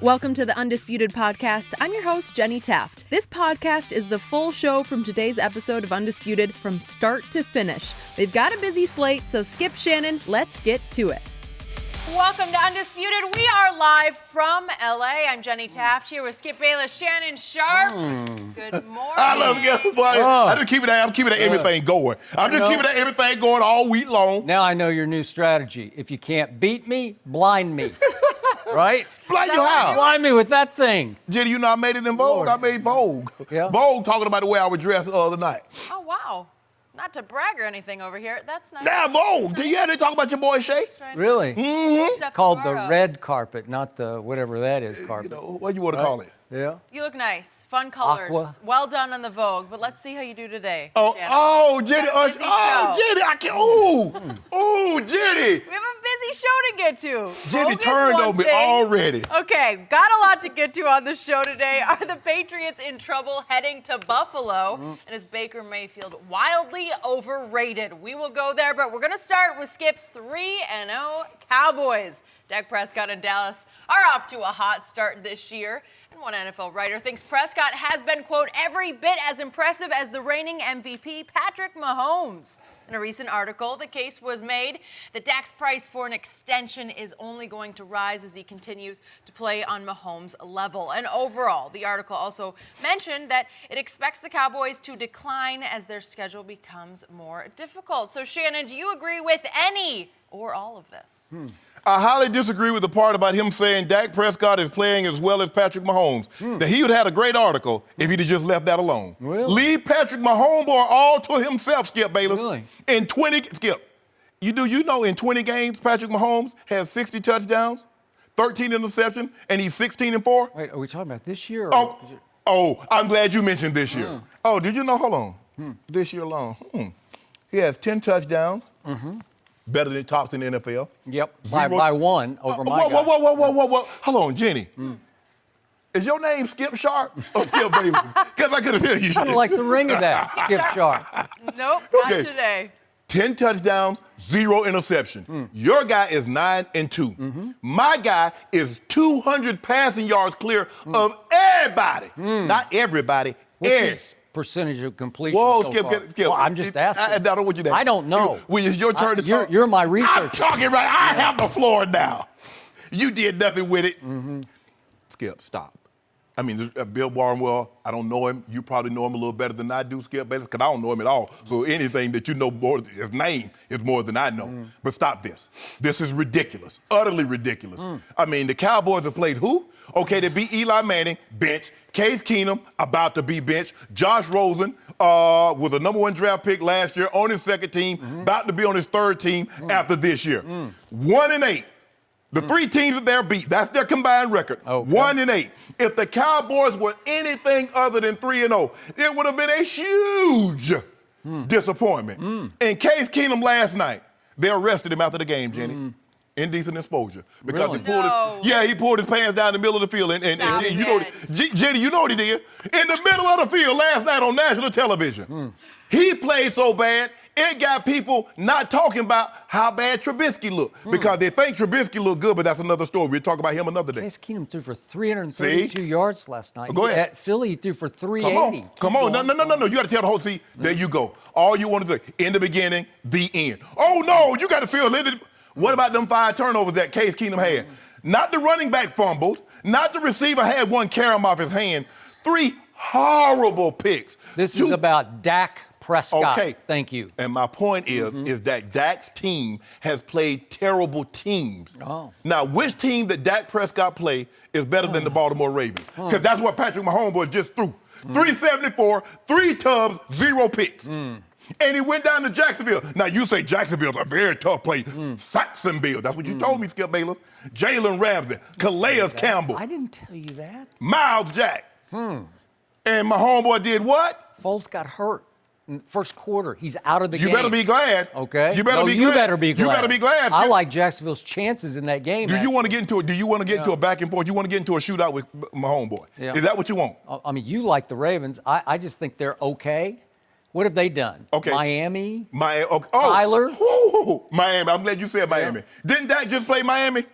Welcome to the Undisputed podcast. I'm your host, Jenny Taft. This podcast is the full show from today's episode of Undisputed from start to finish. They've got a busy slate, so skip Shannon, let's get to it. Welcome to Undisputed. We are live from LA. I'm Jenny Taft here with Skip Bayless, Shannon Sharpe. Good morning. I love it, boy. I'm keeping that everything going. I'm just keeping that everything going all week long. Now I know your new strategy. If you can't beat me, blind me. Right? Blind you how? Blind me with that thing. Jenny, you know I made it in Vogue. Lord. I made Vogue. Yeah? Vogue talking about the way I was dressed the other night. Oh, wow. Not to brag or anything over here. That's nice. Now, Vogue. Nice. Yeah, they talk about your boy Shay. Really? Mm-hmm. It's called the red carpet, not the whatever that is carpet. You know, what you want to call it? Yeah. You look nice. Fun colors. Aqua. Well done on the Vogue, but let's see how you do today. Jenny. Jenny, I can't. Ooh, Jenny. We have a busy show to get to. Jenny Vogue is turned one on me thing. already. Okay, got a lot to get to on the show today. Are the Patriots in trouble heading to Buffalo? And is Baker Mayfield wildly overrated? We will go there, but we're going to start with Skip's 3-0 Cowboys. Dak Prescott and Dallas are off to a hot start this year. And one NFL writer thinks Prescott has been, quote, every bit as impressive as the reigning MVP, Patrick Mahomes. In a recent article, the case was made that Dak's price for an extension is only going to rise as he continues to play on Mahomes' level. And overall, the article also mentioned that it expects the Cowboys to decline as their schedule becomes more difficult. So, Shannon, do you agree with any or all of this? I highly disagree with the part about him saying Dak Prescott is playing as well as Patrick Mahomes. That he would have had a great article if he'd have just left that alone. Really? Leave Patrick Mahomes all to himself, Skip Bayless. Really? In 20, Skip, you know in 20 games, Patrick Mahomes has 60 touchdowns, 13 interceptions, and he's 16-4? Wait, are we talking about this year? Or I'm glad you mentioned this year. Oh, did you know? Hold on. This year alone. He has 10 touchdowns. Better than tops in the NFL. Yep, by one over my guy. Whoa. Hold on, Jenny. Is your name Skip Sharpe or Skip Bayless? Because I could have said you. Kind of like the ring of that, Skip Sharpe. Nope, not today. 10 touchdowns, 0 interception. Your guy is 9-2. My guy is 200 passing yards clear of everybody. Not everybody. What's percentage of completion Whoa, so Skip, far? Skip. Well, I'm just asking. I don't want you to. I don't know. Well, it's your turn to talk. You're my researcher. I'm talking right. I have the floor now. You did nothing with it. Skip, stop. I mean, Bill Barnwell, I don't know him. You probably know him a little better than I do, Skip Bayless, because I don't know him at all. So anything that you know more, his name is more than I know. But stop this. This is ridiculous, utterly ridiculous. I mean, the Cowboys have played who? Okay, they beat Eli Manning, bench. Case Keenum, about to be benched. Josh Rosen was a number 1 draft pick last year on his second team, about to be on his third team after this year. 1-8. The 3 teams that they're beat, that's their combined record. Okay. 1-8. If the Cowboys were anything other than 3-0, it would have been a huge disappointment. In Case Keenum last night, they arrested him after the game, Jenny. Indecent exposure. Because Really? he pulled his pants down the middle of the field. And you know, Jenny, you know what he did? In the middle of the field last night on national television. He played so bad, it got people not talking about how bad Trubisky looked. Because they think Trubisky looked good, but that's another story. We'll talk about him another day. Case Keenum threw for 332 yards last night. Go ahead. At Philly, he threw for 380. Come on. No. You got to tell the whole team. There you go. All you want to do, in the beginning, the end. Oh, no, you got to feel a little. What about them 5 turnovers that Case Keenum had? Not the running back fumbled. Not the receiver had one carry him off his hand. 3 horrible picks. This is about Dak Prescott. Okay. Thank you. And my point is that Dak's team has played terrible teams. Now, which team that Dak Prescott play is better than the Baltimore Ravens? Because that's what Patrick Mahomes just threw. 374, 3 tubs, 0 picks. And he went down to Jacksonville. Now, you say Jacksonville's a very tough place. Saxonville. That's what you told me, Skip Bayless. Jalen Ramsey, Calais Campbell. I didn't tell you that. Miles Jack. And my homeboy did what? Foles got hurt in the first quarter. He's out of the game. You better be glad. Okay. You better be glad. You better be glad. You better be glad. I like Jacksonville's chances in that game. Do you want to get into a back and forth? You want to get into a shootout with my homeboy? Yeah. Is that what you want? I mean, you like the Ravens. I just think they're okay. What have they done? Okay. Miami? Tyler? Miami. I'm glad you said Miami. Yeah. Didn't Dak just play Miami?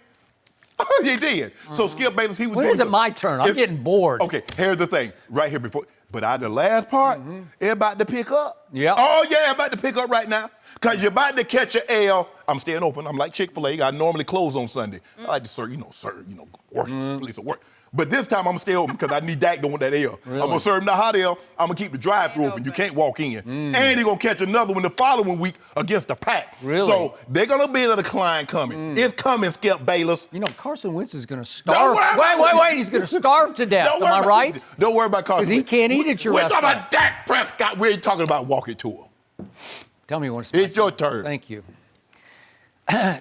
He did. So Skip Bayless, he was When doing is it my turn? I'm getting bored. Okay, here's the thing. Right here before. But out of the last part, it's about to pick up. Yeah. Oh, yeah, about to pick up right now. Because you're about to catch an L. I'm staying open. I'm like Chick-fil-A. I normally close on Sunday. I like to serve, worship, place of work. But this time I'm going to stay open because I need Dak to want that L. Really? I'm going to serve him the hot L. I'm going to keep the drive-thru open. You can't walk in. And he's going to catch another one the following week against the Pack. Really? So they're going to be a decline coming. It's coming, Skip Bayless. Carson Wentz is going to starve. Wait. He's going to starve to death. Am I right? Don't worry about Carson Because he can't eat at your restaurant. We're talking about Dak Prescott. We ain't talking about walking to him. Tell me once. It's your turn. Thank you.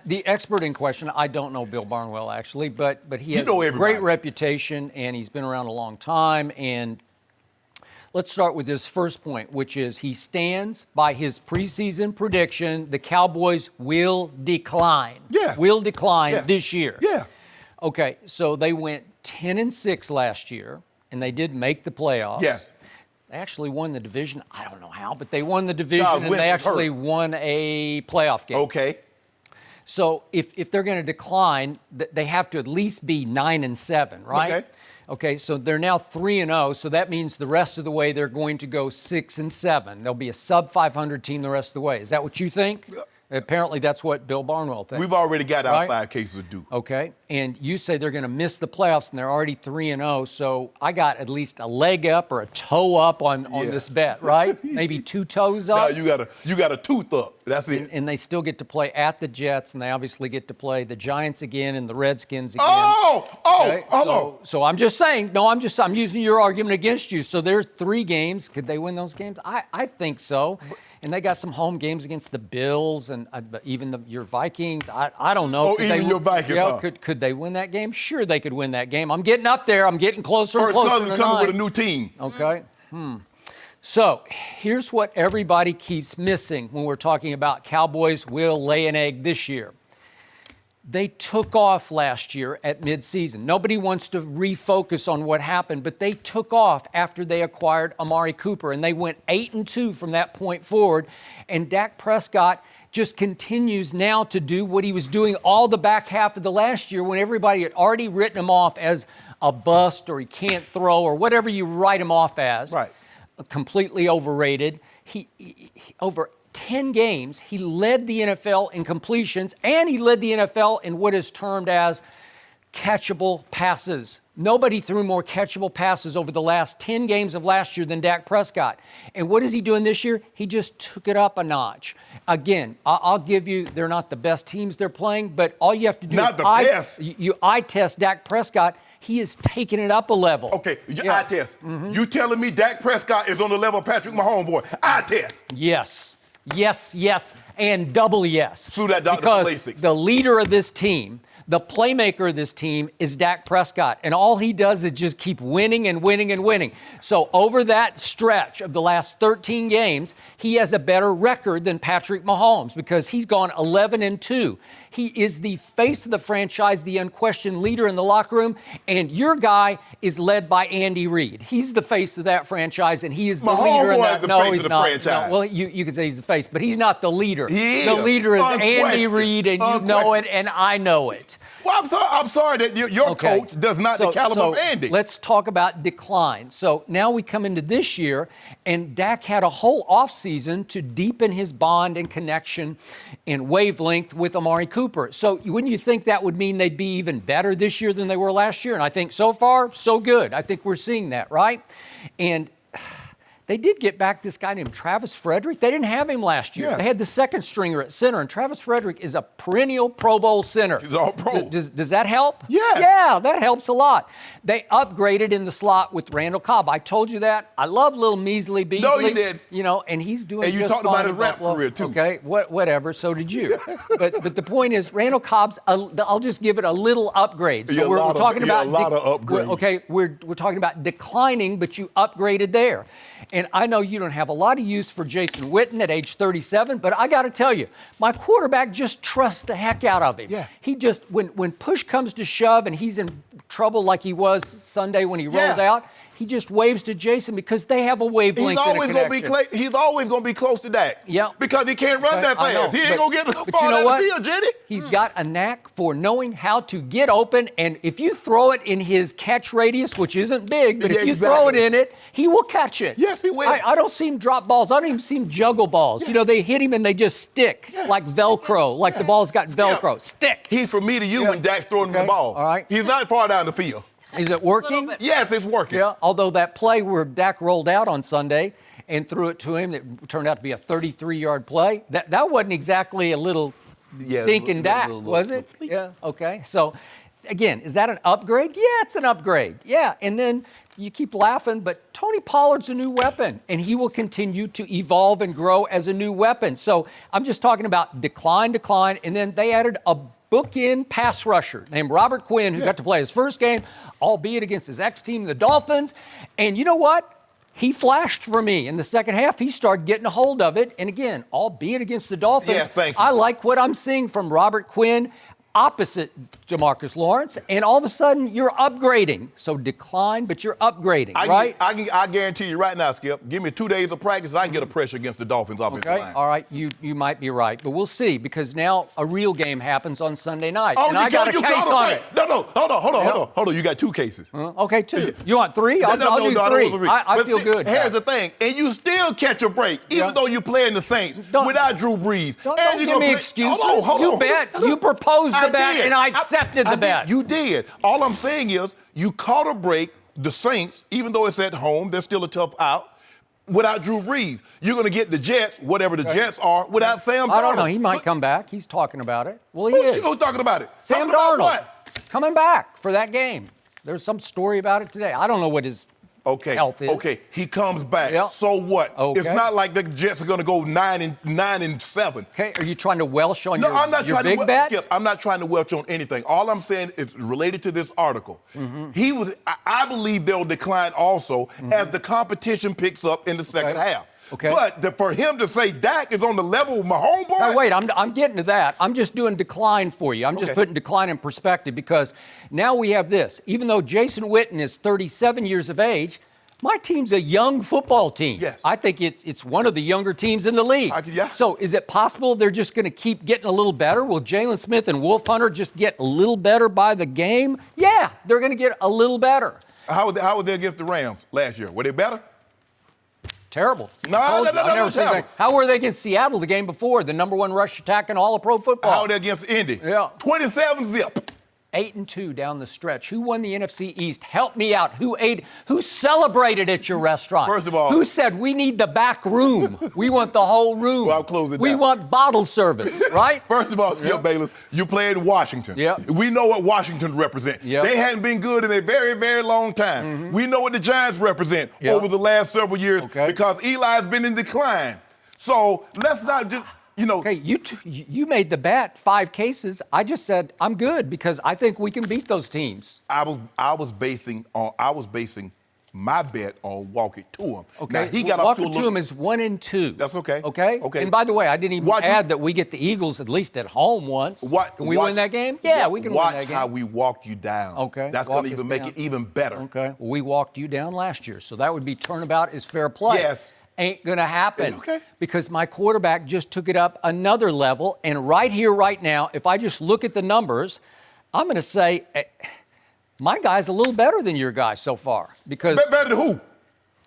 The expert in question, I don't know Bill Barnwell actually, but he has a great reputation and he's been around a long time. And let's start with this first point, which is he stands by his preseason prediction: the Cowboys will decline. Yes. Will decline this year. Yeah. Okay, so they went 10-6 last year, and they did make the playoffs. Yes. They actually won the division. I don't know how, but they won the division, and they actually won a playoff game. Okay. So if they're going to decline, they have to at least be 9-7, right? Okay. Okay, so they're now 3-0, so that means the rest of the way they're going to go 6-7. They'll be a sub-500 team the rest of the way. Is that what you think? Apparently, that's what Bill Barnwell thinks. We've already got our right? 5 cases of due. Okay, and you say they're going to miss the playoffs, and they're already 3-0. So I got at least a leg up or a toe up on this bet, right? Maybe 2 toes up. No, you got a tooth up. That's it. And they still get to play at the Jets, and they obviously get to play the Giants again and the Redskins again. So I'm just saying. No, I'm using your argument against you. So there's 3 games. Could they win those games? I think so. And they got some home games against the Bills and even your Vikings. I don't know. Your Vikings. Yeah, could they win that game? Sure, they could win that game. I'm getting up there. I'm getting closer and closer. First coming with a new team. Okay. So here's what everybody keeps missing when we're talking about Cowboys will lay an egg this year. They took off last year at midseason. Nobody wants to refocus on what happened, but they took off after they acquired Amari Cooper, and they went 8-2 from that point forward. And Dak Prescott just continues now to do what he was doing all the back half of the last year when everybody had already written him off as a bust or he can't throw or whatever you write him off as. Right. Completely overrated. He over 10 games, he led the NFL in completions, and he led the NFL in what is termed as catchable passes. Nobody threw more catchable passes over the last 10 games of last year than Dak Prescott. And what is he doing this year? He just took it up a notch. Again, I'll give you, they're not the best teams they're playing, but all you have to do you eye test Dak Prescott. He is taking it up a level. Okay, eye test. You telling me Dak Prescott is on the level of Patrick Mahomes, boy? Eye test. Yes, and double yes. Through that because basics. The leader of this team, the playmaker of this team is Dak Prescott, and all he does is just keep winning and winning and winning. So over that stretch of the last 13 games, he has a better record than Patrick Mahomes because he's gone 11-2. He is the face of the franchise, the unquestioned leader in the locker room, and your guy is led by Andy Reid. He's the face of that franchise, and he is the leader in that. No, he's not. Franchise. No, well, you could say he's the face, but he's not the leader. He is. The leader is Andy Reid, and you know it, and I know it. Well, I'm sorry that your coach does not the caliber of Andy. Let's talk about decline. So now we come into this year, and Dak had a whole offseason to deepen his bond and connection and wavelength with Amari Cooper. So wouldn't you think that would mean they'd be even better this year than they were last year? And I think so far, so good. I think we're seeing that, right? And they did get back this guy named Travis Frederick. They didn't have him last year. Yeah. They had the second stringer at center, and Travis Frederick is a perennial Pro Bowl center. He's all pro. Does that help? Yes. Yeah, that helps a lot. They upgraded in the slot with Randall Cobb. I told you that. I love little Beasley. No, you did. You know, and he's doing and you just talked fine about his in rap Buffalo. career, too. Okay, whatever. So did you. but the point is, Randall Cobb's, I'll just give it a little upgrade. So we're talking about a lot of upgrades. Okay, we're talking about declining, but you upgraded there. And I know you don't have a lot of use for Jason Witten at age 37, but I got to tell you, my quarterback just trusts the heck out of him. Yeah. He just, when push comes to shove and he's in trouble like he was Sunday when he rolled out, he just waves to Jason because they have a wavelength and a connection. He's always going to be close to Dak. Yeah. Because he can't run that fast. He ain't going to get far down the field, Jenny. He's got a knack for knowing how to get open, and if you throw it in his catch radius, which isn't big, but if you throw it in it, he will catch it. Yes, he will. I don't see him drop balls. I don't even see him juggle balls. You know, they hit him and they just stick like Velcro, like the ball's got Velcro. Stick. He's from me to you when Dak's throwing the ball. All right. He's not far down the field. Is it working? Yes, it's working. Yeah, although that play where Dak rolled out on Sunday and threw it to him that turned out to be a 33-yard play, that wasn't exactly a little thinking Dak, was it? Yeah, okay. So, again, is that an upgrade? Yeah, it's an upgrade. Yeah, and then you keep laughing, but Tony Pollard's a new weapon, and he will continue to evolve and grow as a new weapon. So I'm just talking about decline, and then they added a bookend pass rusher named Robert Quinn, who got to play his first game, albeit against his ex-team, the Dolphins. And you know what? He flashed for me in the second half. He started getting a hold of it. And again, albeit against the Dolphins, I like what I'm seeing from Robert Quinn, opposite DeMarcus Lawrence, and all of a sudden you're upgrading. So decline, but you're upgrading, right? I guarantee you right now, Skip, give me 2 days of practice, I can get a pressure against the Dolphins offensive line. All right, you might be right, but we'll see, because now a real game happens on Sunday night, and I got a case on it. No, hold on. You got 2 cases. Okay, 2. You want 3? I'll do 3. I feel good. Here's the thing, and you still catch a break, even though you're playing the Saints without Drew Brees. Don't give me excuses. You bet. You proposed the bet, and I accepted the bet. You did. All I'm saying is you caught a break. The Saints, even though it's at home, they're still a tough out. Without Drew Brees, you're going to get the Jets, whatever the Jets are, without Sam Darnold. I don't know. He might come back. He's talking about it. Well, he is. Who's talking about it? Sam Darnold coming back for that game. There's some story about it today. I don't know what his health is. Okay, he comes back. Yep. So what? Okay. It's not like the Jets are going to go 9-7. Okay, are you trying to welsh on your big bet? Skip, I'm not trying to welch on anything. All I'm saying is related to this article. I believe they'll decline also as the competition picks up in the second half. Okay. But for him to say Dak is on the level of Mahomes, boy. Now, wait, I'm getting to that. I'm just doing decline for you. I'm just putting decline in perspective, because now we have this. Even though Jason Witten is 37 years of age, my team's a young football team. Yes. I think it's one of the younger teams in the league. So is it possible they're just going to keep getting a little better? Will Jalen Smith and Wolf Hunter just get a little better by the game? Yeah, they're going to get a little better. How were they against the Rams last year? Were they better? Terrible. No. How were they against Seattle the game before? The #1 rush attack in all of pro football. How were they against Indy? 27-zip. 8-2 down the stretch. Who won the NFC East? Help me out. Who celebrated at your restaurant? First of all, who said we need the back room? We want the whole room. Well, I'll close it down. We want bottle service, right? First of all, Skip Bayless, you played Washington. We know what Washington represents. They hadn't been good in a very, very long time. We know what the Giants represent over the last several years because Eli's been in decline. So let's not just... Okay, you made the bet, 5 cases. I just said I'm good because I think we can beat those teams. I was basing my bet on walk it to him. Okay, now, he got walk up it to him is 1-2. That's okay. Okay. And by the way, I didn't even add that we get the Eagles at least at home once. Can we win that game? Yeah, we can win that game. Watch how we walked you down. Okay. That's going to even make it even better. Okay. Well, we walked you down last year, so that would be turnabout is fair play. Yes. Ain't gonna happen. Okay. Because my quarterback just took it up another level. And right here, right now, if I just look at the numbers, I'm gonna say my guy's a little better than your guy so far. Because better than who?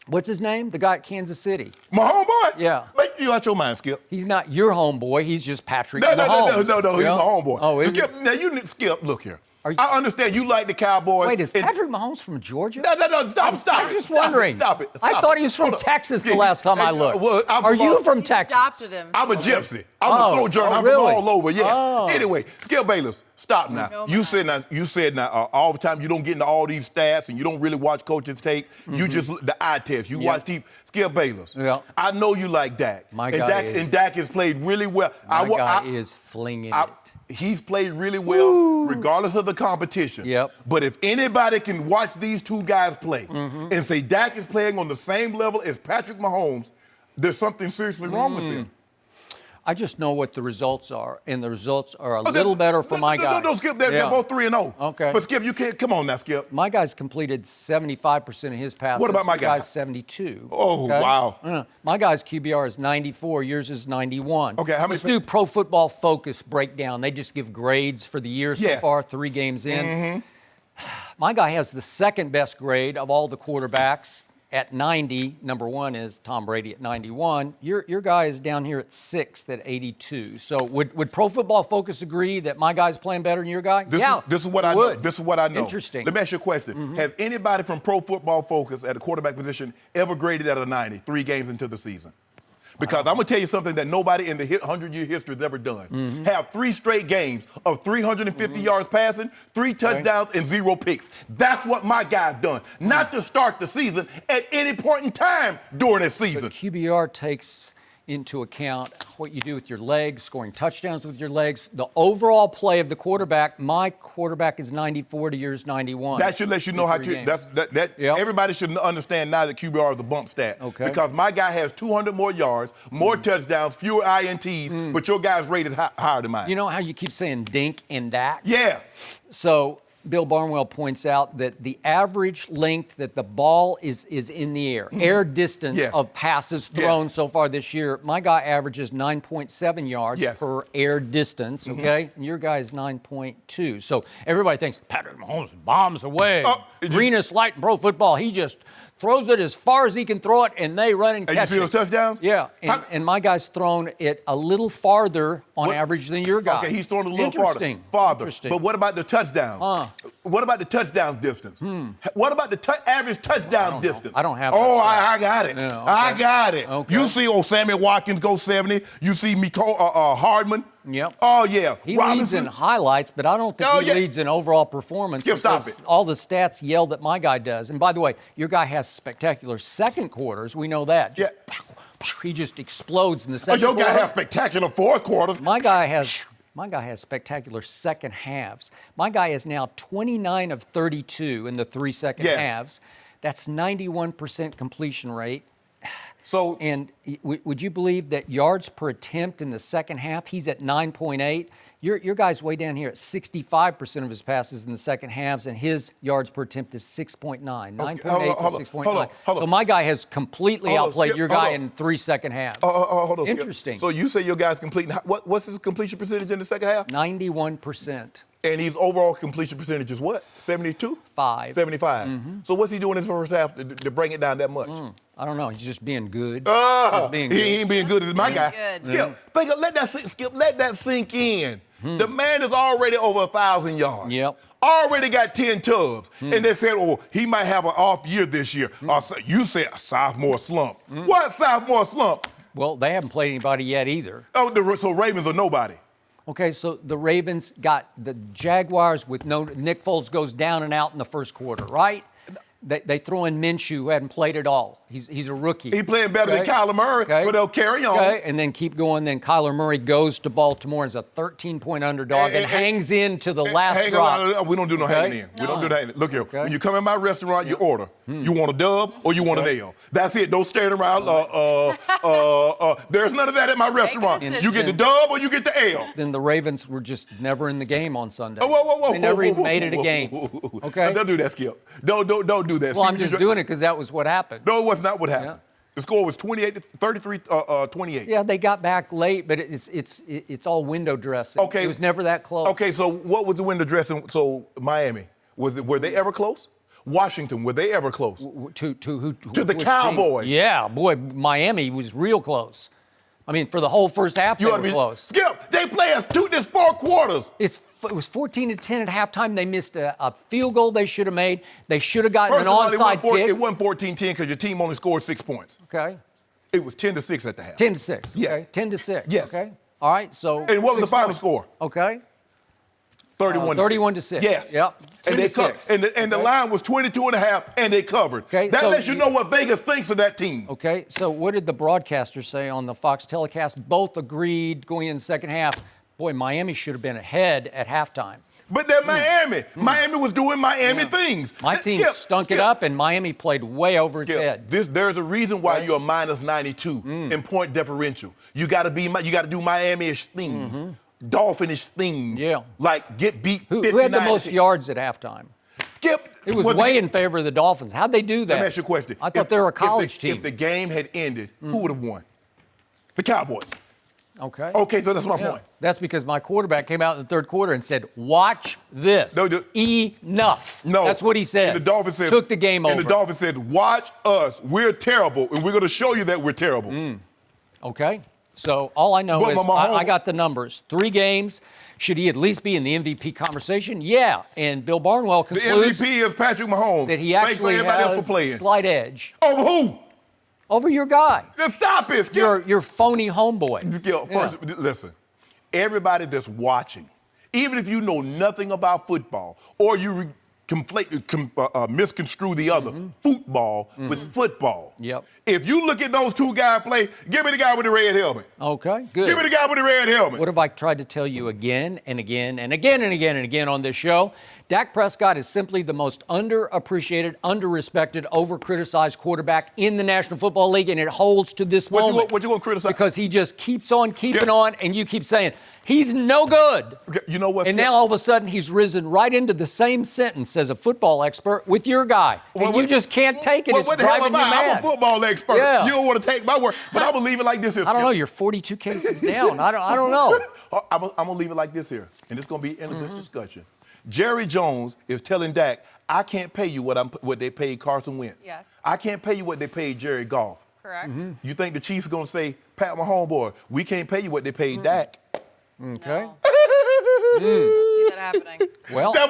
What's his name? The guy at Kansas City. My homeboy? Yeah. Make you out your mind, Skip. He's not your homeboy. He's just Patrick Mahomes. No. He's my homeboy. Oh, Skip, now you Skip. Look here. I understand you like the Cowboys. Wait, is Patrick Mahomes from Georgia? No, stop. I'm just wondering. Stop it. I thought he was from Texas the last time I looked. Are you from Texas? Adopted him. I'm a gypsy. I'm a sojourner. I'm from all over. Yeah. Anyway, Skip Bayless, stop now. You said now all the time you don't get into all these stats and you don't really watch coaches tape. You just the eye test. You watch deep. Skip Bayless. Yeah. I know you like Dak. And Dak has played really well. My guy is flinging it. He's played really well, regardless of the competition. But if anybody can watch these two guys play and say Dak is playing on the same level as Patrick Mahomes, there's something seriously wrong with them. I just know what the results are, and the results are a little better for my guys. No, Skip, they're both 3-0. Okay. But Skip, you can't. Come on now, Skip. My guy's completed 75% of his passes. What about my Your guy? guy's 72. Oh, okay? wow. My guy's QBR is 94. Yours is 91. Okay, how many? Let's do Pro Football Focus breakdown. They just give grades for the year so far, 3 games in. Mm-hmm. My guy has the second best grade of all the quarterbacks at 90. Number 1 is Tom Brady at 91. Your guy is down here at 6th at 82. So would Pro Football Focus agree that my guy's playing better than your guy? This is what I know. This is what I know. Interesting. Let me ask you a question. Has anybody from Pro Football Focus at the quarterback position ever graded at a 90, 3 games into the season? Because I'm going to tell you something that nobody in the 100-year history has ever done. Have 3 straight games of 350 yards passing, 3 touchdowns, and 0 picks. That's what my guy's done. Not to start the season at any point in time during this season. But QBR takes into account what you do with your legs, scoring touchdowns with your legs, the overall play of the quarterback. My quarterback is 94 to yours 91. That should let you know how everybody should understand now that QBR is the bump stat. Okay. Because my guy has 200 more yards, more touchdowns, fewer INTs, but your guy's rated higher than mine. You know how you keep saying Dink and Dak? Yeah. So Bill Barnwell points out that the average length that the ball is in the air distance of passes thrown so far this year, my guy averages 9.7 yards per air distance, okay? And your guy is 9.2. So everybody thinks Patrick Mahomes bombs away. Greenest light in pro football. He just throws it as far as he can throw it, and they run and catch it. And you see those touchdowns? Yeah, and my guy's thrown it a little farther on average than your guy. Okay, he's thrown it a little farther. Interesting. But what about the touchdowns? What about the touchdown distance? What about the average touchdown distance? I don't have Oh, that. I got it. Yeah, okay. I got it. Okay. You see Sammy Watkins go 70. You see Hardman. Yep. Oh, yeah. He leads in highlights, but I don't think he leads in overall performance. Skip, stop it. All the stats yell that my guy does. And by the way, your guy has spectacular second quarters. We know that. He just explodes in the second quarter. Your guy has spectacular fourth quarters. My guy has spectacular second halves. My guy is now 29 of 32 in the 3 second halves. That's 91% completion rate. So, and would you believe that yards per attempt in the second half, he's at 9.8? Your guy's way down here at 65% of his passes in the second halves, and his yards per attempt is 6.9. 9.8 to 6.9. So my guy has completely outplayed your guy in 3 second halves. Hold on. Interesting. So you say your guy's completing. What's his completion percentage in the second half? 91%. And his overall completion percentage is what? 72? 75. So what's he doing in the first half to bring it down that much? I don't know. He's just being good. He ain't being good as my guy. Good. Skip, let that sink in. The man is already over 1,000 yards. Yep. Already got 10 tubs. And they said, he might have an off year this year. You said a sophomore slump. What sophomore slump? Well, they haven't played anybody yet either. So Ravens are nobody. Okay, so the Ravens got the Jaguars with Nick Foles goes down and out in the first quarter, right? They throw in Minshew, who hadn't played at all. He's a rookie. He's playing better than Kyler Murray, but they'll carry on. Okay, and then keep going. Then Kyler Murray goes to Baltimore as a 13-point underdog and hangs in to the last drop. We don't do no hanging in. We don't do that. Look here. When you come in my restaurant, you order. You want a dub or you want an L. That's it. Don't stand around. There's none of that at my restaurant. You get the dub or you get the L. Then the Ravens were just never in the game on Sunday. Whoa. They never even made it a game. Okay? Don't do that, Skip. Don't do that. Well, I'm just doing it because that was what happened. No, it was not what happened. Yeah. The score was 28. Yeah, they got back late, but it's all window dressing. Okay. It was never that close. Okay, so what was the window dressing? So Miami, were they ever close? Washington, were they ever close? To who? To the Cowboys. Team? Yeah, boy, Miami was real close. I mean, for the whole first half, they were close. Skip, they play us 4 quarters. It was 14-10 at halftime. They missed a field goal they should have made. They should have gotten an onside kick. It wasn't 14-10 because your team only scored 6 points. Okay. It was 10-6 at the half. 10-6. Yeah. Okay. 10-6. Yes. Okay. All right. So. And what was the final score? Okay. 31-6. Yes. Yep. And the line was 22.5, and they covered. Okay. That lets you know what Vegas thinks of that team. Okay. So what did the broadcaster say on the Fox telecast? Both agreed going in the second half. Boy, Miami should have been ahead at halftime. But they're Miami. Miami was doing Miami things. My team stunk it up, and Miami played way over its head. There's a reason why you're minus 92 in point differential. You got to do Miami-ish things, Dolphin-ish things. Yeah. Like get beat. Who had the most yards at halftime? Skip. It was way in favor of the Dolphins. How'd they do that? Let me ask you a question. I thought they were a college team. If the game had ended, who would have won? The Cowboys. Okay. Okay, so that's my point. That's because my quarterback came out in the third quarter and said, "Watch this. Enough." No. That's what he said. And the Dolphins said, took the game over. And the Dolphins said, "Watch us. We're terrible, and we're going to show you that we're terrible." Okay. So all I know is I got the numbers. 3 games. Should he at least be in the MVP conversation? Yeah. And Bill Barnwell concludes the MVP is Patrick Mahomes. that he actually has a slight edge. Over who? Over your guy. Just stop it, Skip. Your phony homeboy. Skip, first, listen. Everybody that's watching, even if you know nothing about football or you misconstrue the other, football with football. Yep. If you look at those 2 guys play, give me the guy with the red helmet. Okay, good. Give me the guy with the red helmet. What have I tried to tell you again and again and again and again and again on this show? Dak Prescott is simply the most underappreciated, underrespected, overcriticized quarterback in the National Football League, and it holds to this moment. What you going to criticize? Because he just keeps on keeping on, and you keep saying, he's no good. Okay, you know what? And now all of a sudden he's risen right into the same sentence as a football expert with your guy. And you just can't take it. It's what the hell driving am you I? mad. I'm a football expert. Yeah. You don't want to take my word. But I'm going to leave it like this here. I don't know. You're 42 cases down. I don't know. I'm going to leave it like this here. And it's going to be the end of this discussion. Jerry Jones is telling Dak, I can't pay you what they paid Carson Wentz. Yes. I can't pay you what they paid Jared Goff. Correct. You think the Chiefs are going to say, Pat, my homeboy, we can't pay you what they paid Dak? Okay. No. See that happening. Well, you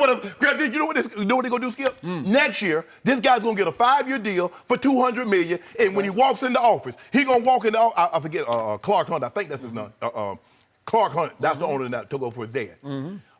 know what they're going to do, Skip? Next year, this guy's going to get a 5-year deal for $200 million, and when he walks in the office, he's going to walk in the office. I forget, Clark Hunt, I think that's his name. Clark Hunt, that's the owner that took over for his dad.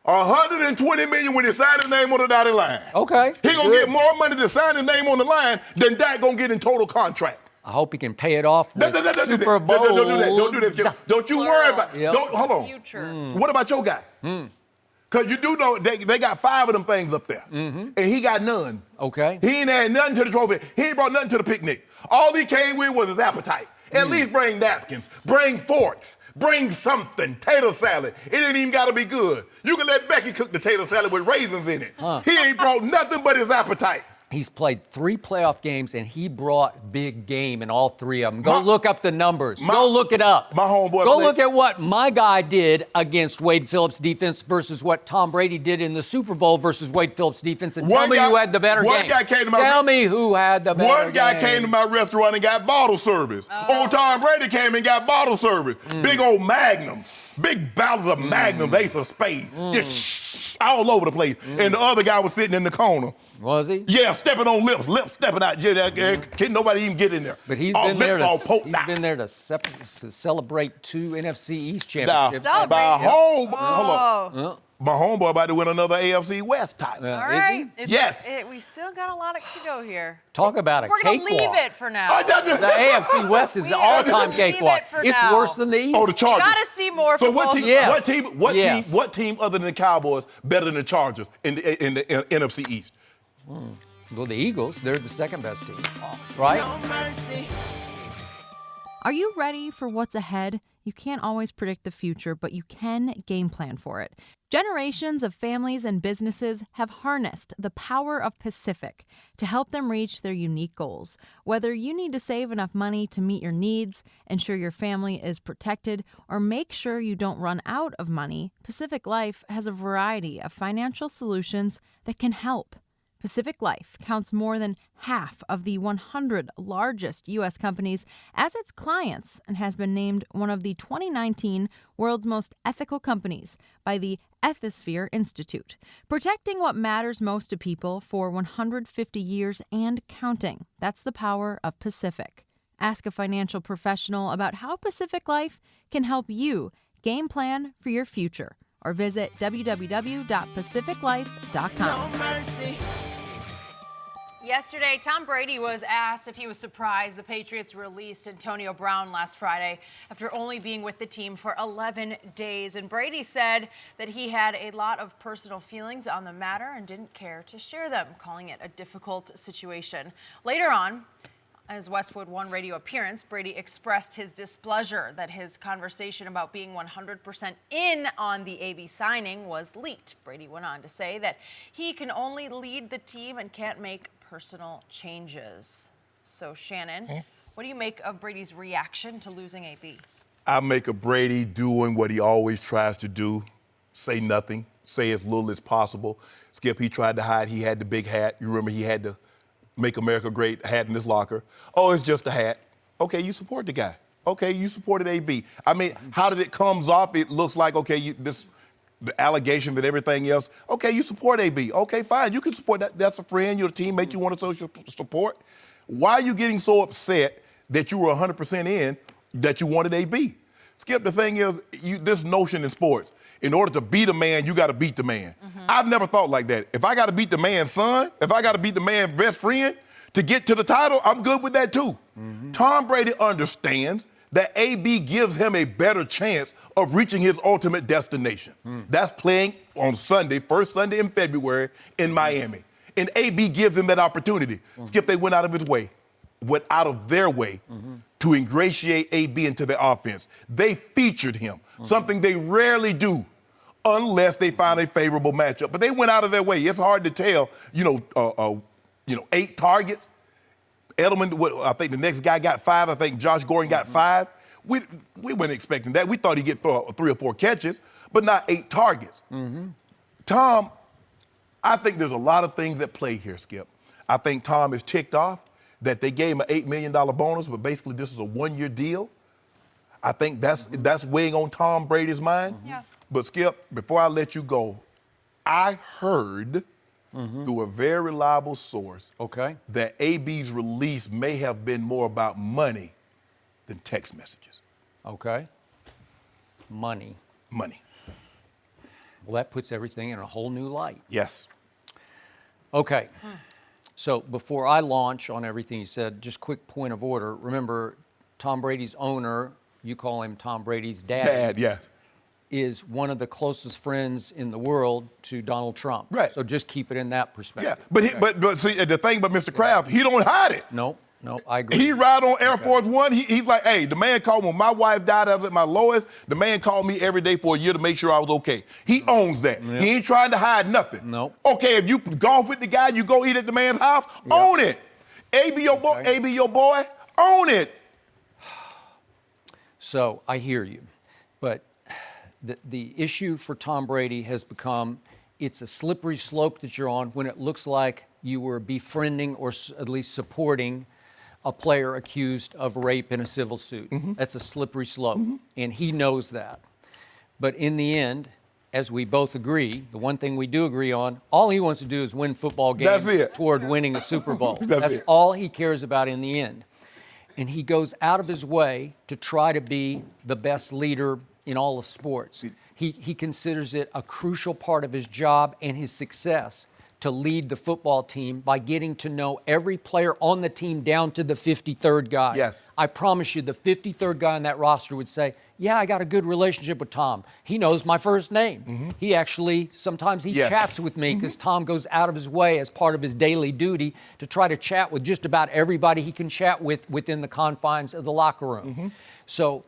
$120 million when he signed his name on the dotted line. Okay. He gonna get more money to sign his name on the line than Dak gonna get in total contract. I hope he can pay it off with Super Bowl. Don't do that. Don't you worry about it. Hold on. Future. What about your guy? Because you do know they got 5 of them things up there. And he got none. Okay. He ain't had nothing to the trophy. He ain't brought nothing to the picnic. All he came with was his appetite. At least bring napkins, bring forks. Bring something, tater salad. It ain't even got to be good. You can let Becky cook the tater salad with raisins in it. He ain't brought nothing but his appetite. He's played 3 playoff games, and he brought big game in all 3 of them. Go look up the numbers. Go look it up. My homeboy. Go look at what my guy did against Wade Phillips' defense versus what Tom Brady did in the Super Bowl versus Wade Phillips' defense, and tell me who had the better game. Tell me who had the better game. One guy came to my restaurant and got bottle service. Old Tom Brady came and got bottle service. Big old magnums. Big bottles of magnums, Ace of Spades. Just all over the place. And the other guy was sitting in the corner. Was he? Yeah, stepping on lips stepping out. Can't nobody even get in there. But he's been there to celebrate 2 NFC East championships. Hold on. My homeboy about to win another AFC West title. All right. Yes. We still got a lot to go here. Talk about a cakewalk. We're going to leave it for now. The AFC West is the all-time cakewalk. It's worse than the East. Oh, the Chargers. You got to see more so football. what team other than the Cowboys better than the Chargers in the NFC East? Well, the Eagles, they're the second best team, right? Are you ready for what's ahead? You can't always predict the future, but you can game plan for it. Generations of families and businesses have harnessed the power of Pacific to help them reach their unique goals. Whether you need to save enough money to meet your needs, ensure your family is protected, or make sure you don't run out of money, Pacific Life has a variety of financial solutions that can help. Pacific Life counts more than half of the 100 largest U.S. companies as its clients and has been named one of the 2019 World's Most Ethical Companies by the Ethisphere Institute, protecting what matters most to people for 150 years and counting. That's the power of Pacific. Ask a financial professional about how Pacific Life can help you game plan for your future, or visit www.pacificlife.com. Yesterday, Tom Brady was asked if he was surprised the Patriots released Antonio Brown last Friday after only being with the team for 11 days. And Brady said that he had a lot of personal feelings on the matter and didn't care to share them, calling it a difficult situation. Later on, his Westwood One radio appearance, Brady expressed his displeasure that his conversation about being 100% in on the AB signing was leaked. Brady went on to say that he can only lead the team and can't make personal changes. So, Shannon, what do you make of Brady's reaction to losing AB? I make of Brady doing what he always tries to do, say nothing, say as little as possible. Skip, he tried to hide. He had the big hat. You remember he had the Make America Great hat in his locker. Oh, it's just a hat. Okay, you support the guy. Okay, you supported AB. I mean, how did it comes off? It looks like, okay, the allegation that everything else, okay, you support AB. Okay, fine, you can support that. That's a friend, you're a teammate, you want to social support. Why are you getting so upset that you were 100% in that you wanted AB? Skip, the thing is, this notion in sports, in order to beat a man, you got to beat the man. I've never thought like that. If I got to beat the man's son, if I got to beat the man's best friend to get to the title, I'm good with that too. Tom Brady understands that AB gives him a better chance of reaching his ultimate destination. That's playing on Sunday, first Sunday in February in Miami. And AB gives him that opportunity. Skip, they went out of their way to ingratiate AB into the offense. They featured him, something they rarely do unless they find a favorable matchup. But they went out of their way. It's hard to tell, 8 targets. Edelman, I think the next guy got 5. I think Josh Gordon got 5. We weren't expecting that. We thought he'd get 3 or 4 catches, but not 8 targets. Tom, I think there's a lot of things at play here, Skip. I think Tom is ticked off that they gave him an $8 million bonus, but basically this is a 1-year deal. I think that's weighing on Tom Brady's mind. Yeah. But Skip, before I let you go, I heard through a very reliable source that AB's release may have been more about money than text messages. Okay. Money. Money. Well, that puts everything in a whole new light. Yes. Okay. So before I launch on everything you said, just quick point of order. Remember, Tom Brady's owner, you call him Tom Brady's dad. Dad, yes. Is one of the closest friends in the world to Donald Trump. Right. So just keep it in that perspective. Yeah, but see, the thing about Mr. Kraft, he don't hide it. No, I agree. He ride on Air Force One. He's like, hey, the man called me when my wife died. I was at my lowest. The man called me every day for a year to make sure I was okay. He owns that. Yep. He ain't trying to hide nothing. Nope. Okay, if you golf with the guy, you go eat at the man's house, own it. AB your boy, AB your boy, own it. So I hear you, but the issue for Tom Brady has become, it's a slippery slope that you're on when it looks like you were befriending or at least supporting a player accused of rape in a civil suit. That's a slippery slope, and he knows that. But in the end, as we both agree, the one thing we do agree on, all he wants to do is win football games toward winning a Super Bowl. That's all he cares about in the end. And he goes out of his way to try to be the best leader in all of sports. He considers it a crucial part of his job and his success to lead the football team by getting to know every player on the team down to the 53rd guy. Yes. I promise you, the 53rd guy on that roster would say, yeah, I got a good relationship with Tom. He knows my first name. He actually, sometimes he chats with me because Tom goes out of his way as part of his daily duty to try to chat with just about everybody he can chat with within the confines of the locker room. So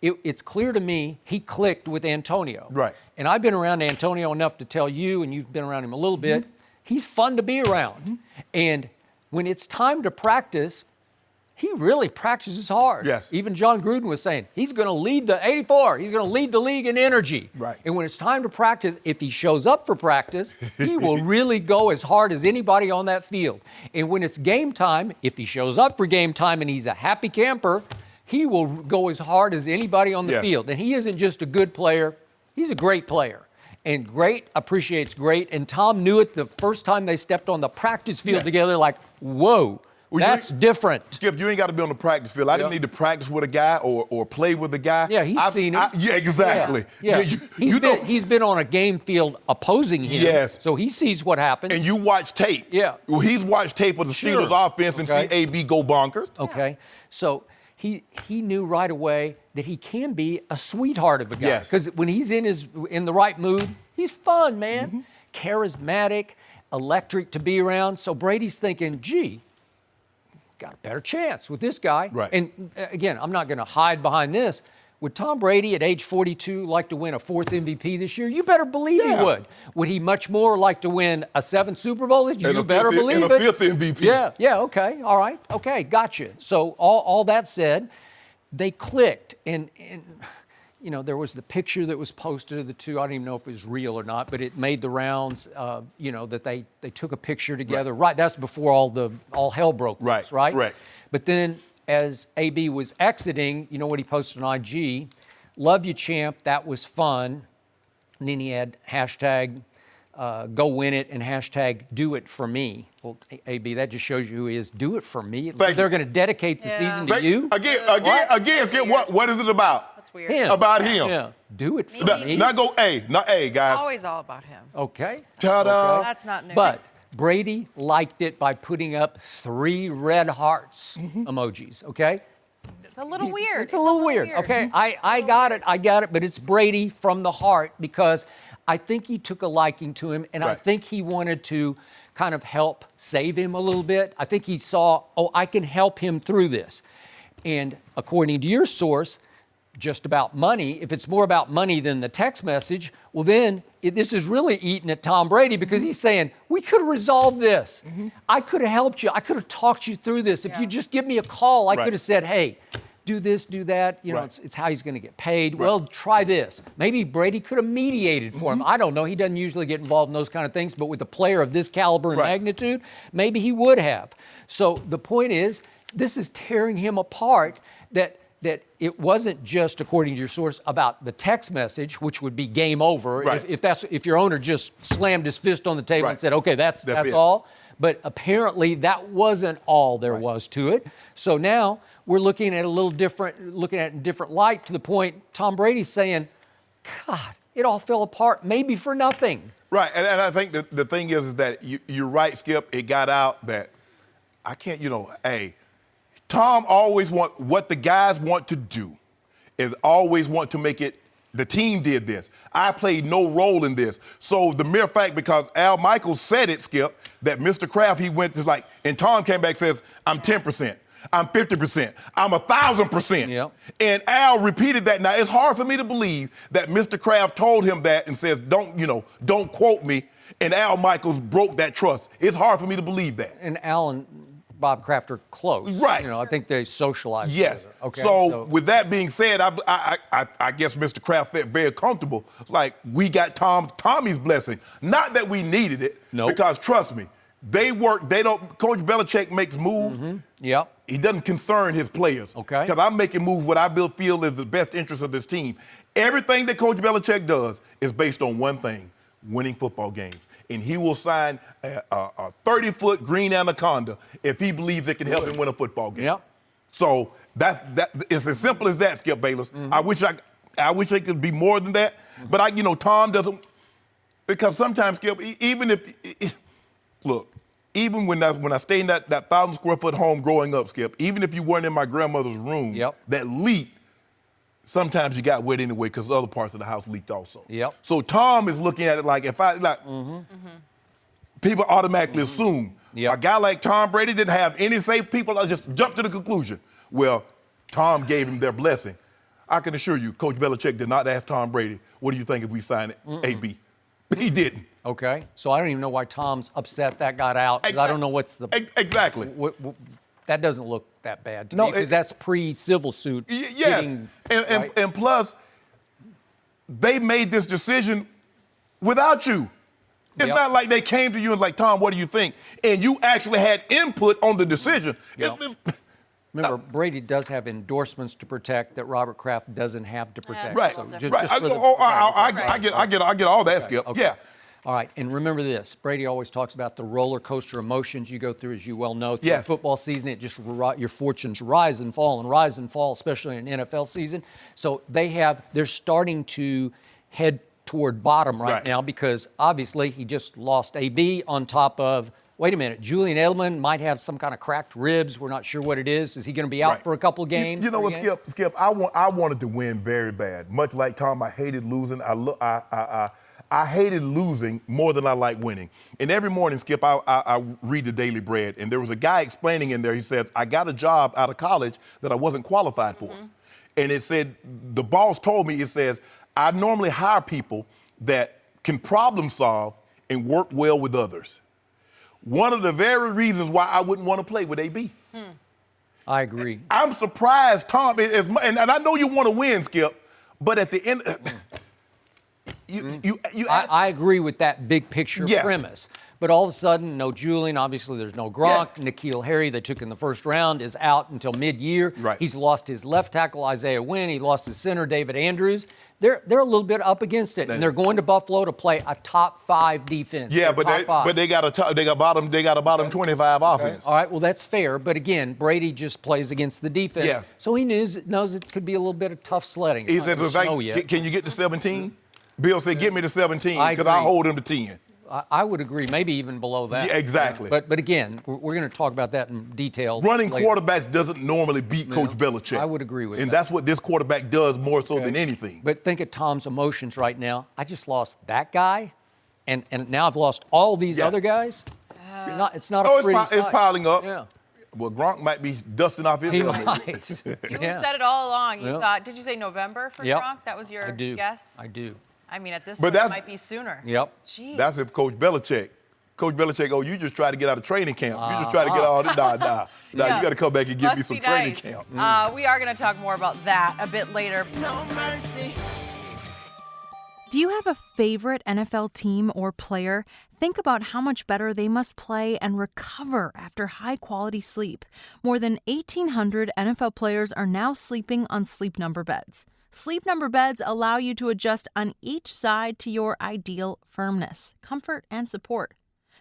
it's clear to me he clicked with Antonio. Right. And I've been around Antonio enough to tell you, and you've been around him a little bit, he's fun to be around. And when it's time to practice, he really practices hard. Yes. Even John Gruden was saying, he's going to lead the 84. He's going to lead the league in energy. Right. And when it's time to practice, if he shows up for practice, he will really go as hard as anybody on that field. And when it's game time, if he shows up for game time and he's a happy camper, he will go as hard as anybody on the field. And he isn't just a good player, he's a great player. And great appreciates great. And Tom knew it the first time they stepped on the practice field together, like, whoa, That's different. Skip, you ain't got to be on the practice field. I didn't need to practice with a guy or play with a guy. Yeah, he's seen it. Yeah, exactly. Yeah. He's been on a game field opposing him. Yes. So he sees what happens. And you watch tape. Yeah. Well, he's watched tape of the Steelers offense and see AB go bonkers. Okay. So he knew right away that he can be a sweetheart of a guy. Yes. Because when he's in the right mood, he's fun, man. Charismatic, electric to be around. So Brady's thinking, gee, got a better chance with this guy. Right. And again, I'm not going to hide behind this. Would Tom Brady at age 42 like to win a 4th MVP this year? You better believe he would. Would he much more like to win a 7th Super Bowl this year? You better believe it. And a 5th MVP. Yeah, okay, all right, okay, gotcha. So all that said, they clicked. And you know, there was the picture that was posted of the two. I don't even know if it was real or not, but it made the rounds, you know, that they took a picture together. Right, that's before all hell broke loose, right? Right. But then as AB was exiting, you know what he posted on IG? Love you, champ. That was fun. And then he had hashtag go win it and hashtag do it for me. Well, AB, that just shows you who he is. Do it for me. They're going to dedicate the season to you? Again, Skip, what is it about? That's weird. Him. About him. Yeah. Do it for me. Not A, guys. Always all about him. Okay. Ta-da. Okay. That's not new. But Brady liked it by putting up 3 red hearts emojis, okay? It's a little weird. It's a little weird. Okay, I got it, but it's Brady from the heart because I think he took a liking to him, and I think he wanted to kind of help save him a little bit. I think he saw, I can help him through this. And according to your source, just about money, if it's more about money than the text message, well then this is really eating at Tom Brady because he's saying, we could have resolved this. I could have helped you. I could have talked you through this. If you just give me a call, I could have said, hey, do this, do that. You know, it's how he's going to get paid. Well, try this. Maybe Brady could have mediated for him. I don't know. He doesn't usually get involved in those kind of things, but with a player of this caliber and magnitude, maybe he would have. So the point is, this is tearing him apart that it wasn't just, according to your source, about the text message, which would be game over if your owner just slammed his fist on the table and said, okay, that's all. But apparently that wasn't all there was to it. So now we're looking at it in different light to the point Tom Brady's saying, God, it all fell apart, maybe for nothing. Right, and I think the thing is that you're right, Skip. It got out that I can't, Tom always what the guys want to do is always want to make it, the team did this. I played no role in this. So the mere fact, because Al Michaels said it, Skip, that Mr. Kraft, he went to and Tom came back and says, I'm 10%, I'm 50%, I'm 1,000%. Yep. And Al repeated that. Now, it's hard for me to believe that Mr. Kraft told him that and says, don't quote me, and Al Michaels broke that trust. It's hard for me to believe that. And Al and Bob Kraft are close. Right. I think they socialized Yes. together. Okay. So with that being said, I guess Mr. Kraft felt very comfortable. It's like we got Tommy's blessing. Not that we needed it. Nope. Because trust me, Coach Belichick makes moves. Yep. He doesn't concern his players. Okay. Because I'm making moves what I feel is the best interest of this team. Everything that Coach Belichick does is based on one thing, winning football games. And he will sign a 30-foot green anaconda if he believes it can help him win a football game. Yep. So it's as simple as that, Skip Bayless. I wish it could be more than that. But Tom doesn't, because sometimes, Skip, even when I stayed in that 1,000 square foot home growing up, Skip, even if you weren't in my grandmother's room, that leaked, sometimes you got wet anyway because other parts of the house leaked also. Yep. So Tom is looking at it like people automatically assume a guy like Tom Brady didn't have any say. People just jump to the conclusion. Well, Tom gave him their blessing. I can assure you, Coach Belichick did not ask Tom Brady, what do you think if we sign it, AB? He didn't. Okay. So I don't even know why Tom's upset that got out, because I don't know what's the... Exactly. That doesn't look that bad to me, because that's pre-civil suit. Yes, and plus, they made this decision without you. It's not like they came to you and was like, Tom, what do you think? And you actually had input on the decision. Remember, Brady does have endorsements to protect that Robert Kraft doesn't have to protect. Right, so I get all that, Skip. Okay. Yeah. All right, and remember this. Brady always talks about the roller coaster emotions you go through, as you well know, through the football season. It just, your fortunes rise and fall, especially in an NFL season. So they're starting to head toward bottom right now because obviously he just lost AB on top of, wait a minute, Julian Edelman might have some kind of cracked ribs. We're not sure what it is. Is he going to be out for a couple of games? You know what, Skip? I wanted to win very bad. Much like Tom, I hated losing. I hated losing more than I like winning. And every morning, Skip, I read the Daily Bread, and there was a guy explaining in there, he said, I got a job out of college that I wasn't qualified for. And it said, the boss told me, it says, I normally hire people that can problem solve and work well with others. One of the very reasons why I wouldn't want to play with AB. I agree. I'm surprised, Tom, and I know you want to win, Skip, but at the end, I agree with that big picture premise. But all of a sudden, no Julian. Obviously, there's no Gronk. N'Keal Harry, they took in the first round, is out until mid-year. He's lost his left tackle, Isaiah Wynn. He lost his center, David Andrews. They're a little bit up against it, and they're going to Buffalo to play a top 5 defense. Yeah, but they got a bottom 25 offense. All right, well that's fair. But again, Brady just plays against the defense, so he knows it could be a little bit of tough sledding. He said, "Can you get to 17?" Bill said, "Get me to 17 because I hold him to 10." I would agree, maybe even below that. Yeah, exactly. But again, we're going to talk about that in detail. Running later. quarterbacks doesn't normally beat Coach Belichick. I would agree with that. And that's what this quarterback does more so than anything. But think of Tom's emotions right now. I just lost that guy, and now I've lost all these other guys. It's not a pretty sight. It's piling up. Yeah. Well, Gronk might be dusting off his helmet. You said it all along. You thought, did you say November for Gronk? That was your guess? I do. I mean, at this point, it might be sooner. Yep. Jeez. That's if Coach Belichick, you just try to get out of training camp. You just try to get all this. Nah, you got to come back and give me some training camp. We are going to talk more about that a bit later. No mercy. Do you have a favorite NFL team or player? Think about how much better they must play and recover after high-quality sleep. More than 1,800 NFL players are now sleeping on Sleep Number beds. Sleep Number beds allow you to adjust on each side to your ideal firmness, comfort, and support.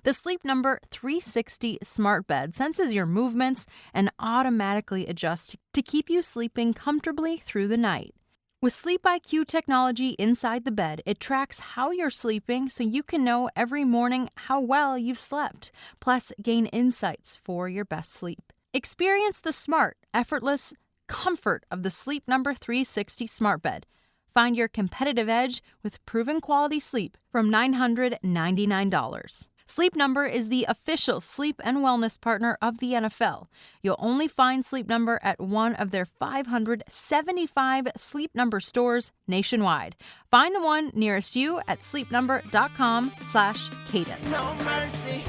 The Sleep Number 360 smart bed senses your movements and automatically adjusts to keep you sleeping comfortably through the night. With Sleep IQ technology inside the bed, it tracks how you're sleeping so you can know every morning how well you've slept, plus gain insights for your best sleep. Experience the smart, effortless comfort of the Sleep Number 360 smart bed. Find your competitive edge with proven quality sleep from $999. Sleep Number is the official sleep and wellness partner of the NFL. You'll only find Sleep Number at one of their 575 Sleep Number stores nationwide. Find the one nearest you at sleepnumber.com/cadence. No mercy.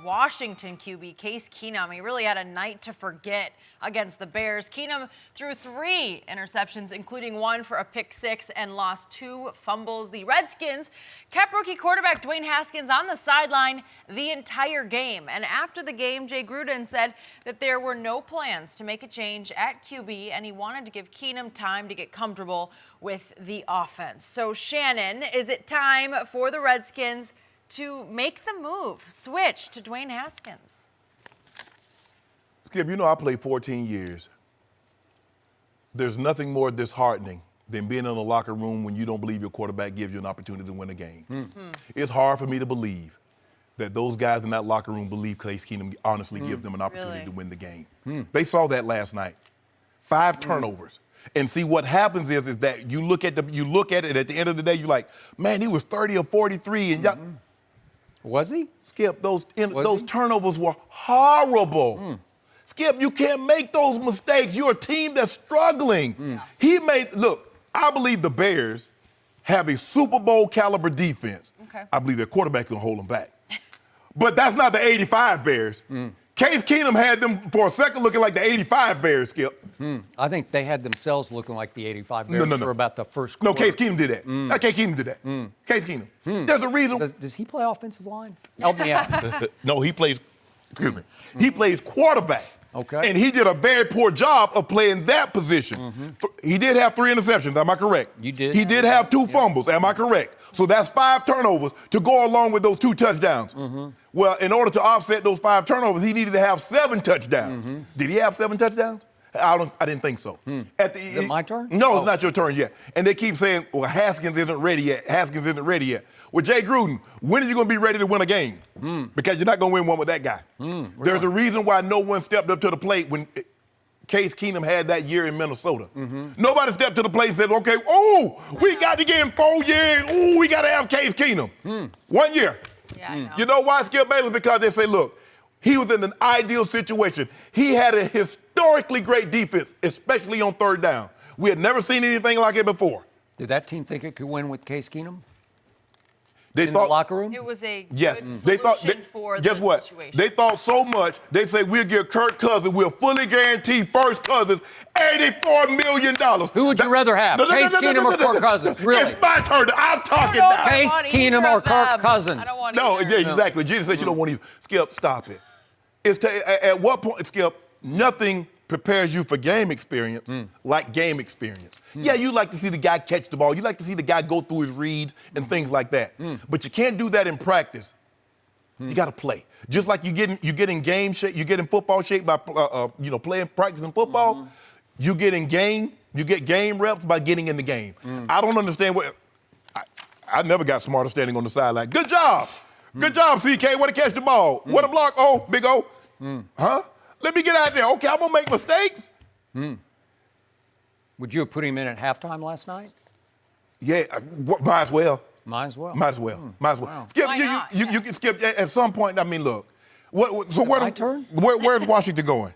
Washington QB Case Keenum, he really had a night to forget against the Bears. Keenum threw 3 interceptions, including 1 for a pick 6, and lost 2 fumbles. The Redskins kept rookie quarterback Dwayne Haskins on the sideline the entire game. And after the game, Jay Gruden said that there were no plans to make a change at QB, and he wanted to give Keenum time to get comfortable with the offense. So, Shannon, is it time for the Redskins to make the move, switch to Dwayne Haskins? Skip, I played 14 years. There's nothing more disheartening than being in a locker room when you don't believe your quarterback gives you an opportunity to win a game. It's hard for me to believe that those guys in that locker room believe Case Keenum honestly gives them an opportunity to win the game. They saw that last night. 5 turnovers. And see, what happens is that you look at it at the end of the day, you're like, man, he was 30 or 43, and was he? Skip, those turnovers were horrible. Skip, you can't make those mistakes. You're a team that's struggling. Look, I believe the Bears have a Super Bowl caliber defense. Okay. I believe their quarterback's gonna hold them back. But that's not the 85 Bears. Case Keenum had them for a second looking like the 85 Bears, Skip. I think they had themselves looking like the 85 Bears for about the first quarter. No, Case Keenum did that. Case Keenum did that. Case Keenum. There's a reason. Does he play offensive line? Help me out. No, he plays quarterback. Okay. And he did a very poor job of playing that position. He did have 3 interceptions, am I correct? You did. He did have 2 fumbles, am I correct? So that's 5 turnovers to go along with those 2 touchdowns. Well, in order to offset those 5 turnovers, he needed to have 7 touchdowns. Did he have 7 touchdowns? I didn't think so. Is it my turn? No, it's not your turn yet. And they keep saying, well, Haskins isn't ready yet. Haskins isn't ready yet. Well, Jay Gruden, when are you going to be ready to win a game? Because you're not going to win one with that guy. There's a reason why no one stepped up to the plate when Case Keenum had that year in Minnesota. Nobody stepped to the plate and said, okay, we got to get him 4 years. We got to have Case Keenum. 1 year. Yeah, I know. You know why, Skip Bayless? Because they say, look, he was in an ideal situation. He had a historically great defense, especially on 3rd down. We had never seen anything like it before. Did that team think it could win with Case Keenum? They In thought, the locker room? It was a yes, good they thought. solution for Guess the what? situation. They thought so much. They said we'll give Kirk Cousins. We'll fully guarantee First Cousins $84 million. Who would you rather have, Case Keenum or Kirk Cousins? Really? It's my turn. I'm talking now. Case Keenum or Kirk Cousins? I don't want No, either. yeah, exactly. Jesus said you don't want to. Skip, stop it. At what point, Skip? Nothing prepares you for game experience like game experience. Yeah, you like to see the guy catch the ball. You like to see the guy go through his reads and things like that. But you can't do that in practice. You got to play. Just like you get in game shape, you get in football shape by playing, practicing football. You get game reps by getting in the game. I don't understand what. I never got smarter standing on the sideline. Good job. Good job, CK. Way to catch the ball. What a block. Oh, big O. Huh? Let me get out there. Okay, I'm going to make mistakes. Would you have put him in at halftime last night? Yeah, might as well. Might as well. Might as well. Might as well. Wow. Skip, Why you not? you can skip at some point. I mean, look. My turn? Where's Washington going?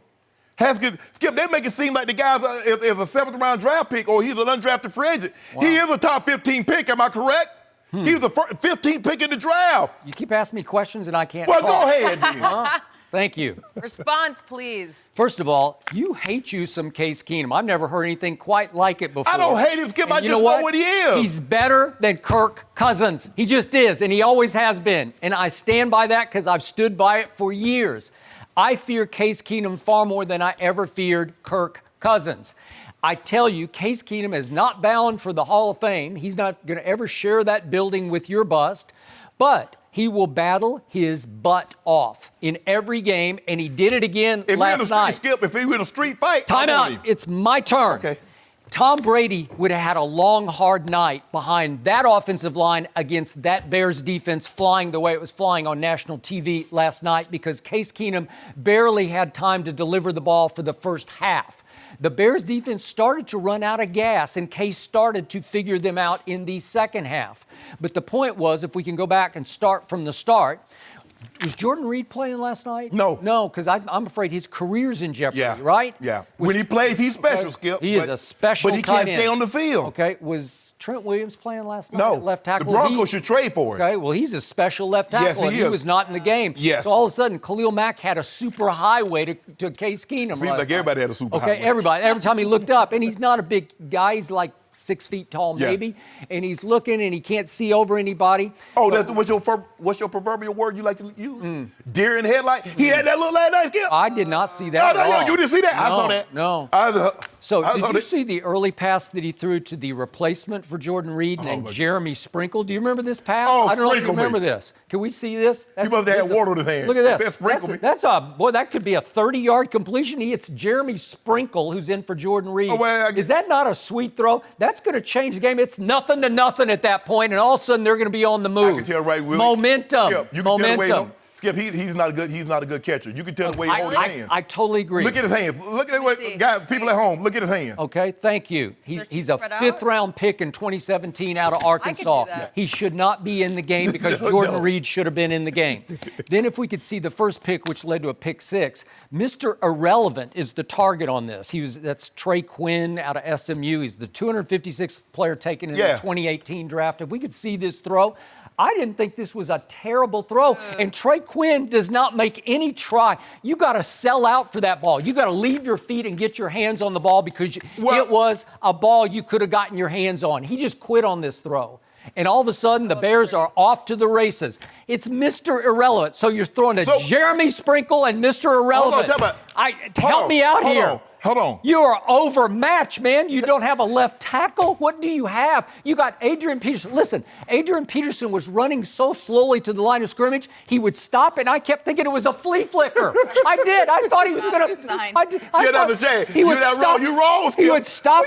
Haskins, Skip, they make it seem like the guy's is a 7th round draft pick or he's an undrafted free agent. Wow. He is a top 15 pick, am I correct? He was the 15th pick in the draft. You keep asking me questions and I can't Well, talk. go ahead, then. Thank you. Response, please. First of all, you hate you some Case Keenum. I've never heard anything quite like it before. I don't hate him, Skip. And I you just know what he is. He's better than Kirk Cousins. He just is, and he always has been. And I stand by that because I've stood by it for years. I fear Case Keenum far more than I ever feared Kirk Cousins. I tell you, Case Keenum is not bound for the Hall of Fame. He's not going to ever share that building with your bust. But he will battle his butt off in every game, and he did it again last night. Skip, if he win a street fight, Time out. It's my turn. Okay. Tom Brady would have had a long, hard night behind that offensive line against that Bears defense flying the way it was flying on national TV last night because Case Keenum barely had time to deliver the ball for the first half. The Bears defense started to run out of gas, and Case started to figure them out in the second half. But the point was, if we can go back and start from the start, was Jordan Reed playing last night? No. No, because I'm afraid his career's in jeopardy, Yeah. right? Yeah. When he plays, he's special, Skip. He is a special But he can't tight end. stay on the field. Okay, was Trent Williams playing last night No. at left tackle? The Broncos should trade for him. Okay, well, he's a special left tackle, Yes, he and he is. was not in the game. Yes. So all of a sudden, Khalil Mack had a super highway to Case Keenum. Seems last like night. everybody had a super Okay, highway. everybody. Every time he looked up, and he's not a big guy, he's like 6 feet tall, Yes. maybe, and he's looking and he can't see over anybody. Oh, what's your proverbial word you like to use? Deer in the headlight. He had that look last night, Skip. I did not see that. No, at all. you didn't see that. I No, saw that. No. So I did saw you that. see the early pass that he threw to the replacement for Jordan Reed named my Jeremy Sprinkle? Do you remember this pass? Oh, I don't know if you Sprinkle me. remember this. Can we see this? He must have had water in his hand. Look at It this. said Sprinkle me. Boy, that could be a 30-yard completion. It's Jeremy Sprinkle who's in for Jordan Reed. Oh, well, Is that not a sweet throw? That's going to change the game. It's nothing to nothing at that point, and all of a sudden they're going to be on the move. I can tell right, Willie. Momentum. Skip, you can tell the way Momentum. Skip, he's not a good catcher. You can tell the way he holds his hands. I totally agree. Look at his hands. Look at me see. what guys, people at home. Look at his hands. Okay, thank you. They're He's too a spread out? 5th-round pick in 2017 out of Arkansas. that. He should not be in the game because Jordan Reed should have been in the game. Then if we could see the first pick, which led to a pick 6, Mr. Irrelevant is the target on this. That's Trey Quinn out of SMU. He's the 256th player taken in the 2018 draft. If we could see this throw, I didn't think this was a terrible throw. And Trey Quinn does not make any try. You got to sell out for that ball. You got to leave your feet and get your hands on the ball because it was a ball you could have gotten your hands on. He just quit on this throw. And all of a sudden, the Bears are off to the races. It's Mr. Irrelevant. So you're throwing to Jeremy Sprinkle and Mr. Irrelevant. Hold on, Help me out here. Hold on. You are overmatched, man. You don't have a left tackle. What do you have? You got Adrian Peterson. Listen, Adrian Peterson was running so slowly to the line of scrimmage, he would stop, and I kept thinking it was a flea flicker. I did. I thought he was going to. He would stop. You wrong. He would stop.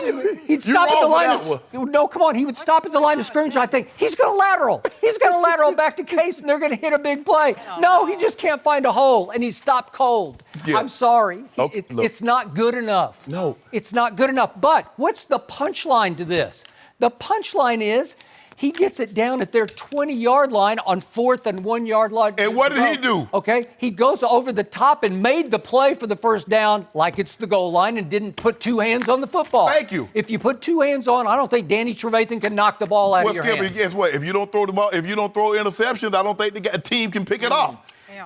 He'd stop at the line of. No, come on. He would stop at the line of scrimmage. I think he's going to lateral. He's going to lateral back to Case, and they're going to hit a big play. No, he just can't find a hole, and he stopped cold. I'm sorry. It's not good enough. No. It's not good enough. But what's the punchline to this? The punchline is he gets it down at their 20-yard line on 4th and 1 yard line. And what did he do? Okay, he goes over the top and made the play for the first down like it's the goal line and didn't put two hands on the football. Thank you. If you put two hands on, I don't think Danny Trevathan can knock the ball out of your hands. Guess what? If you don't throw the ball, if you don't throw interceptions, I don't think the team can pick it off.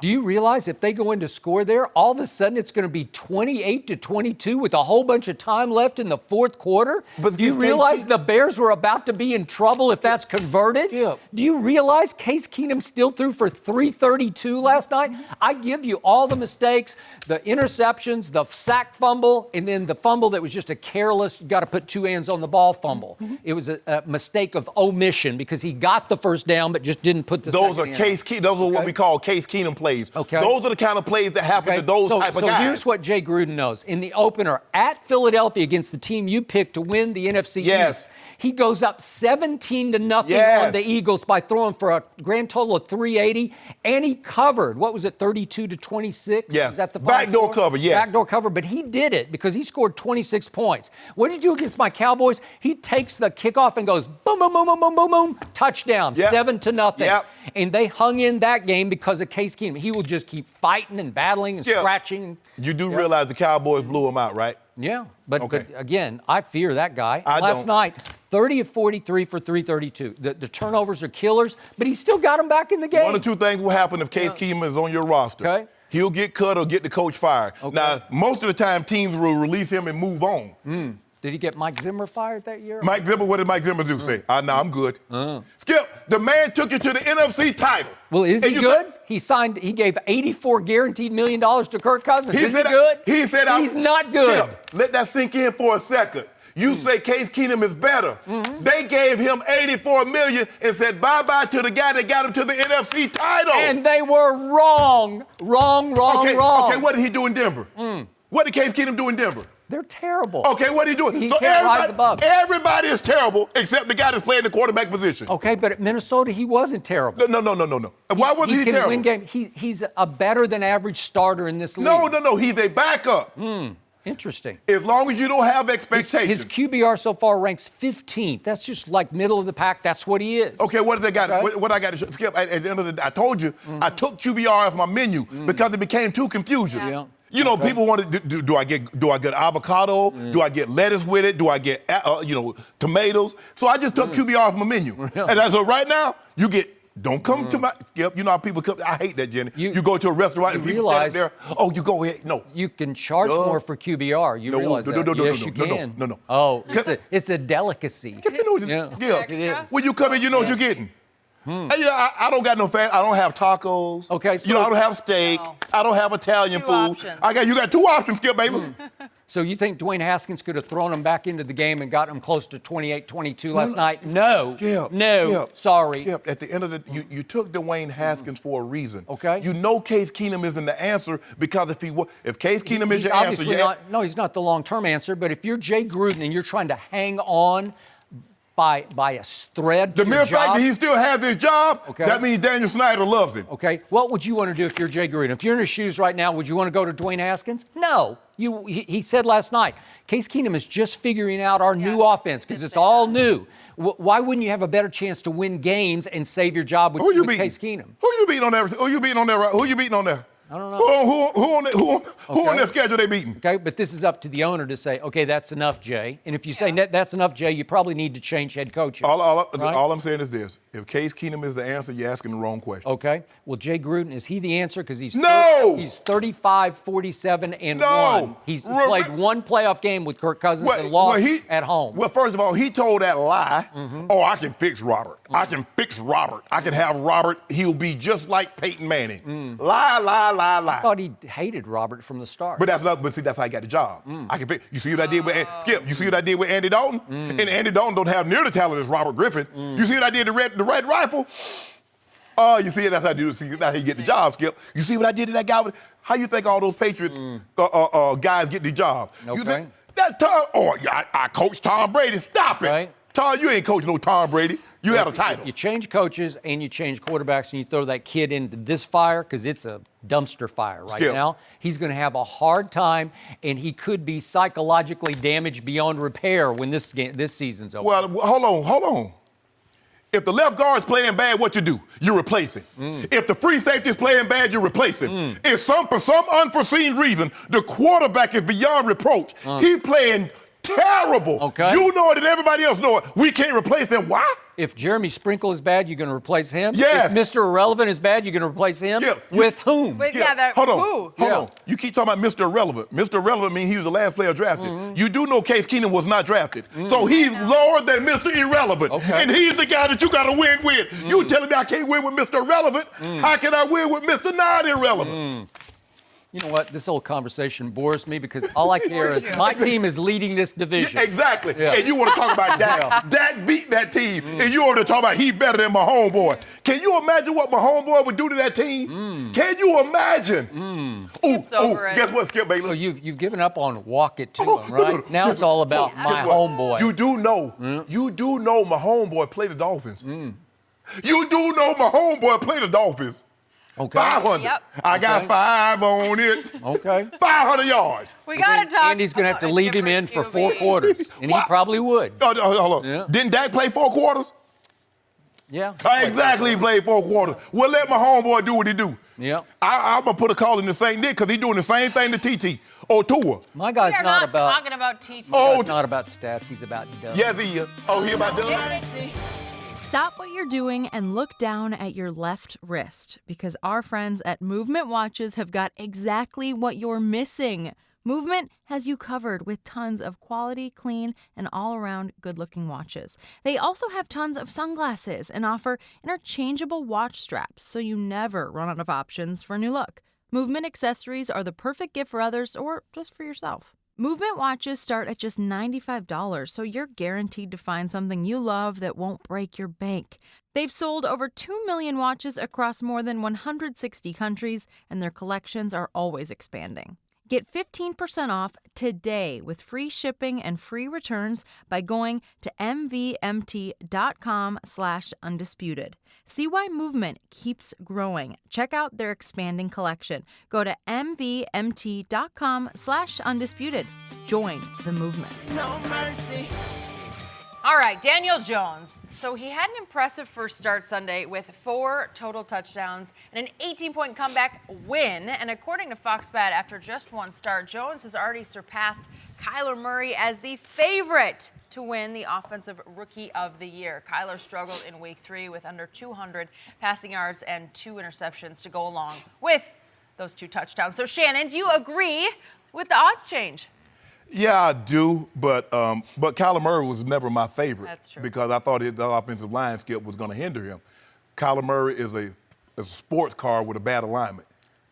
Do you realize if they go in to score there, all of a sudden it's going to be 28-22 with a whole bunch of time left in the fourth quarter? But do you realize the Bears were about to be in trouble if that's converted? Skip. Do you realize Case Keenum still threw for 332 last night? I give you all the mistakes, the interceptions, the sack fumble, and then the fumble that was just a careless, got to put two hands on the ball fumble. It was a mistake of omission because he got the first down but just didn't put the Those second are hand. Those are what we call Case Keenum plays. Okay. Those are the kind of plays that happen to those type of guys. So here's what Jay Gruden knows. In the opener at Philadelphia against the team you picked to win the NFC East, he goes up 17-0 on the Eagles by throwing for a grand total of 380, and he covered. What was it, 32-26? Yes. Is that the backdoor score? cover? Yes. Backdoor cover, but he did it because he scored 26 points. What did he do against my Cowboys? He takes the kickoff and goes boom, boom, boom, boom, boom, boom, boom, touchdown, 7-0. Yep. And they hung in that game because of Case Keenum. He will just keep fighting and battling and scratching. You do realize the Cowboys blew him out, right? Yeah, but again, I fear that guy. Last night, 30 of 43 for 332. The turnovers are killers, but he still got him back in the game. One of two things will happen if Case Keenum is on your roster. Okay. He'll get cut or get the coach fired. Okay. Now, most of the time, teams will release him and move on. Did he get Mike Zimmer fired that year? Mike Zimmer, what did Mike Zimmer do? Say, no, I'm good. Skip, the man took you to the NFC title. Well, is he good? He gave $84 guaranteed million to Kirk Cousins. Is he good? He said, he's not good. Skip, let that sink in for a second. You say Case Keenum is better. They gave him $84 million and said bye-bye to the guy that got him to the NFC title. And they were wrong. Wrong. Okay, what did he do in Denver? What did Case Keenum do in Denver? They're terrible. Okay, what did he do? He can't rise above. Everybody is terrible except the guy that's playing the quarterback position. Okay, but at Minnesota, he wasn't terrible. No. Why wasn't he terrible? He can win games. He's a better than average starter in this league. No. He's a backup. Interesting. As long as you don't have expectations. His QBR so far ranks 15th. That's just like middle of the pack. That's what he is. Okay, what did they got? Okay. What I got to show? Skip, at the end of the day, I told you, I took QBR off my menu because it became too confusing. Yeah. You know, people want to do I get avocado? Do I get lettuce with it? Do I get tomatoes? So I just took QBR off my menu. Really? And as of right now, you get. Don't come to my. Skip, you know how people come. I hate that, Jenny. You go to a restaurant and people stand there. Oh, you go ahead. No. You can charge more for QBR. You realize that? Yes, you can. No. Oh, it's a delicacy. When you come in, you know what you're getting. I don't got no fat. I don't have tacos. Okay, so I don't have steak. No. I don't have Italian food. You got two options, Skip Bayless. So you think Dwayne Haskins could have thrown him back into the game and got him close to 28-22 last night? No. Skip. Sorry. Skip, at the end of the you took Dwayne Haskins for a reason. Okay. You know Case Keenum isn't the answer because if Case Keenum is your answer, he's not the long-term answer. But if you're Jay Gruden and you're trying to hang on by a thread to the mere fact that he still has his job, that means Daniel Snyder loves him. Okay. What would you want to do if you're Jay Gruden? If you're in his shoes right now, would you want to go to Dwayne Haskins? No. He said last night, Case Keenum is just figuring out our new offense because it's all new. Why wouldn't you have a better chance to win games and save your job with Case Keenum? Who you beating on there? Who you beating on there? I don't know. Who on that schedule they beating? Okay, but this is up to the owner to say, okay, that's enough, Jay. And if you say that's enough, Jay, you probably need to change head coaches. All I'm saying is this. If Case Keenum is the answer, you're asking the wrong question. Okay. Well, Jay Gruden, is he the answer? Because he's 35, 47, and 1. He's played one playoff game with Kirk Cousins and lost at home. Well, first of all, he told that lie. Oh, I can fix Robert. I can fix Robert. I can have Robert. He'll be just like Peyton Manning. Lie. I thought he hated Robert from the start. But that's how he got the job. You see what I did with Skip? You see what I did with Andy Dalton? And Andy Dalton don't have near the talent as Robert Griffin. You see what I did to the Red Rifle? Oh, you see, that's how you get the job, Skip. You see what I did to that guy? How you think all those Patriots guys get the job? Okay. You think that Tom? Oh, yeah, I coached Tom Brady. Stop it, right. Tom. You ain't coaching no Tom Brady. You had a title. You change coaches and you change quarterbacks and you throw that kid into this fire because it's a dumpster fire right Skip. now. He's going to have a hard time and he could be psychologically damaged beyond repair when this season's over. Well, hold on. If the left guard's playing bad, what you do? You replace him. If the free safety's playing bad, you replace him. If for some unforeseen reason, the quarterback is beyond reproach, he's playing terrible. Okay. You know it and everybody else know it. We can't replace him. Why? If Jeremy Sprinkle is bad, you're going to replace him? Yes. If Mr. Irrelevant is bad, you're going to replace him? Yeah. With whom? But Hold on. who? Hold on. You keep talking about Mr. Irrelevant. Mr. Irrelevant means he was the last player drafted. You do know Case Keenum was not drafted. So he's lower than Mr. Irrelevant. Okay. And he's the guy that you got to win with. You telling me I can't win with Mr. Irrelevant? How can I win with Mr. Non-Irrelevant? You know what? This whole conversation bores me because all I care is my team is leading this division. Yeah, exactly. Yeah. And you want to talk about Dak. Yeah. Dak beat that team. And you want to talk about he better than my homeboy. Can you imagine what my homeboy would do to that team? Can you imagine? Skip's over it. Guess what, Skip Bayless? So you've given up on walk it to him, right? Now it's all about my Guess what? homeboy. You do know my homeboy played the Dolphins. You do know my homeboy played the Dolphins. Okay. 500. Yep. I got 5 on it. Okay. 500 yards. We got to talk. Andy's going to have to about a leave him different in for QB. 4 quarters, and he probably would. Hold on. Yeah. Didn't Dak play 4 quarters? Yeah. Exactly, he played 4 quarters. We'll let my homeboy do what he do. Yeah. I'm going to put a call in the St. Nick because he's doing the same thing to TT or Tua. My guy's We are not not about. talking about TT. He's not about stats. He's about dubs. Yes, he is. Oh, he about done? Stop what you're doing and look down at your left wrist because our friends at Movement Watches have got exactly what you're missing. Movement has you covered with tons of quality, clean, and all-around good-looking watches. They also have tons of sunglasses and offer interchangeable watch straps so you never run out of options for a new look. Movement accessories are the perfect gift for others or just for yourself. Movement watches start at just $95, so you're guaranteed to find something you love that won't break your bank. They've sold over 2 million watches across more than 160 countries, and their collections are always expanding. Get 15% off today with free shipping and free returns by going to mvmt.com/undisputed. See why Movement keeps growing. Check out their expanding collection. Go to mvmt.com/undisputed. Join the movement. No mercy. All right, Daniel Jones. So he had an impressive first start Sunday with 4 total touchdowns and an 18-point comeback win. And according to Fox Bet, after just 1 start, Jones has already surpassed Kyler Murray as the favorite to win the Offensive Rookie of the Year. Kyler struggled in Week 3 with under 200 passing yards and 2 interceptions to go along with those 2 touchdowns. So, Shannon, do you agree with the odds change? Yeah, I do, but Kyler Murray was never my favorite. That's true. Because I thought the offensive line skip was going to hinder him. Kyler Murray is a sports car with a bad alignment.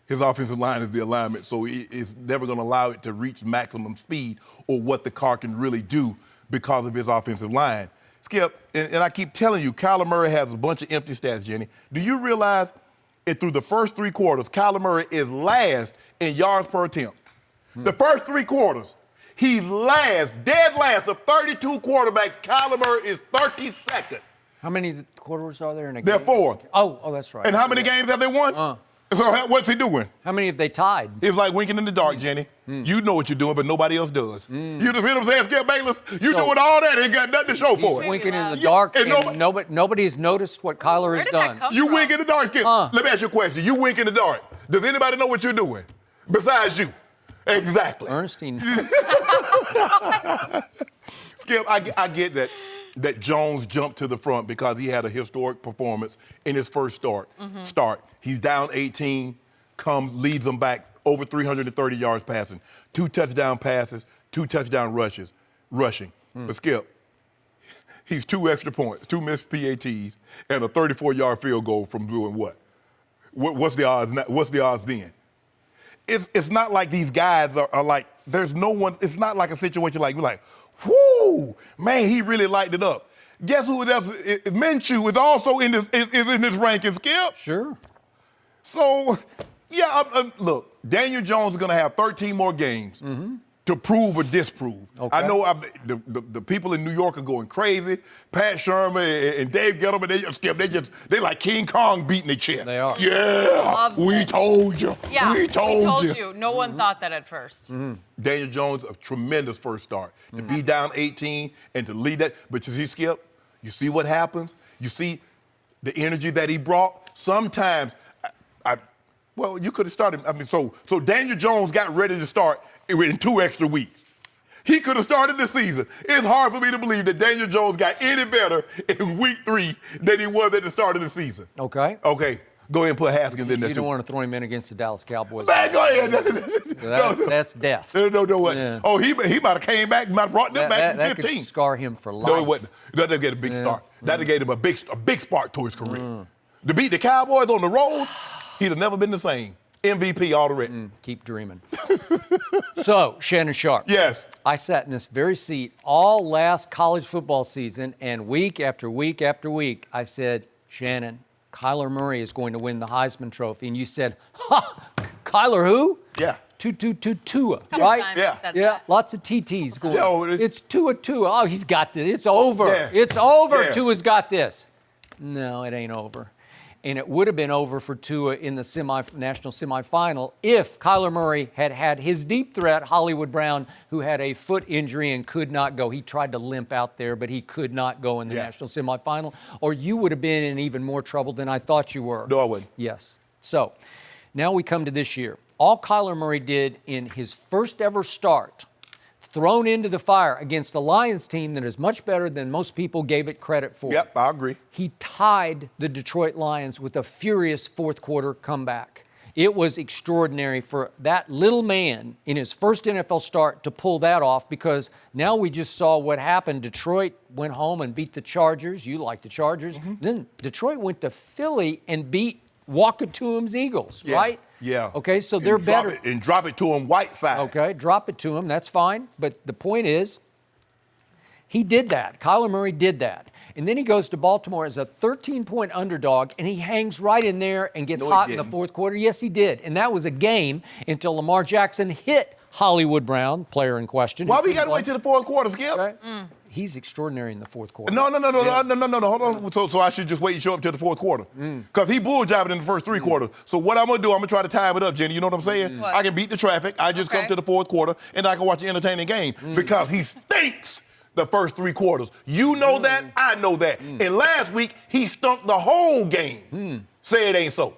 His offensive line is the alignment, so it's never going to allow it to reach maximum speed or what the car can really do because of his offensive line. Skip, and I keep telling you, Kyler Murray has a bunch of empty stats, Jenny. Do you realize through the first 3 quarters, Kyler Murray is last in yards per attempt? The first 3 quarters. He's dead last of 32 quarterbacks. Kyler Murray is 32nd. How many quarters are there in a game? They're 4th. Oh, that's right. And how many games have they won? So what's he doing? How many have they tied? It's like winking in the dark, Jenny. You know what you're doing, but nobody else does. You just hear them saying, Skip Bayless, you doing all that, ain't got nothing to show for it. Winking in the dark, and and nobody has noticed what Kyler has did that done. come You from? wink in the dark, Skip. Let me ask you a question. You wink in the dark. Does anybody know what you're doing besides you? Exactly. Ernestine. Skip, I get that Jones jumped to the front because he had a historic performance in his first start. He's down 18, leads them back over 330 yards passing, 2 touchdown passes, 2 touchdown rushing. But Skip, he's 2 extra points, 2 missed PATs, and a 34-yard field goal from doing what? What's the odds then? it's not like these guys are like, there's no one, it's not like a situation like, we're like, whoo, man, he really lighted it up. Guess who else? Minshew is also in this ranking, Skip. Sure. So, yeah, look, Daniel Jones is going to have 13 more games to prove or disprove. Okay. I know the people in New York are going crazy. Pat Sherman and Dave Gettleman, Skip, they like King Kong beating their chest. They are. Yeah, we told you. Yeah, we told you. No one thought that at first. Daniel Jones, a tremendous first start. To be down 18 and to lead that. But you see, Skip, you see what happens? You see the energy that he brought? Sometimes, well, you could have started. I mean, so Daniel Jones got ready to start in 2 extra weeks. He could have started the season. It's hard for me to believe that Daniel Jones got any better in week 3 than he was at the start of the season. Okay. Okay, go ahead and put Haskins in there, You too. don't want to throw him in against the Dallas Cowboys. Man, go ahead. That's death. No, what? Yeah. Oh, he might have came back, might have brought them back in That 15. could scar him for life. No, it wasn't. That'll get a big start. That'll get him a big spark to his career. To beat the Cowboys on the road, he'd have never been the same. MVP already. Keep dreaming. So, Shannon Sharpe. Yes. I sat in this very seat all last college football season, and week after week after week, I said, Shannon, Kyler Murray is going to win the Heisman Trophy. And you said, Kyler who? Yeah. Tua, Couple right? times Yeah. you said Yeah, that. lots of TTs going. Yeah, It's Tua. Oh, he's got this. It's over. Yeah. It's over. Yeah. Tua's got this. No, it ain't over. And it would have been over for Tua in the national semifinal if Kyler Murray had had his deep threat, Hollywood Brown, who had a foot injury and could not go. He tried to limp out there, but he could not go in the national semifinal, or you would have been in even more trouble than I thought you were. No, I wouldn't. Yes. So now we come to this year. All Kyler Murray did in his first ever start, thrown into the fire against a Lions team that is much better than most people gave it credit for. Yep, I agree. He tied the Detroit Lions with a furious fourth quarter comeback. It was extraordinary for that little man in his first NFL start to pull that off, because now we just saw what happened. Detroit went home and beat the Chargers. You like the Chargers. Then Detroit went to Philly and beat Walkatuum's Eagles, right? Yeah. Okay, so they're better. And drop it to him Whiteside. Okay, drop it to him. That's fine. But the point is, he did that. Kyler Murray did that. And then he goes to Baltimore as a 13-point underdog, and he hangs right in there and gets hot in the fourth quarter. Yes, he did. And that was a game until Lamar Jackson hit Hollywood Brown, player in question. Why we got to wait till the fourth quarter, Skip? Okay? He's extraordinary in the fourth quarter. No. Hold on. So I should just wait and show up till the fourth quarter. Because he bull-jobbing in the first 3 quarters. So what I'm going to do, I'm going to try to time it up, Jenny. You know what I'm saying? What? I can beat the traffic. I just come to the fourth quarter, and I can watch an entertaining game. Because he stinks the first 3 quarters. You know that. I know that. And last week, he stunk the whole game. Say it ain't so.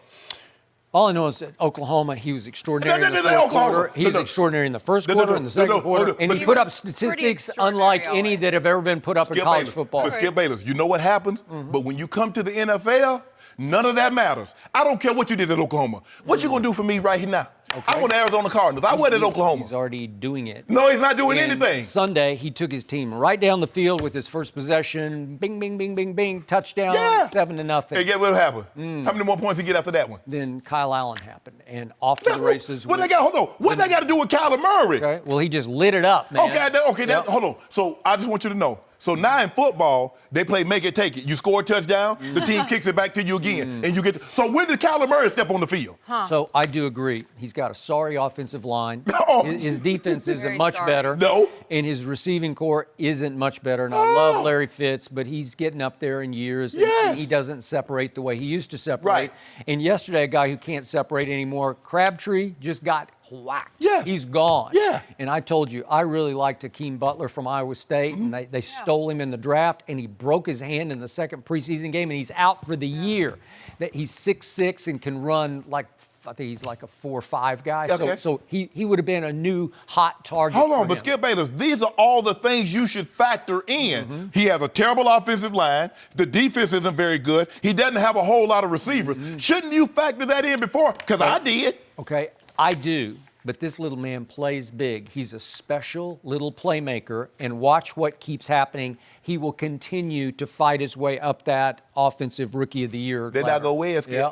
All I know is that Oklahoma, he was extraordinary in the fourth quarter. He was extraordinary in the first quarter and the second quarter. And he put up statistics unlike any that have ever been put up in college football. But Skip Bayless, you know what happens? But when you come to the NFL, none of that matters. I don't care what you did at Oklahoma. What you going to do for me right here now? Okay. I went to Arizona Cardinals. I went at Oklahoma. He's already doing it. No, he's not doing And anything. Sunday, he took his team right down the field with his first possession. Bing, bing, bing, bing, bing. Touchdown, 7-0. Hey, guess what happened? How many more points he get after that one? Then Kyle Allen happened, and off to the races. What they got? Hold on. What they got to do with Kyler Murray? Okay, well, he just lit it up, man. Hold on. So I just want you to know. So now in football, they play make it, take it. You score a touchdown, the team kicks it back to you again, and you get. So when did Kyler Murray step on the field? So I do agree. He's got a sorry offensive line. No. His defense isn't Very much sorry. better. No. And his receiving core isn't much better. And I love Larry Fitz, but he's getting up there in years. Yes. And he doesn't separate the way he used to separate. Right. And yesterday, a guy who can't separate anymore, Crabtree, just got whacked. Yes. He's gone. Yeah. And I told you, I really liked Akeem Butler from Iowa State, and they stole him in the draft, and he broke his hand in the second preseason game, and he's out for the year. That he's 6'6" and can run like, I think he's like a 4'5" guy. Okay. So he would have been a new hot target. Hold on, for but him. Skip Bayless, these are all the things you should factor in. He has a terrible offensive line. The defense isn't very good. He doesn't have a whole lot of receivers. Shouldn't you factor that in before? Because I did. Okay, I do. But this little man plays big. He's a special little playmaker, and watch what keeps happening. He will continue to fight his way up that offensive rookie of the year They're not ladder. gonna win, Skip. Yeah.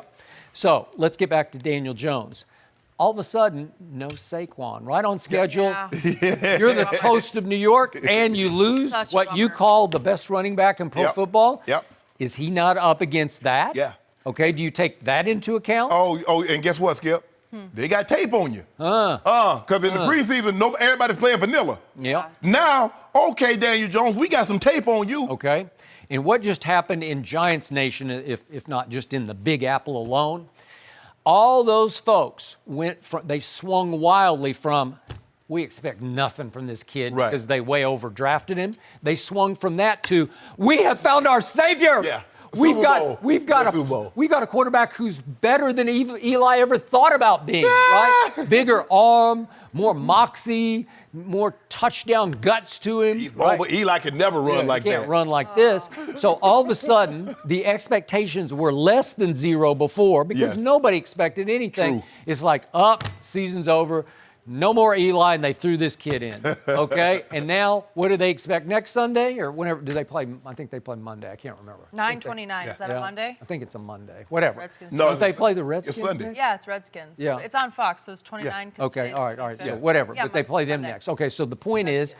So let's get back to Daniel Jones. all of a sudden, no Saquon, right on schedule. Yeah. You're the toast of New York, and you lose Such a what you bummer. call the best running back in pro football. Yep. Is he not up against that? Yeah. Okay, do you take that into account? Oh, and guess what, Skip? They got tape on you. Because in the preseason, everybody's playing vanilla. Yeah. Now, okay, Daniel Jones, we got some tape on you. Okay. And what just happened in Giants Nation, if not just in the Big Apple alone, all those folks they swung wildly from, we expect nothing from this kid Right. because they way overdrafted him. They swung from that to, we have found our savior. Yeah. We've Super Bowl. got a quarterback who's better than Eli ever thought about being, right? Bigger arm, more moxie, more touchdown guts to him. Oh, but Eli could never run like he can't that. run like this. So all of a sudden, the expectations were less than zero before because Yes. nobody expected anything. True. It's like, season's over. No more Eli, and they threw this kid in, okay? And now, what do they expect next Sunday? Or whenever, do they play? I think they play Monday. I can't remember. 9/29. Is that a Monday? I think it's a Monday. Whatever. Redskins. No, Don't they play the Redskins? It's Sunday. next? Yeah, it's Redskins. Yeah. It's on Fox, so it's 29. 'cause Okay, today's all right. 25th. So whatever, Yeah, but they play them Sunday. next. Okay, so the point is,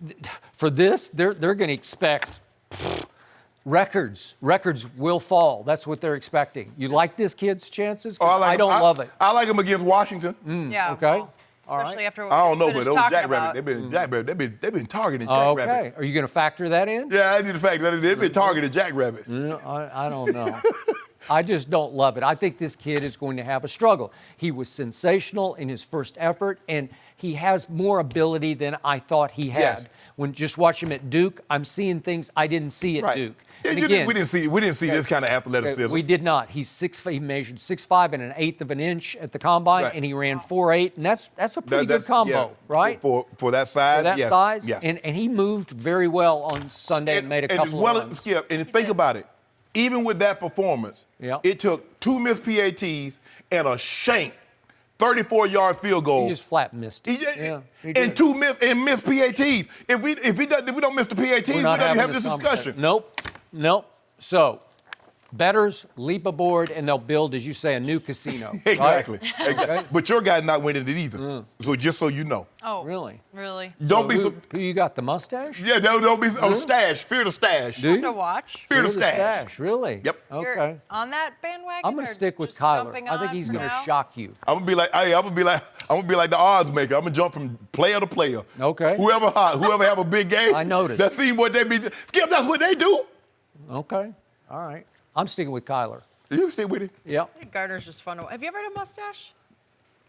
Redskins. for this, they're going to expect records. Records will fall. That's what they're expecting. You like this kid's chances? 'Cause I don't love it. I like him against Washington. Yeah. okay. well, especially after what I we don't know, just but finished those talking Jackrabbits, about. they've been targeting Jackrabbits. Okay. Are you going to factor that in? Yeah, I need the fact that they've been targeting Jackrabbits. I don't know. I just don't love it. I think this kid is going to have a struggle. He was sensational in his first effort, and he has more ability than I thought he had. Yes. When just watch him at Duke, I'm seeing things I didn't see at Right. Duke. Yeah, And we again, didn't see this kind of athleticism. we did not. He measured 6'5" and 1/8 of an inch at the combine, Right. and he ran 4.8, and that's a pretty That's- good combo, yeah, right? For that size, For that yes. size, Yeah. and he moved very well on Sunday and made a as couple well of as runs. Skip, and think about it, even with that performance, Yeah. it took 2 missed PATs and a shank 34-yard field goal. He just flat missed it. Yeah, he did. and 2 missed PATs. If we don't miss the PATs, we don't have this discussion. Nope. So, bettors leap aboard and they'll build, as you say, a new casino. right? Exactly. Exactly. But your guy's not winning it either. So just so you know. Oh, Really? Really? Don't be who, so. who you got, the mustache? Yeah, don't be so. Stash. Fear the stash. Do you? To watch. Fear the Fear stash. Really? Yep. You're Okay. on that bandwagon? I'm going to or stick with just Kyler. jumping I think on he's for going to now? shock you. I'm gonna be like the odds maker. I'm gonna jump from player to player. Okay. Whoever have a big game. I noticed. That's what they be. Skip, that's what they do. Okay. All right. I'm sticking with Kyler. You stick with it. Yep. I think Gardner's just fun to watch. Have you ever had a mustache?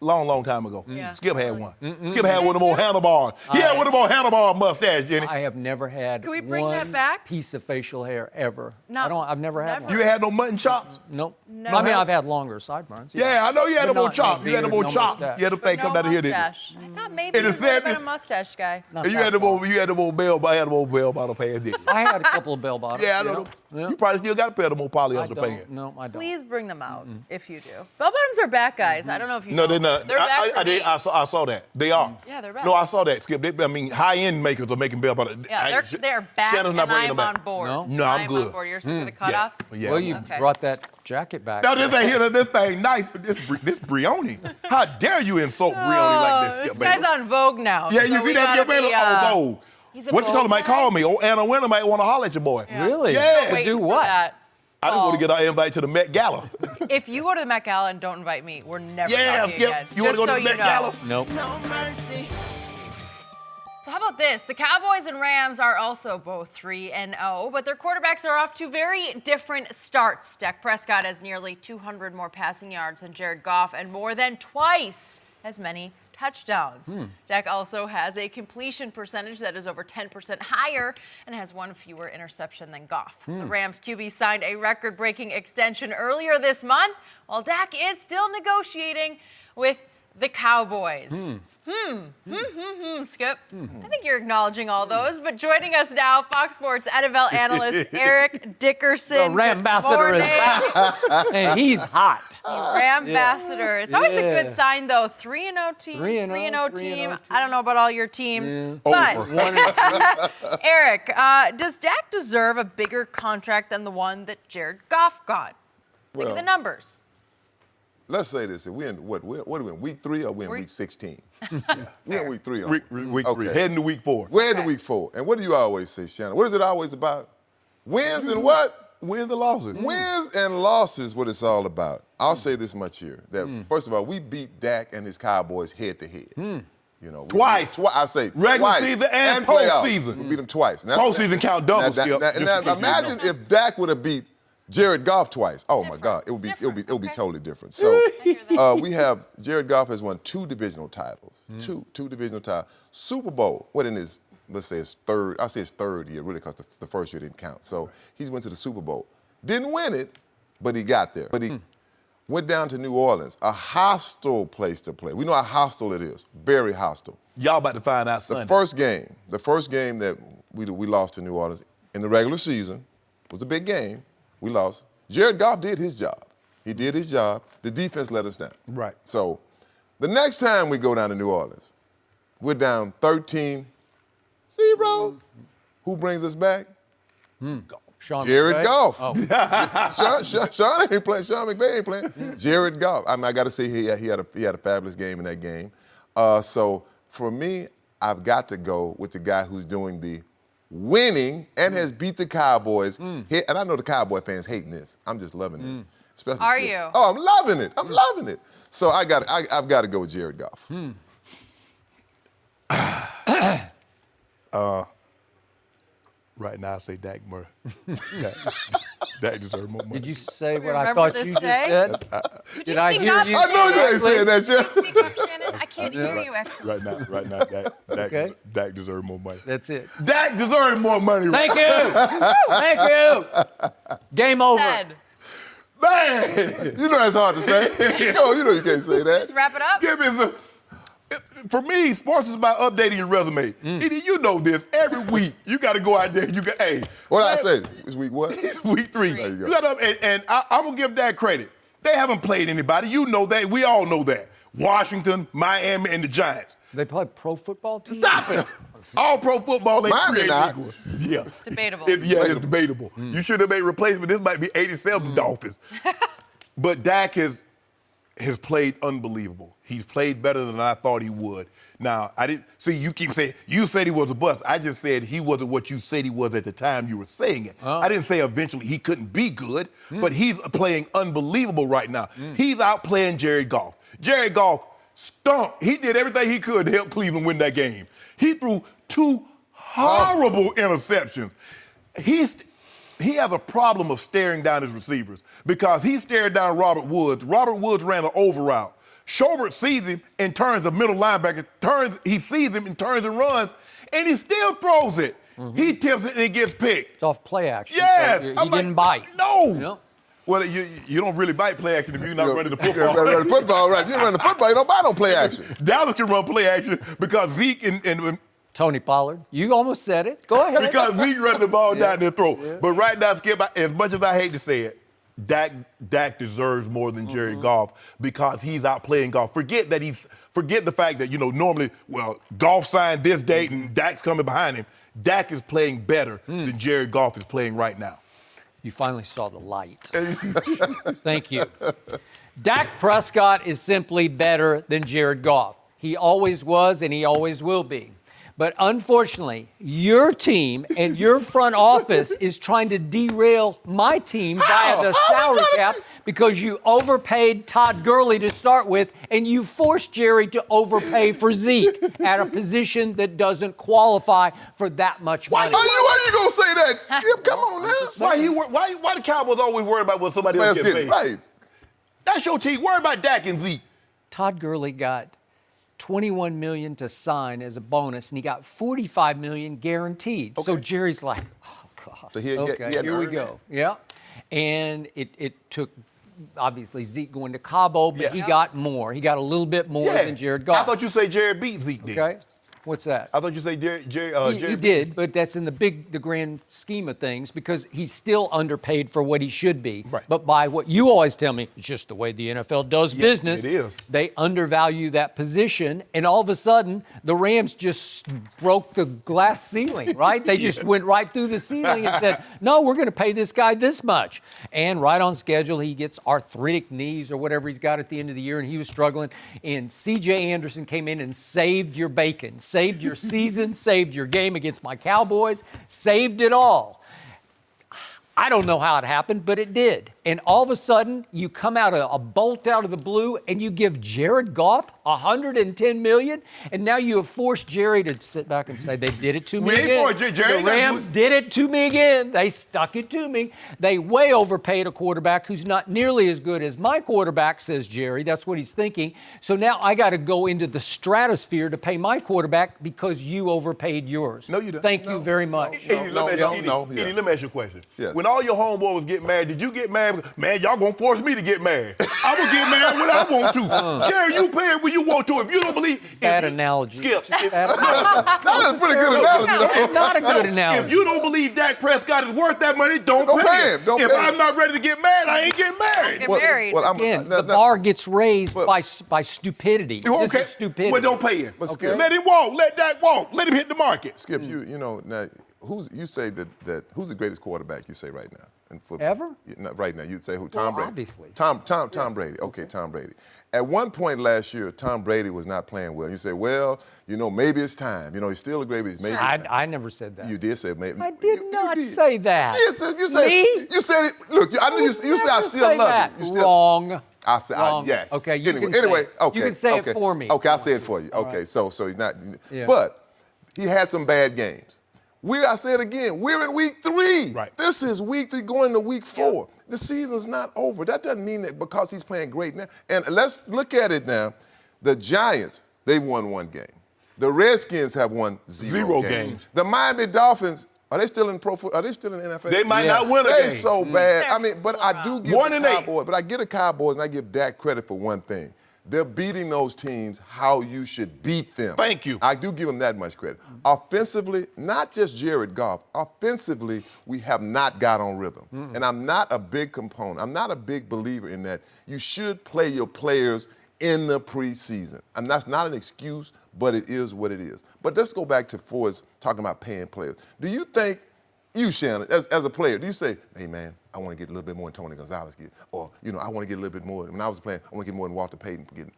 Long time ago. Yeah. Skip had one. Skip had one of them old handlebar. He had one of them old handlebar mustache, Jenny. I have never had Can we bring one that back? piece of facial hair ever. No, I've never had never. You one. had no mutton chops? Nope. Never. I mean, I've had longer sideburns. Yeah, I know you had But them on not chops. You had them beard, on no chops. mustache. You had them thing come down to here, didn't mustache. I thought maybe In you the would have been a 70s. mustache guy. Not you? that Had them far. old, you had them old bell bottom pants, didn't you? I had a couple of bell bottoms. Yeah, I know. Yeah. You probably still got a pair of them old I polyester pants. don't. No, I don't. Please bring them out if you do. Bell bottoms are back, guys. I don't know if you No, know. they're not. They're back for me. I saw that. They are. Yeah, they're back. No, I saw that, Skip. High-end makers are making bell bottoms. Yeah, they're back, Shannon's not and bringing I'm them on back. board. No, I'm on good. board. You're with the cutoffs? Yeah. Well, you Okay. brought that jacket back. Now this thing nice, but this Brioni. How dare you insult Brioni like this, Skip? This guy's Bayless? on Vogue now. Yeah, so you see we that, gotta Skip Bayless? be, Oh, Vogue. he's a What you call him Vogue might guy? call me. Oh, Anna Winter might want to holler at your boy. Yeah. Really? Yeah. To Waiting do for what? that. I just want to get an invite to the Met Gala. If you go to the Met Gala and don't invite me, we're never Yeah, talking Skip. again. You want to Just go to so the Met you know. Gala? Nope. So how about this? The Cowboys and Rams are also both 3-0, but their quarterbacks are off to very different starts. Dak Prescott has nearly 200 more passing yards than Jared Goff and more than twice as many touchdowns. Dak also has a completion percentage that is over 10% higher and has one fewer interception than Goff. The Rams QB signed a record-breaking extension earlier this month, while Dak is still negotiating with the Cowboys. Skip. I think you're acknowledging all those, but joining us now, Fox Sports NFL analyst Eric Dickerson. The Rambassador is back. And he's hot. Rambassador. It's always a Yeah. good sign, though. 3-0 team. 3-0 team. I don't know about all your teams, Over. but Eric, does Dak deserve a bigger contract than the one that Jared Goff got? Look at the numbers. let's say this. If we in what are we in, week 3 or we in week 16? We're in week 3. Week 3, heading to week 4. We're heading to week 4. And what do you always say, Shannon? What is it always about? Wins and what? Wins and losses. Wins and losses, what it's all about. I'll say this much here, that first of all, we beat Dak and his Cowboys head to head. You know, Twice. I say regular twice. season and playoff. postseason. We beat them twice. Postseason count double, Skip. Now imagine if Dak would have beat Jared Goff twice. Oh my God, it would be totally different. So we have Jared Goff has won 2 divisional titles, two divisional titles. Super Bowl. What in his, let's say his third? I say his third year really because the first year didn't count. So he's went to the Super Bowl, didn't win it, but he got there. But he went down to New Orleans, a hostile place to play. We know how hostile it is, very hostile. Y'all about to find out Sunday. The first game that we lost to New Orleans in the regular season was a big game. We lost. Jared Goff did his job. He did his job. The defense let us down. Right. So the next time we go down to New Orleans, we're down 13-0. Who brings us back? Jared Goff. Oh. Sean ain't playing. Sean McVay ain't playing. Jared Goff. I mean, I got to say he had a fabulous game in that game. So for me, I've got to go with the guy who's doing the winning and has beat the Cowboys. And I know the Cowboy fans hating this. I'm just loving this. Especially Are you? Oh, I'm loving it. I'm loving it. So I've got to go with Jared Goff. Right now, I say Dak Murray. Dak deserves more money. Did you say what I Remember thought this you just day? said? Did I speak hear up? you? I know you ain't saying that, Jeff. Speak up, Shannon. I can't hear you, actually. Right now, Dak deserves more money. That's it. Dak deserves more money. Thank you. Thank you. Game over. Said. Man! You know that's hard to say. Yo, you know you can't say that. Just wrap it up. Skip is for me, sports is about updating your resume. Edie, you know this. Every week, you got to go out there and you got, hey. What I say? It's week what? Week 3. There you go. You got to, and I'm going to give Dak credit. They haven't played anybody. You know that. We all know that. Washington, Miami, and the Giants. They play pro football team? Stop it. All pro football ain't Miami created not. equal. Yeah. Debatable. It's debatable. You should have made replacement. This might be 87 Dolphins. But Dak has played unbelievable. He's played better than I thought he would. Now, I didn't see you keep saying you said he was a bust. I just said he wasn't what you said he was at the time you were saying it. I didn't say eventually he couldn't be good, but he's playing unbelievable right now. He's outplaying Jared Goff. Jared Goff stunk. He did everything he could to help Cleveland win that game. He threw 2 horrible interceptions. He has a problem of staring down his receivers because he stared down Robert Woods. Robert Woods ran an over route. Schobert sees him and turns the middle linebacker. He sees him and turns and runs, and he still throws it. He tips it and it gets picked. It's off play action. Yes. So he didn't bite. No. You know? Well, you don't really bite play action if you're not running the football. Run the football, right? You run the football, you don't buy no play action. Dallas can run play action because Zeke and Tony Pollard. You almost said it. Go ahead. because Zeke run the ball down their throat. But right now, Skip, as much as I hate to say it, Dak deserves more than Jared Goff because he's outplaying Goff. Forget the fact that, normally, Goff signed this date and Dak's coming behind him. Dak is playing better than Jared Goff is playing right now. You finally saw the light. Thank you. Dak Prescott is simply better than Jared Goff. He always was and he always will be. But unfortunately, your team and your front office is trying to derail my team via the salary cap because you overpaid Todd Gurley to start with and you forced Jerry to overpay for Zeke at a position that doesn't qualify for that much money. Why you gonna say that, Skip? Come on now. Why the Cowboys always worry about what somebody else gets paid? Right. That's your team. Worry about Dak and Zeke. Todd Gurley got $21 million to sign as a bonus, and he got $45 million guaranteed. Okay. So Jerry's like, oh, God. So Here we go. Yeah. And it took, obviously, Zeke going to Cabo, but he got more. He got a little bit more than Jared Goff. I thought you say Jared beat Zeke, did. Okay. What's that? I thought you said He did, but that's in the grand scheme of things because he's still underpaid for what he should be. Right. But by what you always tell me, it's just the way the NFL does business. It is. They undervalue that position, and all of a sudden, the Rams just broke the glass ceiling, right? They just went right through the ceiling and said, no, we're going to pay this guy this much. And right on schedule, he gets arthritic knees or whatever he's got at the end of the year, and he was struggling. And C.J. Anderson came in and saved your bacon, saved your season, saved your game against my Cowboys, saved it all. I don't know how it happened, but it did. And all of a sudden, you come out a bolt out of the blue and you give Jared Goff $110 million, and now you have forced Jerry to sit back and say, they did it to me again. The Rams did it to me again. They stuck it to me. They way overpaid a quarterback who's not nearly as good as my quarterback, says Jerry. That's what he's thinking. So now I got to go into the stratosphere to pay my quarterback because you overpaid yours. No, you don't. Thank you very much. Eddie, let me ask you a question. Yes. When all your homeboys was getting mad, did you get mad? Man, y'all gonna force me to get mad. I'm gonna get mad when I want to. Jerry, you pay it when you want to. If you don't believe... Bad analogy. Skip. That is a pretty good analogy, though. Not a good analogy. If you don't believe Dak Prescott is worth that money, don't pay him. If I'm not ready to get married, I ain't getting married. Get married. Again, the bar gets raised by stupidity. This is stupidity. Well, don't pay him. Okay. Let him walk. Let Dak walk. Let him hit the market. Skip, you know, now, who's the greatest quarterback you say right now in football? Ever? Right now, you'd say who? Tom Brady. Obviously. Tom Brady. Okay, Tom Brady. At one point last year, Tom Brady was not playing well. You say, well, you know, maybe it's time. You know, he's still a great, maybe it's time. I never said that. You did say maybe. I did not say that. Yes, you said. Me? You said it. Look, I knew you said I still love you. Wrong. I said Wrong. yes. Okay. You Anyway, can say, okay. You can say okay. it for me. Okay, I'll say it for you. Okay, right. so he's not. Yeah. But he had some bad games. I say it again, we're in week 3. Right. This is week 3 going to week 4. The season's not over. That doesn't mean that because he's playing great now. And let's look at it now. The Giants, they've won 1 game. The Redskins have won 0 games. The Miami Dolphins, are they still in NFL? They might not win a game. They're so bad. I mean, but I do give 1 the and 8. Cowboys, but I give the Cowboys and I give Dak credit for one thing. They're beating those teams how you should beat them. Thank you. I do give them that much credit. Offensively, not just Jared Goff, offensively, we have not got on rhythm. And I'm not a big component. I'm not a big believer in that. You should play your players in the preseason. And that's not an excuse, but it is what it is. But let's go back to Forrest talking about paying players. Do you think, you, Shannon, as a player, do you say, hey, man, I want to get a little bit more than Tony Gonzalez gets? Or, you know, I want to get a little bit more. When I was playing, I want to get more than Walter Payton getting.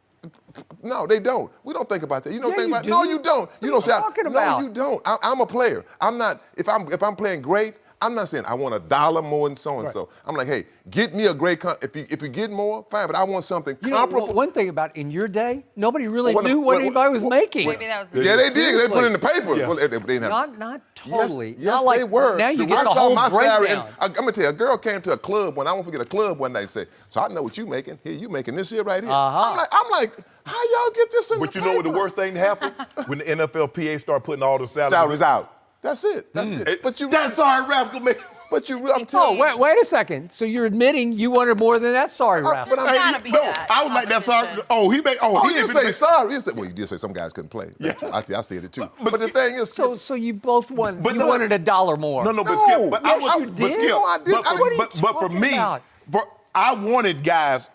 No, they don't. We don't think about that. You don't think about it. No, you don't. You don't say, no, you don't. I'm a player. I'm not, if I'm playing great, I'm not saying I want $1 more than so-and-so. Right. I'm like, hey, get me a great, if you get more, fine, but I want something comparable. Know, one thing about in your day, nobody really knew what anybody was making. Maybe that was yeah, they did. They put it in the paper. Yeah. Well, they didn't have not totally. Yes, not like, they were. Now you get I the saw whole my salary. breakdown. I'm going to tell you, a girl came to a club I won't forget a club one night and said, so I know what you making. Here, you making this here right here. I'm like, how y'all get this in the paper? But you know what the worst thing that happened? When the NFLPA started putting all the salaries out. That's it. That's it. But that's sorry, rascal, man. But I'm telling you. Wait a second. So you're admitting you wanted more than that sorry rascal. But gotta be that. I was like that sorry. He didn't say sorry. Well, you did say some guys couldn't play. Yeah. I said it too. But the thing is, so you both wanted $1 more. No, but Skip. But yes, you did. No, I did. But for me, I wanted guys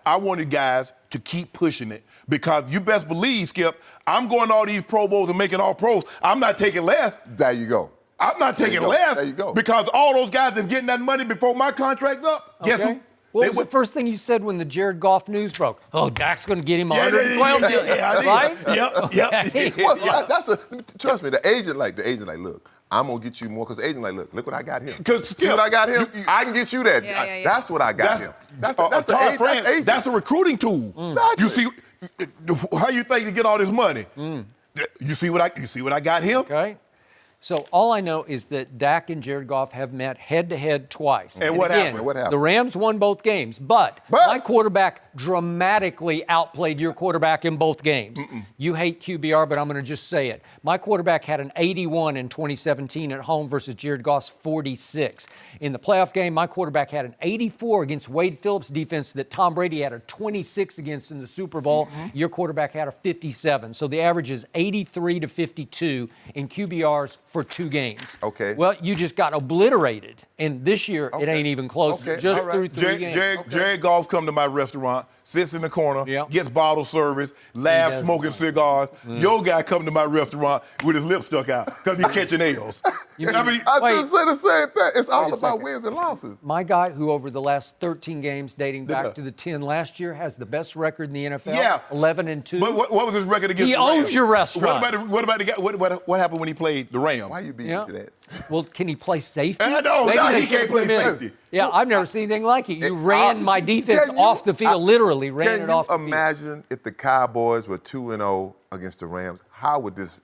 to keep pushing it because you best believe, Skip, I'm going to all these Pro Bowls and making all pros. I'm not taking less. There you go. I'm not taking less. There you go. Because all those guys that's getting that money before my contract up, guess who? What was the first thing you said when the Jared Goff news broke? Oh, Dak's going to get him $112 million, right? Yep. Well, trust me, the agent like, look, I'm going to get you more because the agent like, look what I got him. See what I got him? I can get you that. Yeah. That's what I got him. That's a recruiting tool. Exactly. You see, how you think to get all this money? You see what I got him? Okay. So all I know is that Dak and Jared Goff have met head-to-head twice. And what again, happened? What happened? The Rams won both games, but my quarterback dramatically outplayed your quarterback in both games. You hate QBR, but I'm going to just say it. My quarterback had an 81 in 2017 at home versus Jared Goff's 46. In the playoff game, my quarterback had an 84 against Wade Phillips' defense that Tom Brady had a 26 against in the Super Bowl. Your quarterback had a 57. So the average is 83 to 52 in QBRs for 2 games. Okay. Well, you just got obliterated. And this year, it ain't even close. Okay. Just All right. through 3 games. Jared Goff come to my restaurant, sits in the corner, Yep. gets bottle service, laughs, does. smoking cigars. Your guy come to my restaurant with his lip stuck out because he's catching L's. I Wait. just say the same thing. It's all a about second. wins and losses. My guy, who over the last 13 games dating back Yeah. to the 10 last year, has the best record in the NFL. Yeah. 11-2. But what was his record against He the Rams? owns your restaurant. What about the guy? What happened when he played the Rams? Why you beating Yeah. to that? Well, can he play safety? No, Maybe no, they he should can't put him play in. safety. Yeah, I've never seen anything like it. You ran my defense Can you- off the field, literally ran Can it you off the field. imagine if the Cowboys were 2-0 against the Rams? How would this?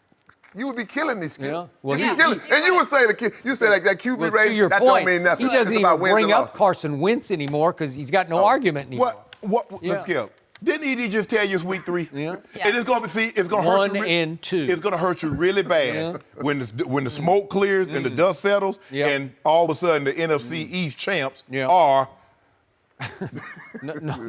You would be killing these kids. Yeah. Well, You'd he- be killing. And you would say you say that QB Well, rating, to your that point, don't mean nothing. he doesn't It's about even wins bring and up losses. Carson Wentz anymore because he's got no argument anymore. Yeah. Let's skip. Didn't he just tell you it's week 3? Yeah. And it's gonna hurt 1 you. and 2. It's gonna hurt you really bad when the smoke clears and the dust settles, Yep. and all of a sudden the NFC East champs Yeah. are.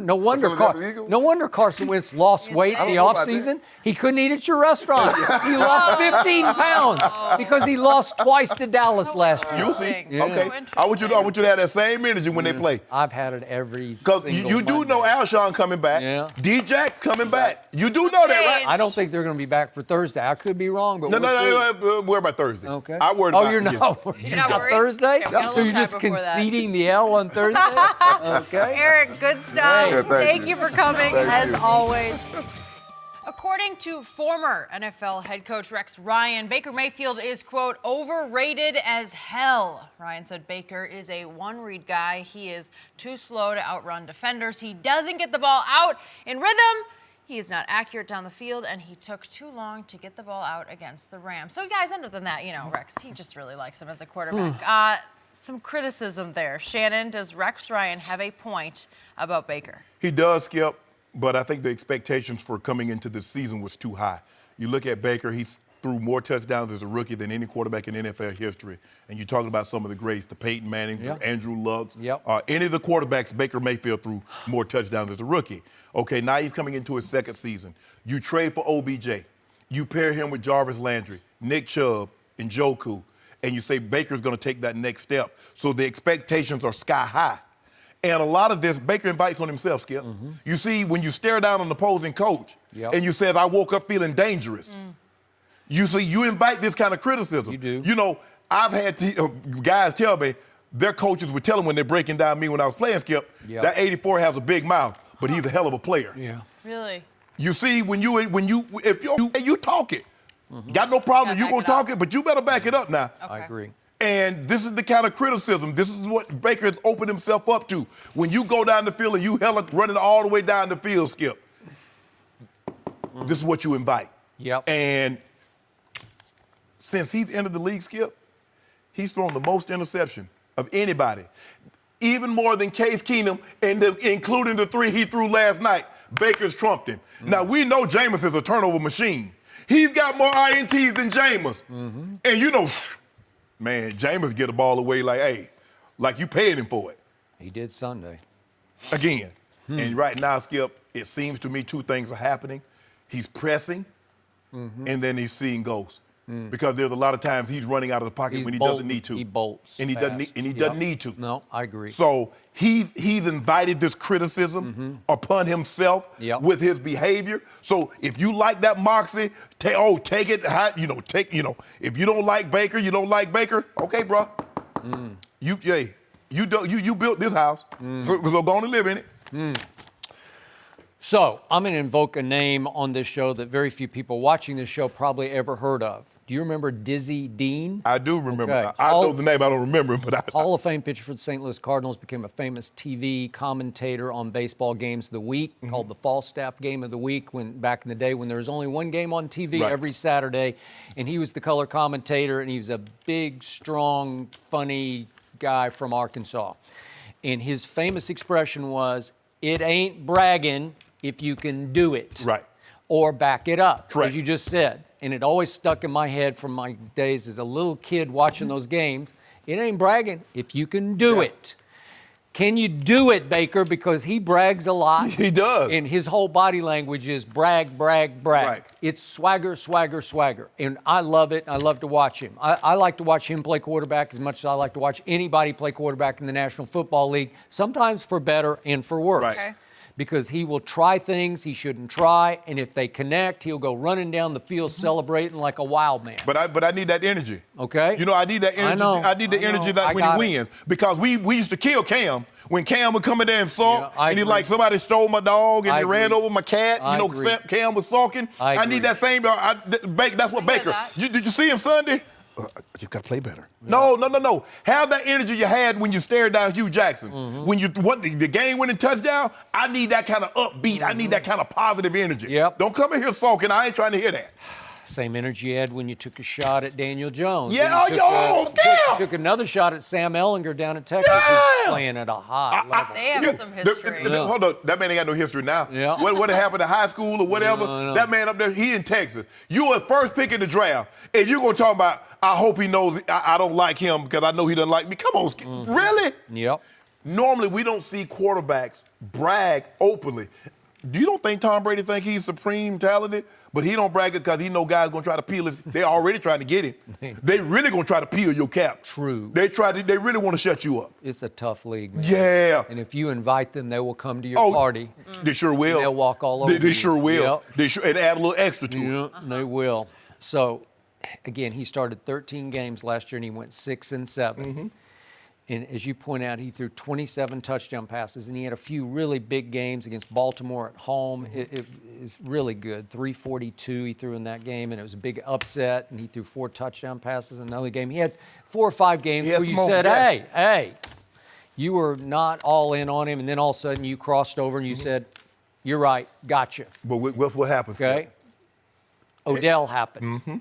No wonder Philadelphia Eagles? no wonder Carson Wentz lost weight in I the don't know about offseason. He couldn't eat at your restaurant. He lost 15 pounds because he lost twice to Dallas last year. You'll see. Interesting. Okay. So I want you to have that same energy when they play. I've had it every Because single you do know Monday. Alshon coming back. Yeah. D-Jack's coming back. You do know that, right? I don't think they're going to be back for Thursday. I could be wrong, but No, we'll see. worry about Thursday. Okay. I worried Oh, about you're yes. not worried You're not about worried? Thursday? Okay, we got a So little you're time just before that. conceding the L on Thursday? Okay. Eric, good stuff. Hey. Thank you for coming, Thank as you. always. According to former NFL head coach Rex Ryan, Baker Mayfield is, quote, overrated as hell. Ryan said Baker is a one-read guy. He is too slow to outrun defenders. He doesn't get the ball out in rhythm. He is not accurate down the field, and he took too long to get the ball out against the Rams. So, guys, other than that, Rex, he just really likes him as a quarterback. Some criticism there. Shannon, does Rex Ryan have a point about Baker? He does, Skip, but I think the expectations for coming into this season was too high. You look at Baker, he's threw more touchdowns as a rookie than any quarterback in NFL history. And you're talking about some of the greats, the Peyton Manning, Yeah. the Andrew Lucks. Yep. Any of the quarterbacks, Baker Mayfield threw more touchdowns as a rookie. Okay, now he's coming into his second season. You trade for OBJ. You pair him with Jarvis Landry, Nick Chubb, and Njoku, and you say Baker's going to take that next step. So the expectations are sky high. And a lot of this, Baker invites on himself, Skip. You see, when you stare down on the opposing coach and you said, I woke up feeling dangerous, you see, you invite this kind of criticism. You do. You know, I've had guys tell me their coaches would tell them when they're breaking down me when I was playing, Skip, Yep. that 84 has a big mouth, but he's a hell of a player. Yeah. Really? You see, if you talk it, got no problem, Gotta you back gonna it talk up. it, but you better back it up now. I agree. And this is the kind of criticism. This is what Baker has opened himself up to. When you go down the field and you hella running all the way down the field, Skip, this is what you invite. Yep. And since he's entered the league, Skip, he's thrown the most interception of anybody. Even more than Case Keenum, including the 3 he threw last night. Baker's trumped him. Now, we know Jameis is a turnover machine. He's got more INTs than Jameis. And man, Jameis get the ball away like you paying him for it. He did Sunday. Again. And right now, Skip, it seems to me 2 things are happening. He's pressing, and then he's seeing ghosts. Because there's a lot of times he's running out of the pocket when he doesn't need to. He bolts. And he doesn't fast. doesn't need to. No, I agree. So he's invited this criticism upon himself Yep. with his behavior. So if you like that moxie, take it. If you don't like Baker, you don't like Baker. Okay, bro. You built this house, so go on and live in it. So I'm going to invoke a name on this show that very few people watching this show probably ever heard of. Do you remember Dizzy Dean? I do remember. Okay. I know the name. I don't remember him, but Hall of Fame pitcher for the St. Louis Cardinals, became a famous TV commentator on baseball games of the week, called the Falstaff Game of the Week, when back in the day when there was only one game on TV every Saturday, and he was the color commentator, and he was a big, strong, funny guy from Arkansas. And his famous expression was, "It ain't bragging if you can do it." Right. Or back it up, Correct. as you just said. And it always stuck in my head from my days as a little kid watching those games. It ain't bragging if you can do it. Can you do it, Baker? Because he brags a lot. He does. And his whole body language is brag, brag, brag. Right. It's swagger, swagger, swagger. And I love it. I love to watch him. I like to watch him play quarterback as much as I like to watch anybody play quarterback in the National Football League, sometimes for better and for worse. Right. Okay. Because he will try things he shouldn't try, and if they connect, he'll go running down the field celebrating like a wild man. But I need that energy. Okay. You know, I need that energy. I need the energy that when he wins. Because we used to kill Cam. When Cam would come in there and sulk, Yeah, and he like, somebody stole my dog, and I they ran agree. over my cat. I You know, agree. Cam was sulking. I I agree. need that same. That's what Baker. that. Did you see him Sunday? You got to play better. No. Have that energy you had when you stared down Hugh Jackson. When you won the game-winning touchdown, I need that kind of upbeat. I need that kind of positive energy. Yep. Don't come in here sulking. I ain't trying to hear that. Same energy you had when you took a shot at Daniel Jones. Yeah, And you took another shot at Sam Ellinger down at Texas, who's playing at a high level. They have some history. Hold on, that man ain't got no history now. Yeah. What happened to high school or whatever? No. That man up there, he in Texas. You were first pick in the draft, and you gonna talk about, I hope he knows I don't like him because I know he doesn't like me. Come on, really? Yep. Normally, we don't see quarterbacks brag openly. You don't think Tom Brady think he's supreme talented? But he don't brag it because he know guys gonna try to peel his. They already trying to get him. They really gonna try to peel your cap. True. They really want to shut you up. It's a tough league, man. Yeah. And if you invite them, they will come to your party. They sure will. They'll walk all over They you. sure will. Yep. They sure, and add a little extra to it. Yeah, they will. So, again, he started 13 games last year, and he went 6-7. And as you point out, he threw 27 touchdown passes, and he had a few really big games against Baltimore at home. It was really good. 342 he threw in that game, and it was a big upset, and he threw 4 touchdown passes in another game. He had 4 or 5 games where you said, hey, you were not all in on him, and then all of a sudden you crossed over and you said, you're right, gotcha. But what happens? Okay? Odell happened.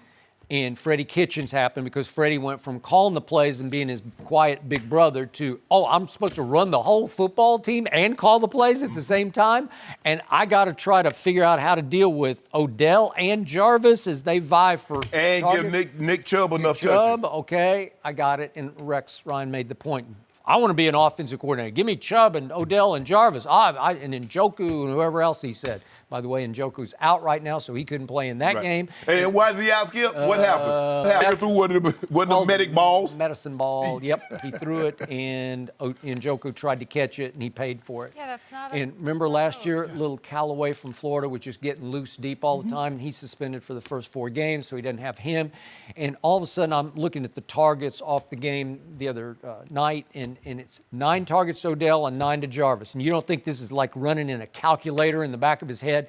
And Freddie Kitchens happened because Freddie went from calling the plays and being his quiet big brother to, I'm supposed to run the whole football team and call the plays at the same time? And I got to try to figure out how to deal with Odell and Jarvis as they vie for And targets. give Nick Chubb enough Chubb, touches. okay, I got it. And Rex Ryan made the point. I want to be an offensive coordinator. Give me Chubb and Odell and Jarvis. And Njoku and whoever else he said. By the way, Njoku's out right now, so he couldn't play in that game. And why is he out, Skip? What happened? He threw one of the medic balls. Medicine ball, yep. He threw it, and Njoku tried to catch it, and he paid for it. Yeah, that's not And remember last year, little Callaway from Florida was just getting loose deep all the time, and he's suspended for the first 4 games, so he doesn't have him. And all of a sudden, I'm looking at the targets off the game the other night, and it's 9 targets to Odell and 9 to Jarvis. And you don't think this is like running in a calculator in the back of his head?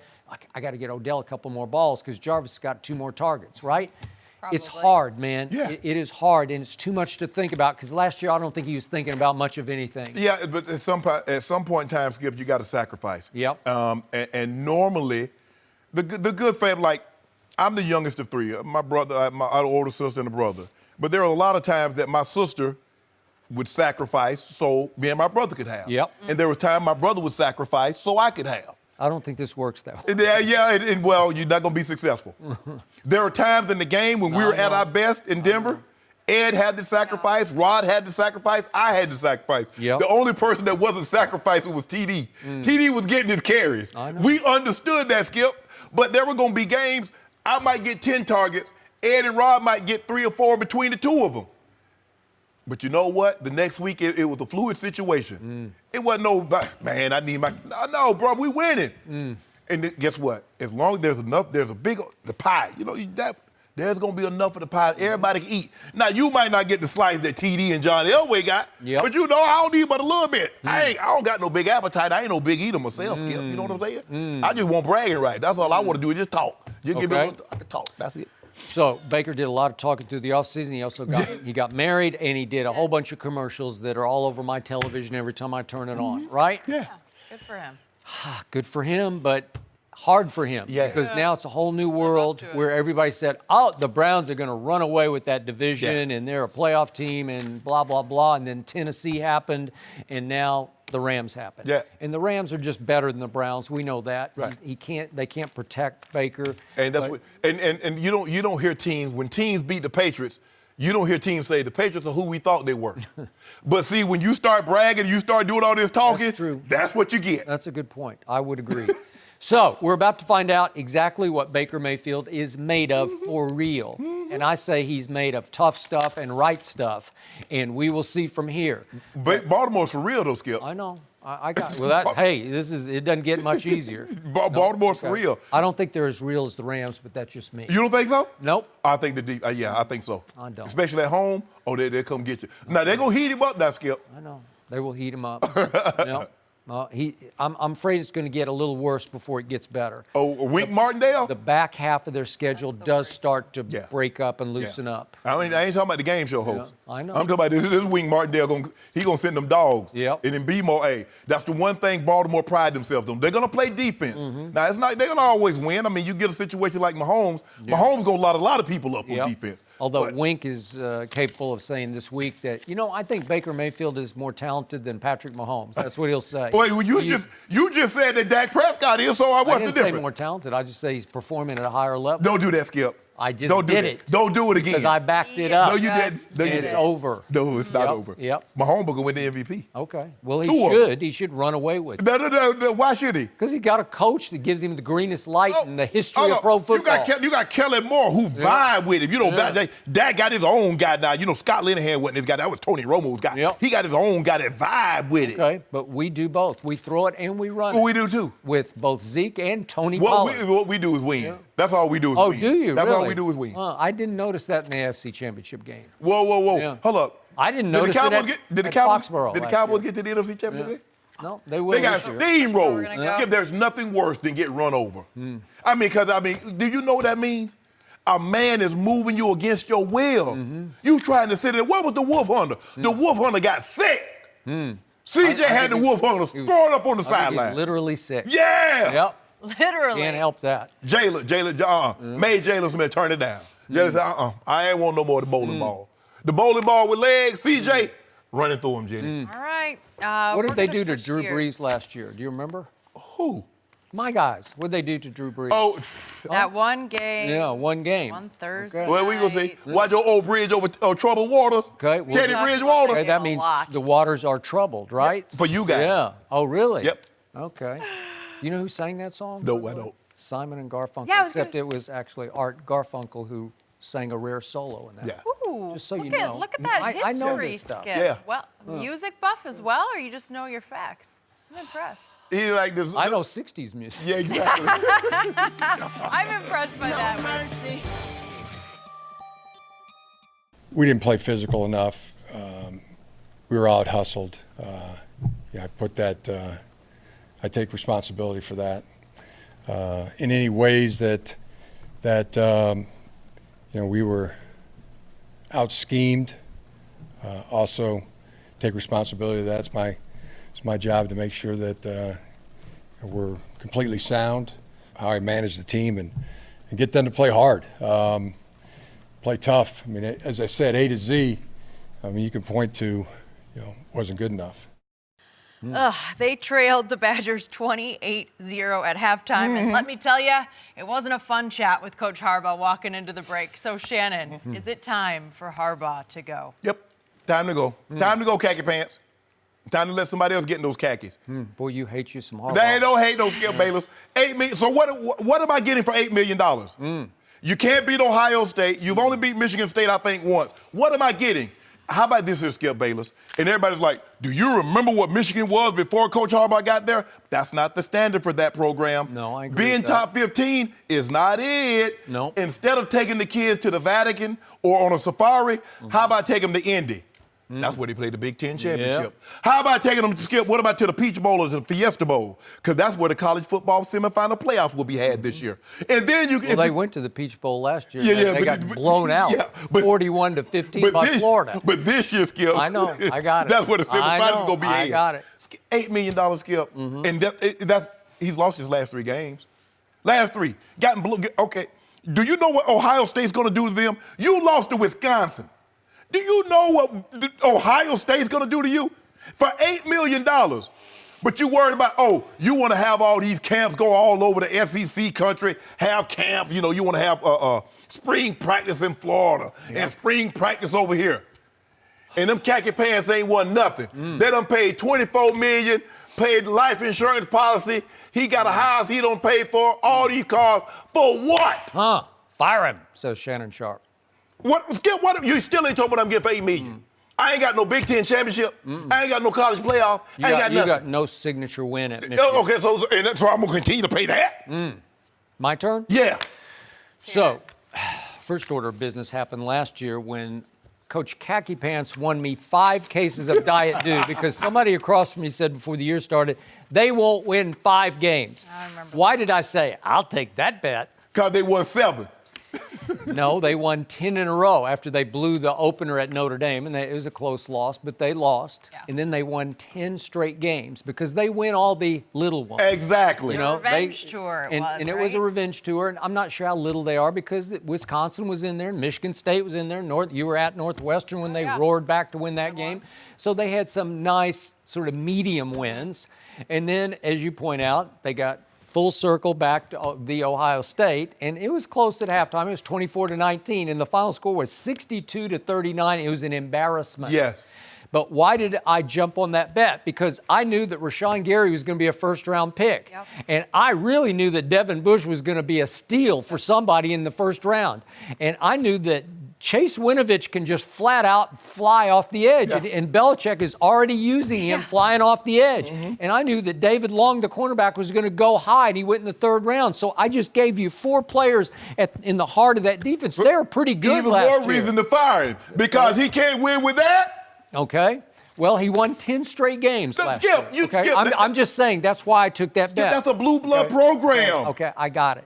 I got to get Odell a couple more balls because Jarvis has got 2 more targets, right? It's Probably. hard, man. Yeah. It is hard, and it's too much to think about because last year I don't think he was thinking about much of anything. Yeah, but at some point in time, Skip, you got to sacrifice. Yep. And normally, the good family, like, I'm the youngest of 3. My brother, my older sister and a brother. But there are a lot of times that my sister would sacrifice so me and my brother could have. Yep. And there was time my brother would sacrifice so I could have. I don't think this works that way. Well, you're not going to be successful. There are times in the game when we were at our best in Denver. Ed had to sacrifice. Rod had to sacrifice. I had to sacrifice. Yep. The only person that wasn't sacrificing was TD. TD was getting his carries. I know. We understood that, Skip. But there were going to be games I might get 10 targets. Ed and Rod might get 3 or 4 between the 2 of them. But you know what? The next week, it was a fluid situation. It wasn't no, man, I need my, no, bro, we winning. And guess what? As long as there's enough, there's a big, the pie, you know, there's going to be enough of the pie everybody can eat. Now, you might not get the slice that TD and John Elway got, but you know, I don't eat but a little bit. I don't got no big appetite. I ain't no big eater myself, Skip. You know what I'm saying? I just want bragging right. That's all I want to do is just talk. Just give me a little talk. That's it. So Baker did a lot of talking through the offseason. He also got married, and he did a whole bunch of commercials that are all over my television every time I turn it on, right? Yeah. Good for him. Good for him, but hard for him. Yeah. Because now it's a whole new world where everybody said, oh, the Browns are going to run away with that division, and they're a playoff team, and blah, blah, blah. And then Tennessee happened, and now the Rams happened. Yeah. And the Rams are just better than the Browns. We know that. Right. They can't protect Baker. And that's and you don't hear teams, when teams beat the Patriots, you don't hear teams say the Patriots are who we thought they were. But see, when you start bragging, you start doing all this talking, That's true. That's what you get. That's a good point. I would agree. So we're about to find out exactly what Baker Mayfield is made of for real. And I say he's made of tough stuff and right stuff. And we will see from here. But Baltimore's for real though, Skip. I know. I got well. It doesn't get much easier. Baltimore's for real. I don't think they're as real as the Rams, but that's just me. You don't think so? Nope. I think I think so. I don't. Especially at home. Oh, they'll come get you. Now they're gonna heat him up now, Skip. I know. They will heat him up. I'm afraid it's going to get a little worse before it gets better. Oh, Wink Martindale? The back half of their schedule does start to break up and loosen up. I ain't talking about the game show host. I know. I'm talking about this Wink Martindale. He's going to send them dogs. Yep. And then B-more, that's the one thing Baltimore pride themselves on. They're going to play defense. Now, it's not, they're going to always win. I mean, you get a situation like Mahomes. Mahomes going to lot a lot of people up on defense. Although Wink is capable of saying this week that, I think Baker Mayfield is more talented than Patrick Mahomes. That's what he'll say. Wait, well, you just said that Dak Prescott is, so what's the difference? I didn't say more talented. I just say he's performing at a higher level. Don't do that, Skip. I just did it. Don't do it again. Because I backed it up. No, you didn't. No, It's over. No, it's not over. Yep. Mahomes will win the MVP. Okay. Well, he should. He should run away with it. No. Why should he? Because he got a coach that gives him the greenest light in the history of pro football. You got Kellen Moore who vibe with him. Dak got his own guy now. Scott Linehan wasn't his guy. That was Tony Romo's guy. Yep. He got his own guy that vibe with it. Okay, but we do both. We throw it and we run it. Well, we do too. With both Zeke and Tony Pollard. What we do is win. Yeah. That's all we do is win. Oh, do you? That's really? all we do is win. I didn't notice that in the AFC Championship game. Whoa. Yeah. Hold up. I didn't notice it at Foxborough. Did the Cowboys get to the NFC Championship game? No, they will. They got steamrolled. Go. There's nothing worse than get run over. I mean, do you know what that means? A man is moving you against your will. You trying to sit there. What was the wolf hunter? The wolf hunter got sick. CJ had the wolf hunter thrown up on the sideline. Literally sick. Yeah. Yep. Literally. Can't help that. Jalen, made Jalen Smith turn it down. Jalen said, I ain't want no more of the bowling ball. The bowling ball with legs, CJ, running through him, Jenny. All right. What did they do to Drew Brees last year? Do you remember? Who? My guys. What did they do to Drew Brees? Oh, that one game. Yeah, one game. One Thursday. Okay. Well, we gonna see. Watch your old bridge over troubled waters. Okay. Well, Teddy Bridgewater. Okay, that means the waters are troubled, right? For you guys. Yeah. Oh, really? Yep. Okay. You know who sang that song? No, I don't. Simon and Garfunkel. Yeah, except it was actually Art Garfunkel who sang a rare solo in that. Yeah. Ooh, Just so you look know. Look at that history, I know this stuff. Skip. Yeah. Well, music buff as well, or you just know your facts? I'm impressed. He like this. I know 60s music. Yeah, exactly. I'm impressed by that. We didn't play physical enough. We were out hustled. I put that. I take responsibility for that. In any ways that we were out schemed. Also, take responsibility. That's my job to make sure that we're completely sound. How I manage the team and get them to play hard, play tough. I mean, as I said, A to Z. I mean, you can point to, wasn't good enough. They trailed the Badgers 28-0 at halftime. And let me tell you, it wasn't a fun chat with Coach Harbaugh walking into the break. So, Shannon, is it time for Harbaugh to go? Yep. Time to go. Time to go, khaki pants. Time to let somebody else get in those khakis. Boy, you hate you some Harbaugh. They don't hate those Skip Bayless. $8 million. So what am I getting for $8 million? You can't beat Ohio State. You've only beat Michigan State, I think, once. What am I getting? How about this here, Skip Bayless? And everybody's like, do you remember what Michigan was before Coach Harbaugh got there? That's not the standard for that program. No, I agree Being with that. top 15 is not it. No. Instead of taking the kids to the Vatican or on a safari, how about taking them to Indy? That's where they played the Big Ten championship. How about taking them to Skip? What about to the Peach Bowl or the Fiesta Bowl? Because that's where the college football semifinal playoffs will be had this year. And then you Well, they went to the Peach Bowl last year. They got blown out, 41-15 by Florida. But this year, Skip. I know. I got it. That's where the semifinals going to be. I got it. $8 million, Skip. And he's lost his last 3 games. Last 3. Gotten blown. Okay. Do you know what Ohio State's going to do to them? You lost to Wisconsin. Do you know what Ohio State's going to do to you? For $8 million. But you worried about, you want to have all these camps go all over the SEC country, have camp, you want to have spring practice in Florida and spring practice over here. And them khaki pants ain't won nothing. They done paid $24 million, paid life insurance policy. He got a house he don't pay for, all these cars. For what? Fire him, says Shannon Sharpe. Skip, what? You still ain't talking about I'm getting for $8 million. I ain't got no Big Ten championship. I ain't got no college playoff. I ain't got nothing. You got no signature win at Michigan. Okay, so I'm going to continue to pay that. My turn? Yeah. So, first order of business happened last year when Coach Khaki Pants won me 5 cases of Diet Dew because somebody across from me said before the year started, they won't win 5 games. I remember. Why did I say, I'll take that bet? Because they won 7. No, they won 10 in a row after they blew the opener at Notre Dame, and it was a close loss, but they lost. Yeah. And then they won 10 straight games because they win all the little ones. Exactly. Revenge tour and it was a revenge tour, and I'm not sure how little they are because Wisconsin was in there, Michigan State was in there, you were at Northwestern when they roared back to win that game. So they had some nice sort of medium wins. And then, as you point out, they got full circle back to the Ohio State, and it was close at halftime. It was 24-19, and the final score was 62-39. It was an embarrassment. Yes. But why did I jump on that bet? Because I knew that Rashawn Gary was going to be a first-round pick. Yep. And I really knew that Devin Bush was going to be a steal for somebody in the first round. And I knew that Chase Winovich can just flat out fly off the edge. Yeah. And Belichick is already using him flying off the edge. And I knew that David Long, the cornerback, was going to go high, and he went in the 3rd round. So I just gave you 4 players in the heart of that defense. They were pretty good last year. Even more reason to fire him because he can't win with that. Okay. Well, he won 10 straight games last year. Skip. I'm just saying that's why I took that bet. That's a blue blood program. Okay, I got it.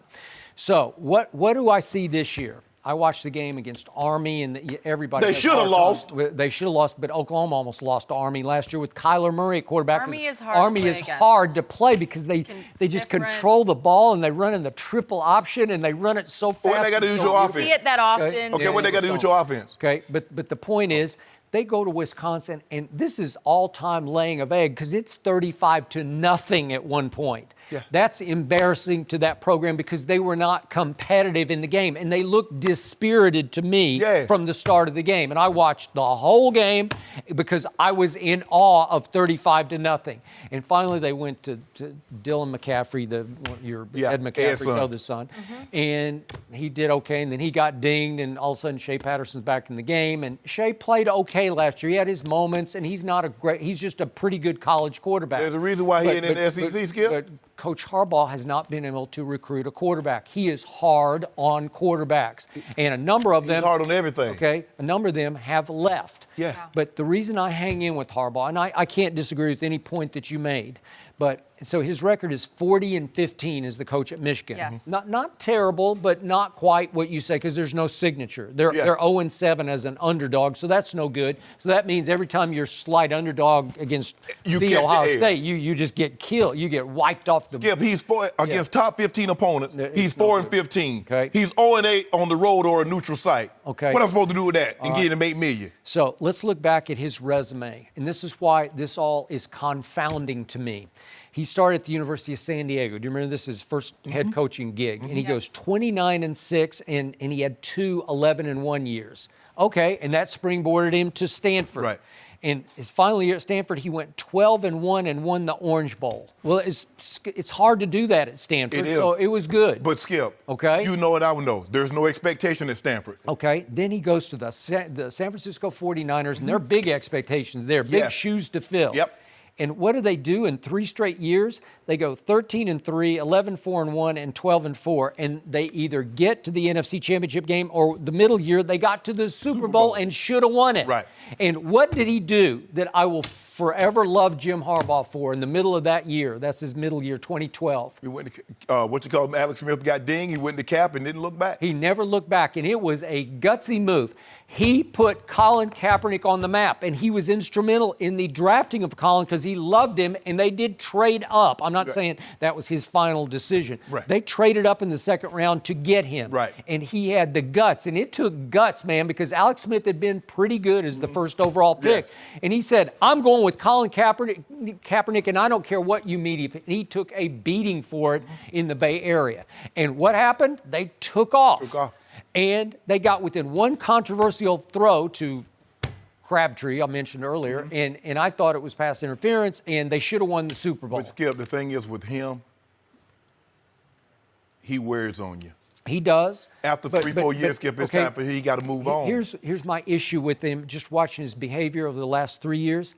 So what do I see this year? I watched the game against Army, and everybody. They should have lost. They should have lost, but Oklahoma almost lost to Army last year with Kyler Murray at quarterback. Army is hard. Army to play is against. hard to play because they just different. control the ball and they run in the triple option and they run it so fast. What they got to do and with so your You offense? see it that often. Okay, what they got to do with your offense? Okay, but the point is, they go to Wisconsin, and this is all-time laying of egg because it's 35-0 at one point. Yeah. That's embarrassing to that program because they were not competitive in the game, and they looked dispirited to me from the start of the game. And I watched the whole game because I was in awe of 35-0. And finally, they went to Dylan McCaffrey, Ed McCaffrey's other son, and he did okay. And then he got dinged, and all of a sudden, Shea Patterson's back in the game. And Shea played okay last year. He had his moments, and he's just a pretty good college quarterback. There's a reason why he ain't in the SEC, Skip. But Coach Harbaugh has not been able to recruit a quarterback. He is hard on quarterbacks. And a number of them... He's hard on everything. Okay, a number of them have left. Yeah. But the reason I hang in with Harbaugh, and I can't disagree with any point that you made, but so his record is 40-15 as the coach at Michigan. Yes. Not terrible, but not quite what you say because there's no signature. They're 0-7 as an underdog, so that's no good. So that means every time you're slight underdog against the Ohio State, you just get killed. You get wiped off the... Skip, he's against top 15 opponents. He's 4-15. Okay. He's 0-8 on the road or a neutral site. Okay. What am I supposed to do with that and get him $8 million? So let's look back at his resume, and this is why this all is confounding to me. He started at the University of San Diego. Do you remember this is his first head coaching gig? And he goes 29-6, and he had 2 11-1 years. Okay, and that springboarded him to Stanford. Right. And his final year at Stanford, he went 12-1 and won the Orange Bowl. Well, it's hard to do that at Stanford, It is. so it was good. But Skip, Okay. you know and I would know. There's no expectation at Stanford. Okay, then he goes to the San Francisco 49ers, and they're big expectations there, big Yes. shoes to fill. Yep. And what do they do in 3 straight years? They go 13-3, 11-4-1, and 12-4, and they either get to the NFC Championship game or the middle year they got to the Super Bowl and should have won it. Right. And what did he do that I will forever love Jim Harbaugh for in the middle of that year? That's his middle year, 2012. He went to, what you call him, Alex Smith got dinged. He went to cap and didn't look back. He never looked back, and it was a gutsy move. He put Colin Kaepernick on the map, and he was instrumental in the drafting of Colin because he loved him, and they did trade up. I'm not saying that was his final decision. Right. They traded up in the second round to get him. Right. And he had the guts, and it took guts, man, because Alex Smith had been pretty good as the first overall pick. Yes. And he said, I'm going with Colin Kaepernick, and I don't care what you media pick. And he took a beating for it in the Bay Area. And what happened? They took off. Took off. And they got within one controversial throw to Crabtree, I mentioned earlier, and I thought it was pass interference, and they should have won the Super Bowl. But Skip, the thing is with him, he wears on you. He does. After but- 3-4 but- years, Skip, it's okay, time for he got to move on. Here's my issue with him, just watching his behavior over the last 3 years.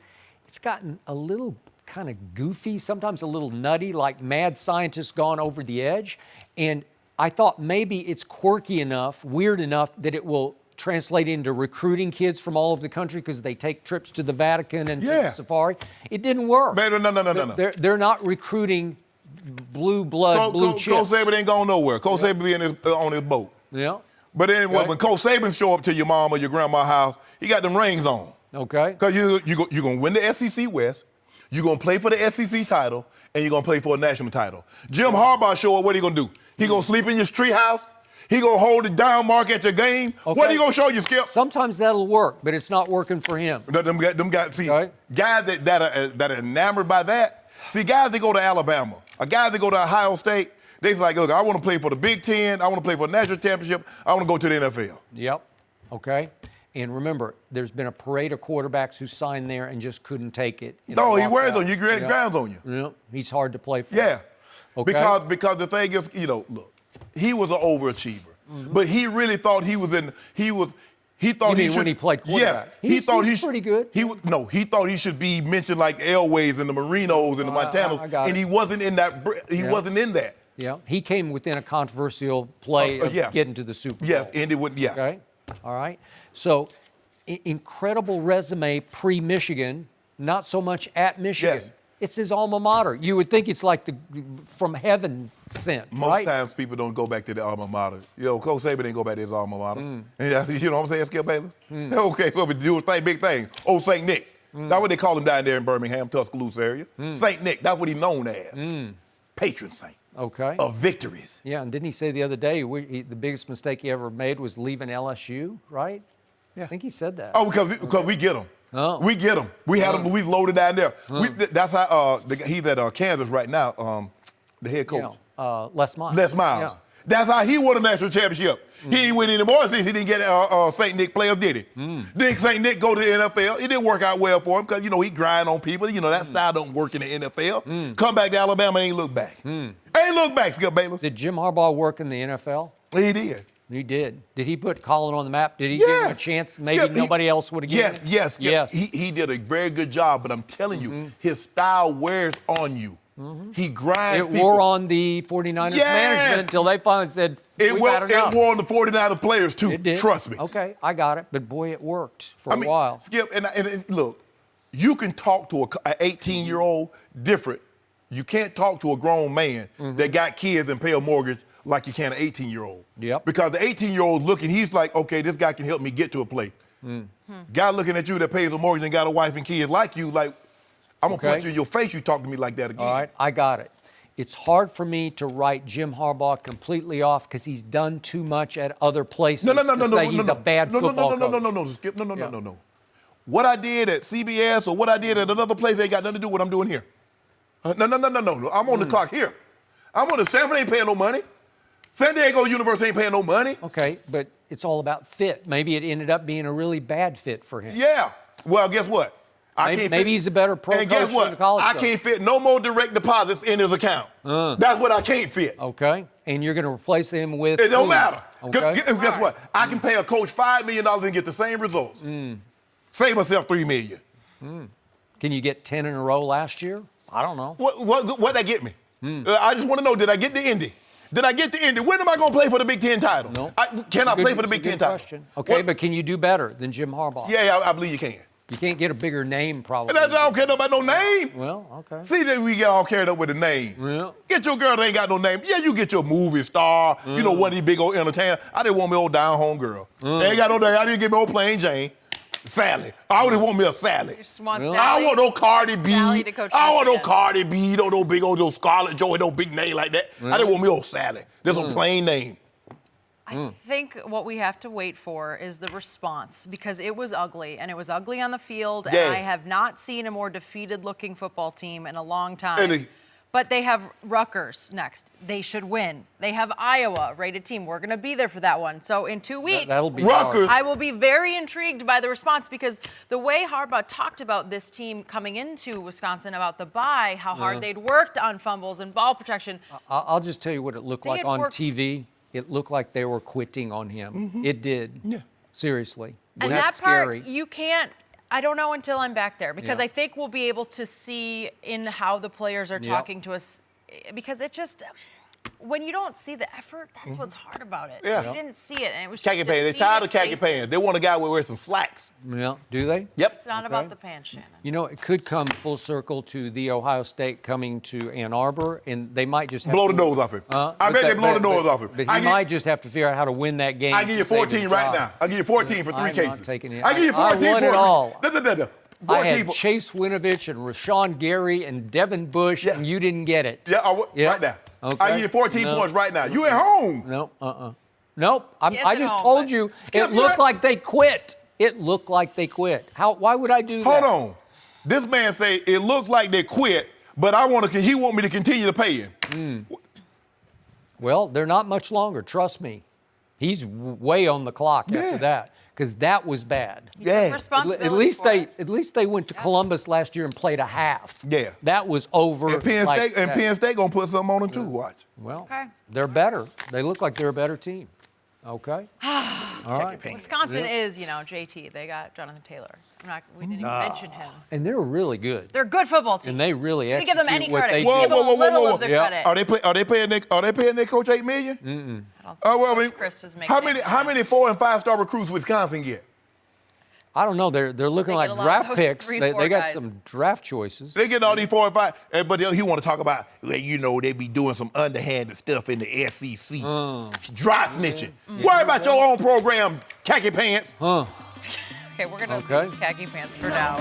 It's gotten a little kind of goofy, sometimes a little nutty, like mad scientist gone over the edge. And I thought maybe it's quirky enough, weird enough, that it will translate into recruiting kids from all over the country because they take trips to the Vatican and to the safari. It didn't work. Man, no. They're not recruiting blue blood, blue chips. Coach Saban ain't going nowhere. Coach Saban be on his boat. Yeah. But anyway, Okay. when Coach Saban show up to your mom or your grandma's house, he got them rings on. Okay. Because you're going to win the SEC West, you're going to play for the SEC title, and you're going to play for a national title. Jim Harbaugh show up, what he going to do? He going to sleep in your street house? He going to hold it down, mark at your game? Okay. What he going to show you, Skip? Sometimes that'll work, but it's not working for him. Them guys, see, Okay. guys that are enamored by that, see, guys that go to Alabama, or guys that go to Ohio State, they's like, look, I want to play for the Big Ten, I want to play for a national championship, I want to go to the NFL. Yep. Okay. And remember, there's been a parade of quarterbacks who signed there and just couldn't take it. No, he walked wears out. on you, grounds on you. Yeah. He's hard to play for. Yeah. Okay. Because the thing is, look, he was an overachiever. But he really thought he was in, he thought You he mean should. when he played quarterback? Yes. He thought he's pretty good. He thought he should be mentioned like Elways and the Marinos and the Montanos. I got and it. he wasn't in that, wasn't in that. Yeah. He came within a controversial play of yeah. getting to the Super Bowl. Yes, and it wouldn't, yes. Okay. All right. So, incredible resume pre-Michigan, not so much at Michigan. Yes. It's his alma mater. You would think it's like from heaven sent, Most right? times people don't go back to the alma mater. Coach Saban didn't go back to his alma mater. And, you know what I'm saying, Skip Bayless? Okay, so we do a big thing. Old St. Nick. That's what they call him down there in Birmingham, Tuscaloosa area. St. Nick, that's what he's known as. Patron saint Okay. of victories. Yeah, and didn't he say the other day the biggest mistake he ever made was leaving LSU, right? Yeah. I think he said that. Oh, because we get him. Oh. We get him. We had him. We loaded down there. That's how he's at Kansas right now. The head coach. Yeah, Les Miles. Les Miles. Yeah. That's how he won a national championship. He ain't win any more since he didn't get St. Nick players, did he? Then St. Nick go to the NFL. It didn't work out well for him because, he grind on people. That style don't work in the NFL. Come back to Alabama, ain't look back. Ain't look back, Skip Bayless. Did Jim Harbaugh work in the NFL? He did. He did. Did he put Colin on the map? Did he give him a chance maybe Skip, nobody else would have given him? Yes. Yes. He did a very good job, but I'm telling you, his style wears on you. He grinds It people. wore on the 49ers Yes. management until they finally said, It we've had enough. wore on the 49er players, too. It did. Trust me. Okay, I got it. But boy, it worked for a while. Skip, and look, you can talk to an 18-year-old different. You can't talk to a grown man that got kids and pay a mortgage like you can an 18-year-old. Yep. Because the 18-year-old looking, he's like, okay, this guy can help me get to a place. Guy looking at you that pays a mortgage and got a wife and kids like you, like, I'm going to punch you in your face, you talk to me like that again. All right, I got it. It's hard for me to write Jim Harbaugh completely off because he's done too much at other places to say he's a bad football coach. No, Skip, no. What I did at CBS or what I did at another place ain't got nothing to do with what I'm doing here. No. I'm on the clock here. I'm on the Stanford ain't paying no money. San Diego University ain't paying no money. Okay, but it's all about fit. Maybe it ended up being a really bad fit for him. Yeah. Well, guess what? Maybe he's a better pro and coach guess what? than the college I coach. can't fit no more direct deposits in his account. That's what I can't fit. Okay. And you're going to replace him with It don't who? matter. Okay. Guess what? I can pay a coach $5 million and get the same results. Save myself $3 million. Can you get 10 in a row last year? I don't know. What'd that get me? I just want to know, did I get the Indy? Did I get the Indy? When am I going to play for the Big Ten title? No. Can I play for the Big Ten title? Question. Okay, but can you do better than Jim Harbaugh? Yeah, I believe you can. You can't get a bigger name, probably. And I don't care about no name. Well, okay. See that we get all carried up with the name. Yeah. Get your girl that ain't got no name. Yeah, you get your movie star. You know, one of these big old entertainers. I didn't want me old down-home girl. They ain't got no name. I didn't get me old plain Jane. Sally. I only want me a Sally. You just want Really? Sally. I don't want no Cardi B. Sally to coach I don't want no Michigan. Cardi B. No big old no Scarlett Joy, no big name like that. I didn't want me old Sally. There's a plain name. I think what we have to wait for is the response, because it was ugly, and it was ugly on the field, Yeah. and I have not seen a more defeated-looking football team in a long time. And But they have Rutgers next. They should win. They have Iowa, rated team. We're going to be there for that one. So in 2 weeks, That'll be Rutgers. I will be very intrigued by the response, because the way Harbaugh talked about this team coming into Wisconsin, about the bye, how hard they'd worked on fumbles and ball protection. I'll just tell you what it looked They like had on worked- TV. It looked like they were quitting on him. It did. Yeah. Seriously. And That's that part, scary. you can't, I don't know until I'm back there, because Yeah. I think we'll be able to see in how the players are Yeah. talking to us, because it just, when you don't see the effort, that's what's hard about it. Yeah. You didn't see it, and it was Khaki just pants. They're tired of khaki defeated pants. They faces. want a guy with wear some slacks. Yeah. Do they? Yep. It's not about the pants, Shannon. You know, it could come full circle to the Ohio State coming to Ann Arbor, and they might just have Blow to, the nose off him. I but bet they that- blow the but- nose off him. But he might just have to figure out how to win that game. I give you to save 14 his right job. now. I give you 14 for 3 I'm cases. not taking it. I give you 14 I won for it all. No. I 14 had for- Chase Winovich and Rashawn Gary and Devin Bush, Yeah. and you didn't get it. Yeah, right now. Okay. I give you 14 No. points right now. You at home. No, Nope. Yes, I at just home, told but- you Skip, it looked you're- like they quit. It looked like they quit. Why would I do Hold that? on. This man say it looks like they quit, but he want me to continue to pay him. Well, they're not much longer. Trust me. He's way on the clock Yeah. after that, because that was bad. Yeah. Responsibility At least they went to Columbus last year and played a half. Yeah. That was over. And Penn like State and that. Penn State gonna put something on them too. Watch. Well, Okay. they're better. They look like they're a better team. Okay. All right. Wisconsin is, JT. They got Jonathan Taylor. We didn't even mention him. And they're really good. They're a good football team. And they really We give them any execute what credit. they We do. give them a little of the Yeah. credit. Are they paying their coach $8 million? I don't think Well, I mean, Chris is making how many 4- and 5-star recruits Wisconsin get? I don't know. They're looking They like get a lot of draft those picks. 3, They 4 got guys. some draft choices. They get all these 4 and 5, but he want to talk about, well, they be doing some underhanded stuff in the SEC. Dry snitching. Worry about your own program, khaki pants. Okay, we're going to Okay. leave khaki pants for now.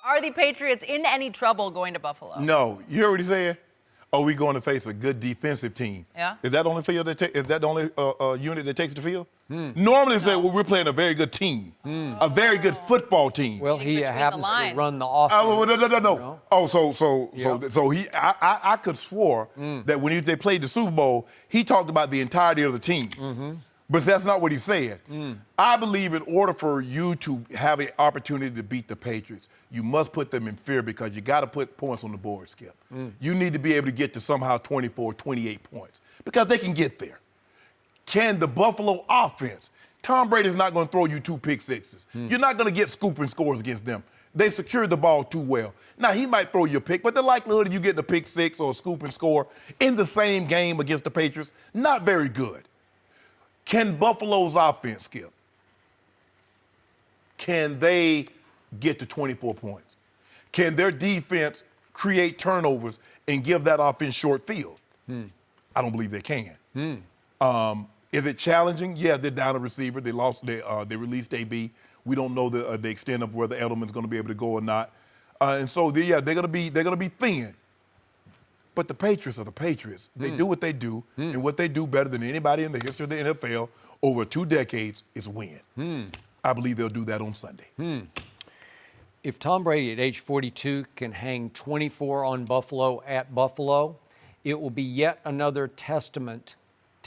Are the Patriots in any trouble going to Buffalo? No, you heard what he said? Are we going to face a good defensive team? Yeah. Is that the only field is that the only unit that takes the field? Normally, they say, well, we're playing a very good team, a very good football team. Well, he Reading between the happens to lines. run the offense. No. you know? Oh, so Yeah. I could swore that when they played the Super Bowl, he talked about the entirety of the team. But that's not what he said. I believe in order for you to have an opportunity to beat the Patriots, you must put them in fear, because you got to put points on the board, Skip. You need to be able to get to somehow 24, 28 points, because they can get there. Can the Buffalo offense? Tom Brady's not going to throw you 2 pick sixes. You're not going to get scooping scores against them. They secured the ball too well. Now, he might throw you a pick, but the likelihood of you getting a pick six or a scooping score in the same game against the Patriots, not very good. Can Buffalo's offense, Skip? Can they get to 24 points? Can their defense create turnovers and give that offense short field? I don't believe they can. Is it challenging? Yeah, they're down a receiver. They released AB. We don't know the extent of whether Edelman's going to be able to go or not. And so they're going to be thin. But the Patriots are the Patriots. They do what they do, and what they do better than anybody in the history of the NFL over 2 decades is win. I believe they'll do that on Sunday. If Tom Brady at age 42 can hang 24 on Buffalo at Buffalo, it will be yet another testament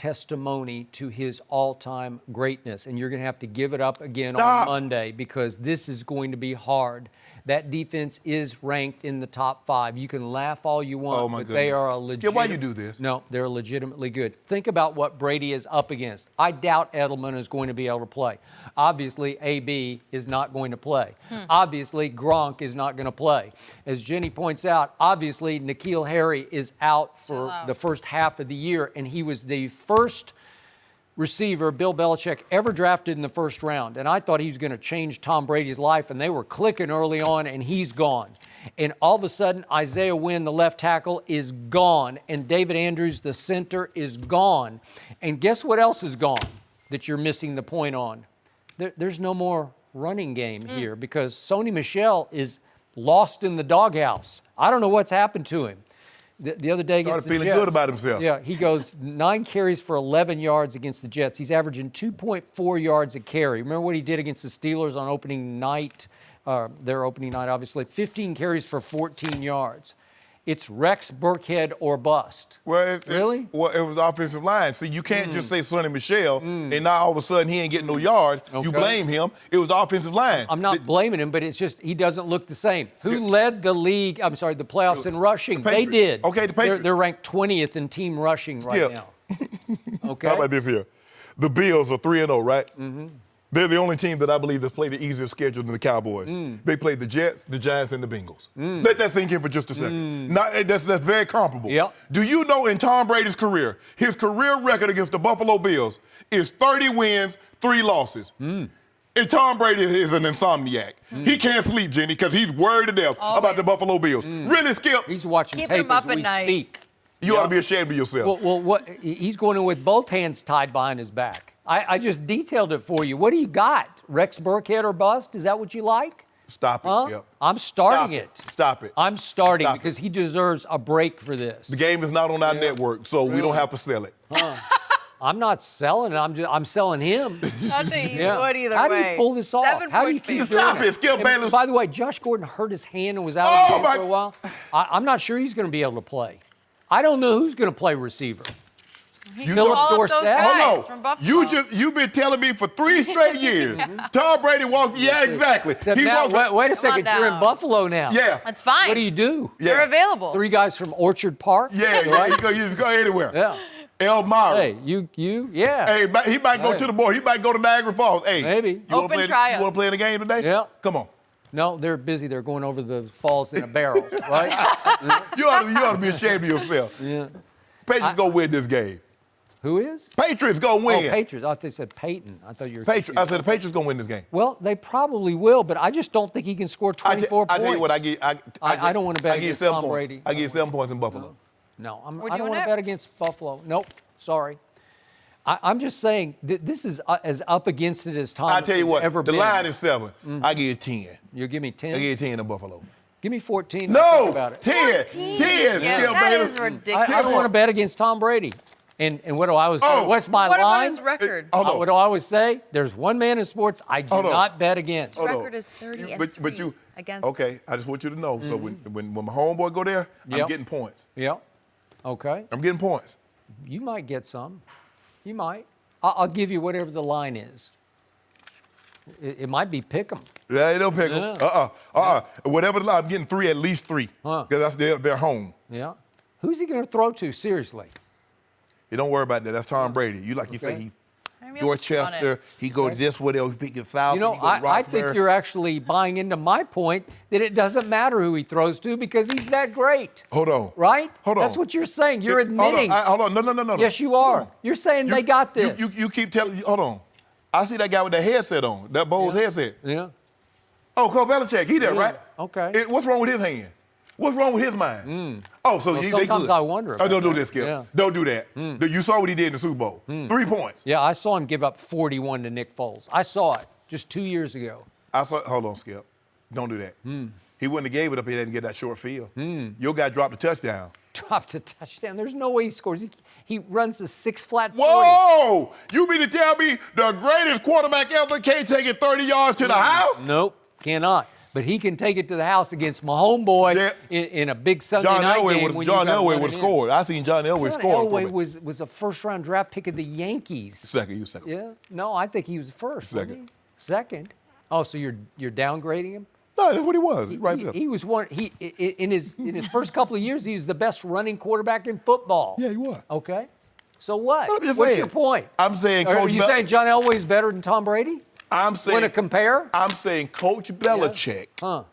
testimony to his all-time greatness, and you're going to have to give it up again Stop. on Monday because this is going to be hard. That defense is ranked in the top 5. You can laugh all you want, Oh, my but they goodness. are a Skip, legitimate. why you do this? No, they're legitimately good. Think about what Brady is up against. I doubt Edelman is going to be able to play. Obviously, AB is not going to play. Obviously, Gronk is not going to play. As Jenny points out, obviously, N'Keal Harry is out for the first half of the year, and he was the first receiver Bill Belichick ever drafted in the first round. And I thought he was going to change Tom Brady's life, and they were clicking early on, and he's gone. And all of a sudden, Isaiah Wynn, the left tackle, is gone, and David Andrews, the center, is gone. And guess what else is gone that you're missing the point on? There's no more running game here because Sony Michel is lost in the doghouse. I don't know what's happened to him. The other day against the Jets. Feeling good about himself. Yeah, he goes 9 carries for 11 yards against the Jets. He's averaging 2.4 yards a carry. Remember what he did against the Steelers on opening night? Their opening night, obviously. 15 carries for 14 yards. It's Rex Burkhead or bust. Well, Really? Well, it was the offensive line. See, you can't just say Sonny Michel and now all of a sudden he ain't getting no yards. You Okay. blame him. It was the offensive line. I'm not blaming him, but it's just he doesn't look the same. Who led the league, the playoffs in rushing? The They Patriots. did. Okay, the Patriots. They're ranked 20th in team rushing right Skip. now. Okay. How about this here? The Bills are 3-0, right? They're the only team that I believe that's played the easier schedule than the Cowboys. They played the Jets, the Giants, and the Bengals. Let that sink in for just a second. That's very comparable. Yep. Do you know in Tom Brady's career, his career record against the Buffalo Bills is 30 wins, 3 losses. And Tom Brady is an insomniac. He can't sleep, Jenny, because he's worried to death about the Buffalo Bills. Really, Skip? He's watching Keeping tape him up as at we night. speak. You ought to be ashamed of yourself. Well, what he's going in with both hands tied behind his back. I just detailed it for you. What do you got? Rex Burkhead or bust? Is that what you like? Stop it, Huh? Skip. I'm starting Stop it. Stop it. I'm starting Stop it. because he deserves a break for this. The game is not on our network, so we don't have to sell it. I'm not selling it. I'm selling him. Not that you Yeah. would either How way. do you pull this off? 7 How do you point keep favorite. doing Stop it, Skip And Bayless. by the way, Josh Gordon hurt his hand and was out Oh, of the game for a while. I'm not sure he's going to be able to play. I don't know who's going to play receiver. You Philip don't- All of those Dorsett? guys Hold from on. Buffalo. You've been telling me for 3 straight years. Tom Brady walked. Yeah, exactly. Except He now, walked. wait a second, on you're in down. Buffalo now. Yeah. That's fine. What do you do? Yeah. They're available. 3 guys from Orchard Park? Yeah, Right? you just go anywhere. Yeah. Elmira. Hey, yeah. Hey, he might go Hey. to the board. He might go to Niagara Falls. Hey, Maybe. You wanna Open play, tryouts. You want to play in the game today? Yeah. Come on. No, they're busy. They're going over the falls in a barrel, right? You ought to be ashamed of yourself. Yeah. Patriots gonna win this game. Who is? Patriots gonna Oh, win. Patriots. I thought they said Peyton. I thought you were Patriots. I said the Patriots gonna win this game. Well, they probably will, but I just don't think he can score 24 I points. tell you what, I get. I don't want to bet I get against 7 Tom points. Brady. I get 7 points in Buffalo. No, We're I don't doing want to it? bet against Buffalo. Nope, sorry. I'm just saying this is as up against it as Tom I tell you has what, ever the been. line is 7. I give you 10. You give me 10? I give you 10 in Buffalo. Give me 14. Think No, about it. 10. 10. Yeah, Skip that Bayless. is ridiculous. I don't want to bet against Tom Brady. And what do I always Oh. what's my What about line? his record? Hold on. What do I always say? There's one man in sports I do Hold on. not bet against. Hold on. record is 30 and But 3 you against. okay? I just want you to know. So when my homeboy go there, I'm Yep. getting points. Yeah. Okay. I'm getting points. You might get some. You might. I'll give you whatever the line is. It might be pick 'em. Yeah, don't pick 'em. Yeah. Whatever the line, I'm getting 3, at least 3, Huh. because that's their home. Yeah. Who's he going to throw to? Seriously. You don't worry about that. That's Tom Brady. You like you say Okay. he Maybe I'll just run it. Dorchester. He go this way. He'll pick it south. You know, he go to I think Roxbury. you're actually buying into my point that it doesn't matter who he throws to because he's that great. Hold on. Right? Hold on. That's what you're saying. You're Hold on. admitting. Hold on. No. Yes, you are. You're saying they got this. You keep telling. Hold on. I see that guy with that headset on. That Bose headset. Yeah. Oh, Cole Belichick. He there, Yeah. right? Okay. What's wrong with his hand? What's wrong with his mind? Oh, so Well, they sometimes good. I wonder Oh, about don't do that. this, Skip. Yeah. Don't do that. You saw what he did in the Super Bowl. 3 points. Yeah, I saw him give up 41 to Nick Foles. I saw it just 2 years ago. Hold on, Skip. Don't do that. He wouldn't have gave it up if he didn't get that short field. Your guy dropped a touchdown. Dropped a touchdown. There's no way he scores. He runs a 6-flat 40. Whoa! You mean to tell me the greatest quarterback ever can't take it 30 yards to the house? Nope, cannot. but he can take it to the house against my homeboy in a big Sunday night game. John Elway would have scored. I seen John Elway score. Elway was a first-round draft pick of the Yankees. Second, you second. Yeah. No, I think he was first. Second. Second. Oh, so you're downgrading him? No, that's what he was. He's right there. He was one. He in his first couple of years, he was the best running quarterback in football. Yeah, he was. Okay. So what? I'm just What's saying. your point? I'm saying Are Coach you saying John Elway's better than Tom Brady? I'm saying. Want to compare? I'm saying Coach Belichick. Huh.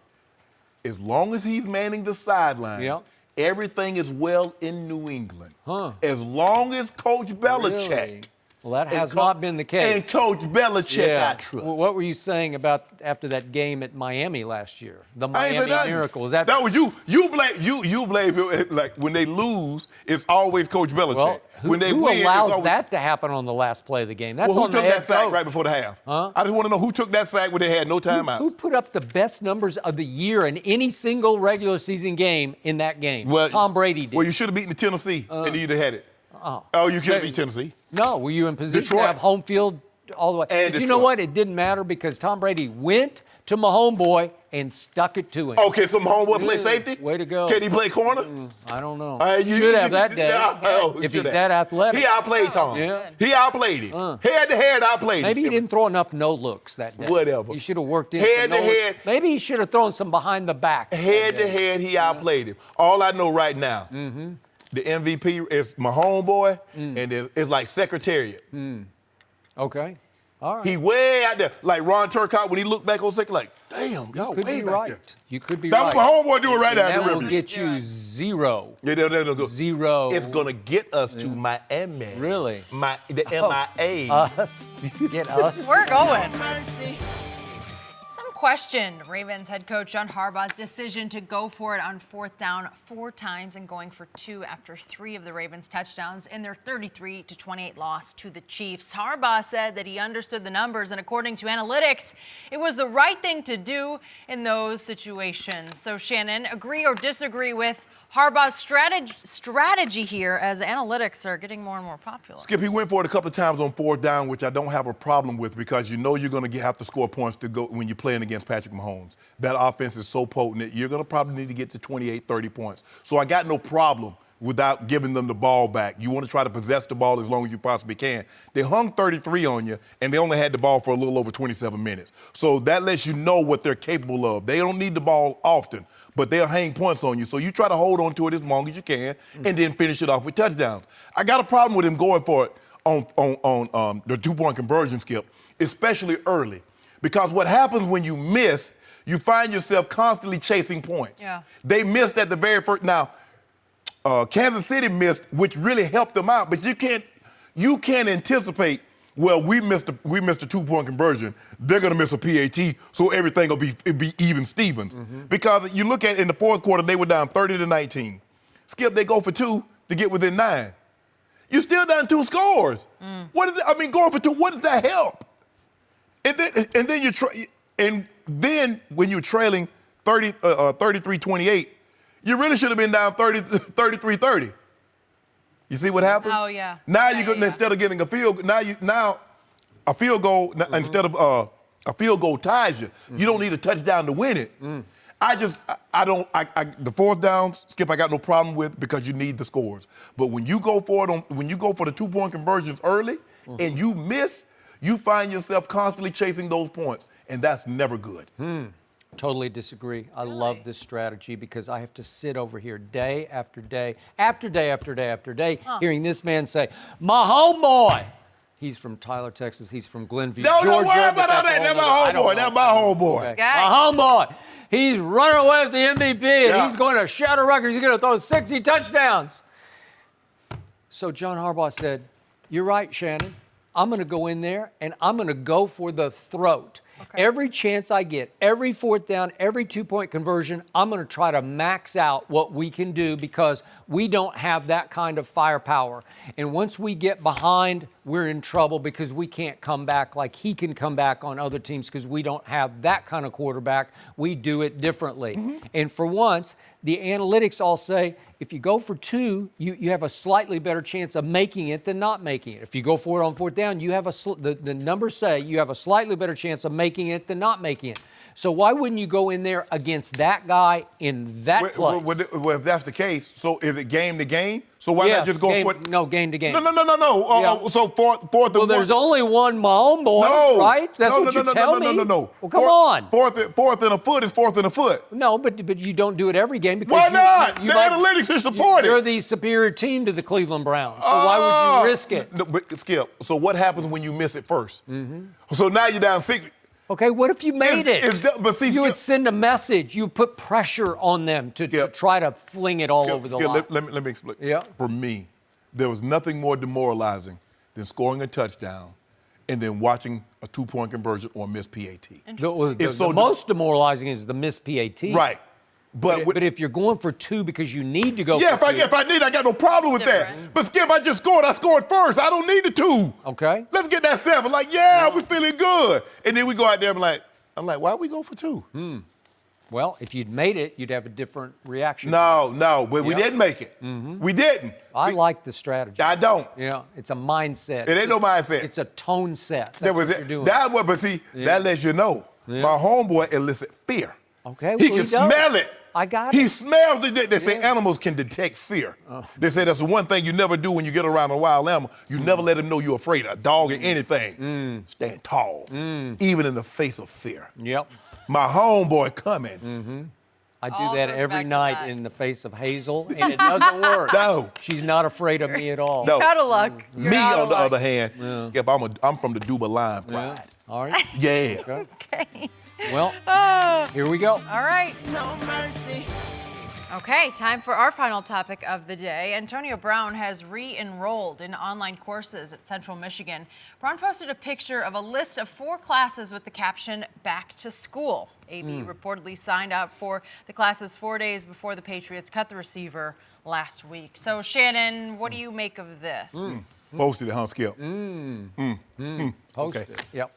As long as he's manning the sidelines, Yeah. everything is well in New England. Huh. As long as Coach Belichick. Really? Well, that has not been the case. And Coach Belichick, I trust. Well, what were you saying about after that game at Miami last year? The I ain't say Miami nothing. Miracle. Is that was you? You blame him. Like when they lose, it's always Coach Belichick. Well, when they who win, allows it's always, that to happen on the last play of the game? That's well, who on the took head that sack coach. right before the half? Huh? I just want to know who took that sack when they had no timeouts. Who put up the best numbers of the year in any single regular season game in that game? Well, Tom Brady did. Well, you should have beaten Tennessee, and you'd have had it. You could have beat Tennessee. No, were you in position Detroit. to have home field all the way? And But you know Detroit. what? It didn't matter because Tom Brady went to my homeboy and stuck it to him. Okay, so my homeboy play safety? Way to go. Can he play corner? I don't know. You should have that day. He If should he's have. that athletic. He outplayed Tom. Yeah. He outplayed him. Head to head, outplayed Maybe he him. didn't throw enough no looks that day. Whatever. He should have worked in Head some to no-looks. head. Maybe he should have thrown some behind the back. Head to head, he outplayed him. All I know right now, the MVP is my homeboy, and then it's like Secretariat. Okay. All right. He way out there. Like Ron Turcotte, when he looked back on second, like, damn, y'all could way be back right. there. You could be That's right. what my homeboy doing right And now. that will get you zero. Yeah, they'll go. Zero. It's gonna get us to Miami. Really? The MIA. Us. Get us. We're going. Some question Ravens head coach John Harbaugh's decision to go for it on fourth down 4 times and going for 2 after 3 of the Ravens' touchdowns in their 33-28 loss to the Chiefs. Harbaugh said that he understood the numbers, and according to analytics, it was the right thing to do in those situations. So, Shannon, agree or disagree with Harbaugh's strategy here as analytics are getting more and more popular? Skip, he went for it a couple of times on fourth down, which I don't have a problem with because you know you're going to have to score points to go when you're playing against Patrick Mahomes. That offense is so potent that you're going to probably need to get to 28, 30 points. So I got no problem without giving them the ball back. You want to try to possess the ball as long as you possibly can. They hung 33 on you, and they only had the ball for a little over 27 minutes. So that lets you know what they're capable of. They don't need the ball often, but they'll hang points on you. So you try to hold on to it as long as you can and then finish it off with touchdowns. I got a problem with him going for it on the 2-point conversion, Skip, especially early. Because what happens when you miss, you find yourself constantly chasing points. Yeah. They missed at the very first. Now, Kansas City missed, which really helped them out, but you can't anticipate, well, we missed a 2-point conversion. They're going to miss a PAT, so everything will be even Stevens. Because you look at it in the fourth quarter, they were down 30-19. Skip, they go for 2 to get within 9. You're still down 2 scores. Going for 2, what does that help? And then when you're trailing 33-28, you really should have been down 33-30. You see what happens? Oh, yeah. Now Yeah, instead of getting a field, now a field goal instead of a field goal ties you. You don't need a touchdown to win it. The fourth down, Skip, I got no problem with because you need the scores. But when you go for the 2-point conversions early and you miss, you find yourself constantly chasing those points, and that's never good. Totally disagree. I love this strategy because I have to sit over here day after day, after day after day after day, hearing this man say, my homeboy. He's from Tyler, Texas. He's from Glenview, Georgia. Don't worry about all that. That's my homeboy. That's my homeboy. Okay. My homeboy. He's running away with the MVP, and he's going to shatter records. He's going to throw 60 touchdowns. So John Harbaugh said, you're right, Shannon. I'm going to go in there, and I'm going to go for the throat. Okay. Every chance I get, every fourth down, every 2-point conversion, I'm going to try to max out what we can do because we don't have that kind of firepower. And once we get behind, we're in trouble because we can't come back like he can come back on other teams because we don't have that kind of quarterback. We do it differently. And for once, the analytics all say if you go for 2, you have a slightly better chance of making it than not making it. If you go for it on fourth down, you have the numbers say you have a slightly better chance of making it than not making it. So why wouldn't you go in there against that guy in that place? Well, if that's the case, so is it game to game? So why not just go for it? No, game to game. No. Yeah. So fourth and Well, one. there's only one Mahomes boy, right? That's what you tell me. No. Well, come on. Fourth and a foot is fourth and a foot. No, but you don't do it every game because Why not? You The analytics is supported. You're the superior team to the Cleveland Browns. So why would you risk it? No, but Skip, so what happens when you miss it first? So now you're down 6. Okay, what if you made it? But see, you would send a message. You put pressure on them to try to fling it all over the line. Let me explain. Yeah. For me, there was nothing more demoralizing than scoring a touchdown and then watching a 2-point conversion or a missed PAT. The most demoralizing is the missed PAT. Right. But if you're going for 2 because you need to go yeah, for 2. if I need, I got no problem with that. But Skip, I just scored. I scored first. I don't need the 2. Okay. Let's get that 7. Like, we're feeling good. And then we go out there and I'm like, why we go for 2? Well, if you'd made it, you'd have a different reaction. No, but we didn't make it. We didn't. I like the strategy. I don't. Yeah, it's a mindset. It ain't no mindset. It's a tone set. That's what you're doing. That lets you know. My homeboy elicits fear. Okay, He can smell it. I got He it. smells it. They say animals can detect fear. They say that's the one thing you never do when you get around a wild animal. You never let them know you're afraid of a dog or anything. Stand tall, even in the face of fear. Yep. My homeboy coming. I do All that goes every back to night that. in the face of Hazel, and it doesn't work. No. She's not afraid of me at all. No. Out of luck. You're Me, out of on the luck. other hand, Skip, I'm from the Duba line pride. All right. Yeah. Okay. Well, here we go. All right. No mercy. Okay, time for our final topic of the day. Antonio Brown has re-enrolled in online courses at Central Michigan. Brown posted a picture of a list of 4 classes with the caption, "Back to School." AB reportedly signed up for the classes 4 days before the Patriots cut the receiver last week. So, Shannon, what do you make of this? Posted it, huh, Skip? Posted. Okay. Yep.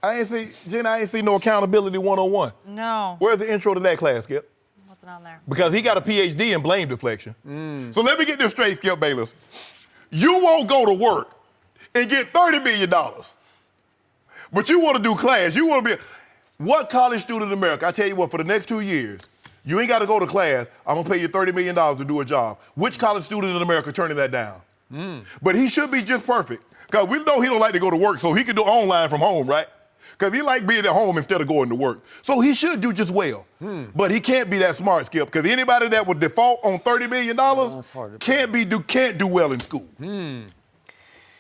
I ain't see no accountability 101. No, Where's the intro to that class, Skip? wasn't on there. Because he got a PhD in blame deflection. So let me get this straight, Skip Bayless. You won't go to work and get $30 million, but you want to do class. You want to be what college student in America? I tell you what, for the next 2 years, you ain't got to go to class. I'm going to pay you $30 million to do a job. Which college student in America turning that down? But he should be just perfect. Because we know he don't like to go to work, so he can do online from home, right? Because he like being at home instead of going to work. So he should do just well. But he can't be that smart, Skip, because anybody that would default on $30 million can't do well in school.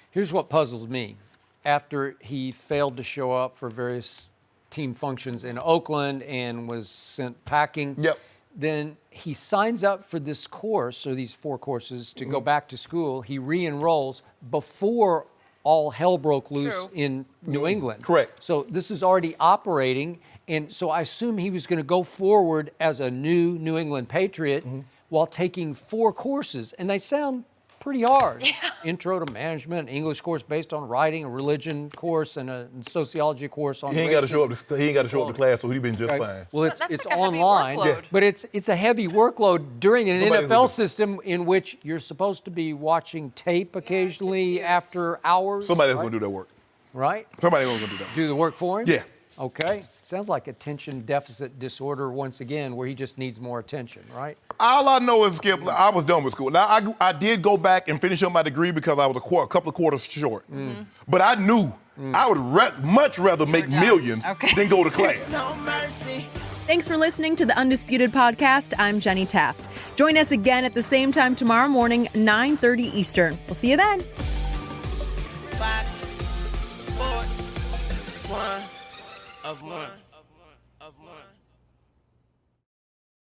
Here's what puzzles me. After he failed to show up for various team functions in Oakland and was sent packing, then he signs up for this course, or these 4 courses, to go back to school. He re-enrolls before all hell broke loose in New England. Correct. So this is already operating, and so I assume he was going to go forward as a new New England Patriot while taking 4 courses, and they sound pretty hard. Intro to management, English course based on writing, a religion course, and a sociology course on He ain't got to show up to class, so he'd been just fine. Well, That's it's like a heavy online, workload. but it's a heavy workload during an Somebody's NFL gonna- system in which you're supposed to be watching tape occasionally after hours. Somebody's going to do that work. Right? Somebody's going to do that. Do the work for him? Yeah. Okay. Sounds like attention deficit disorder once again, where he just needs more attention, right? All I know is, Skip, I was done with school. Now, I did go back and finish up my degree because I was a couple of quarters short. But I knew I would much rather make millions than go to class. No mercy. Thanks for listening to the Undisputed Podcast. I'm Jenny Taft. Join us again at the same time tomorrow morning, 9:30 Eastern. We'll see you then. Fox Sports 1 of 1.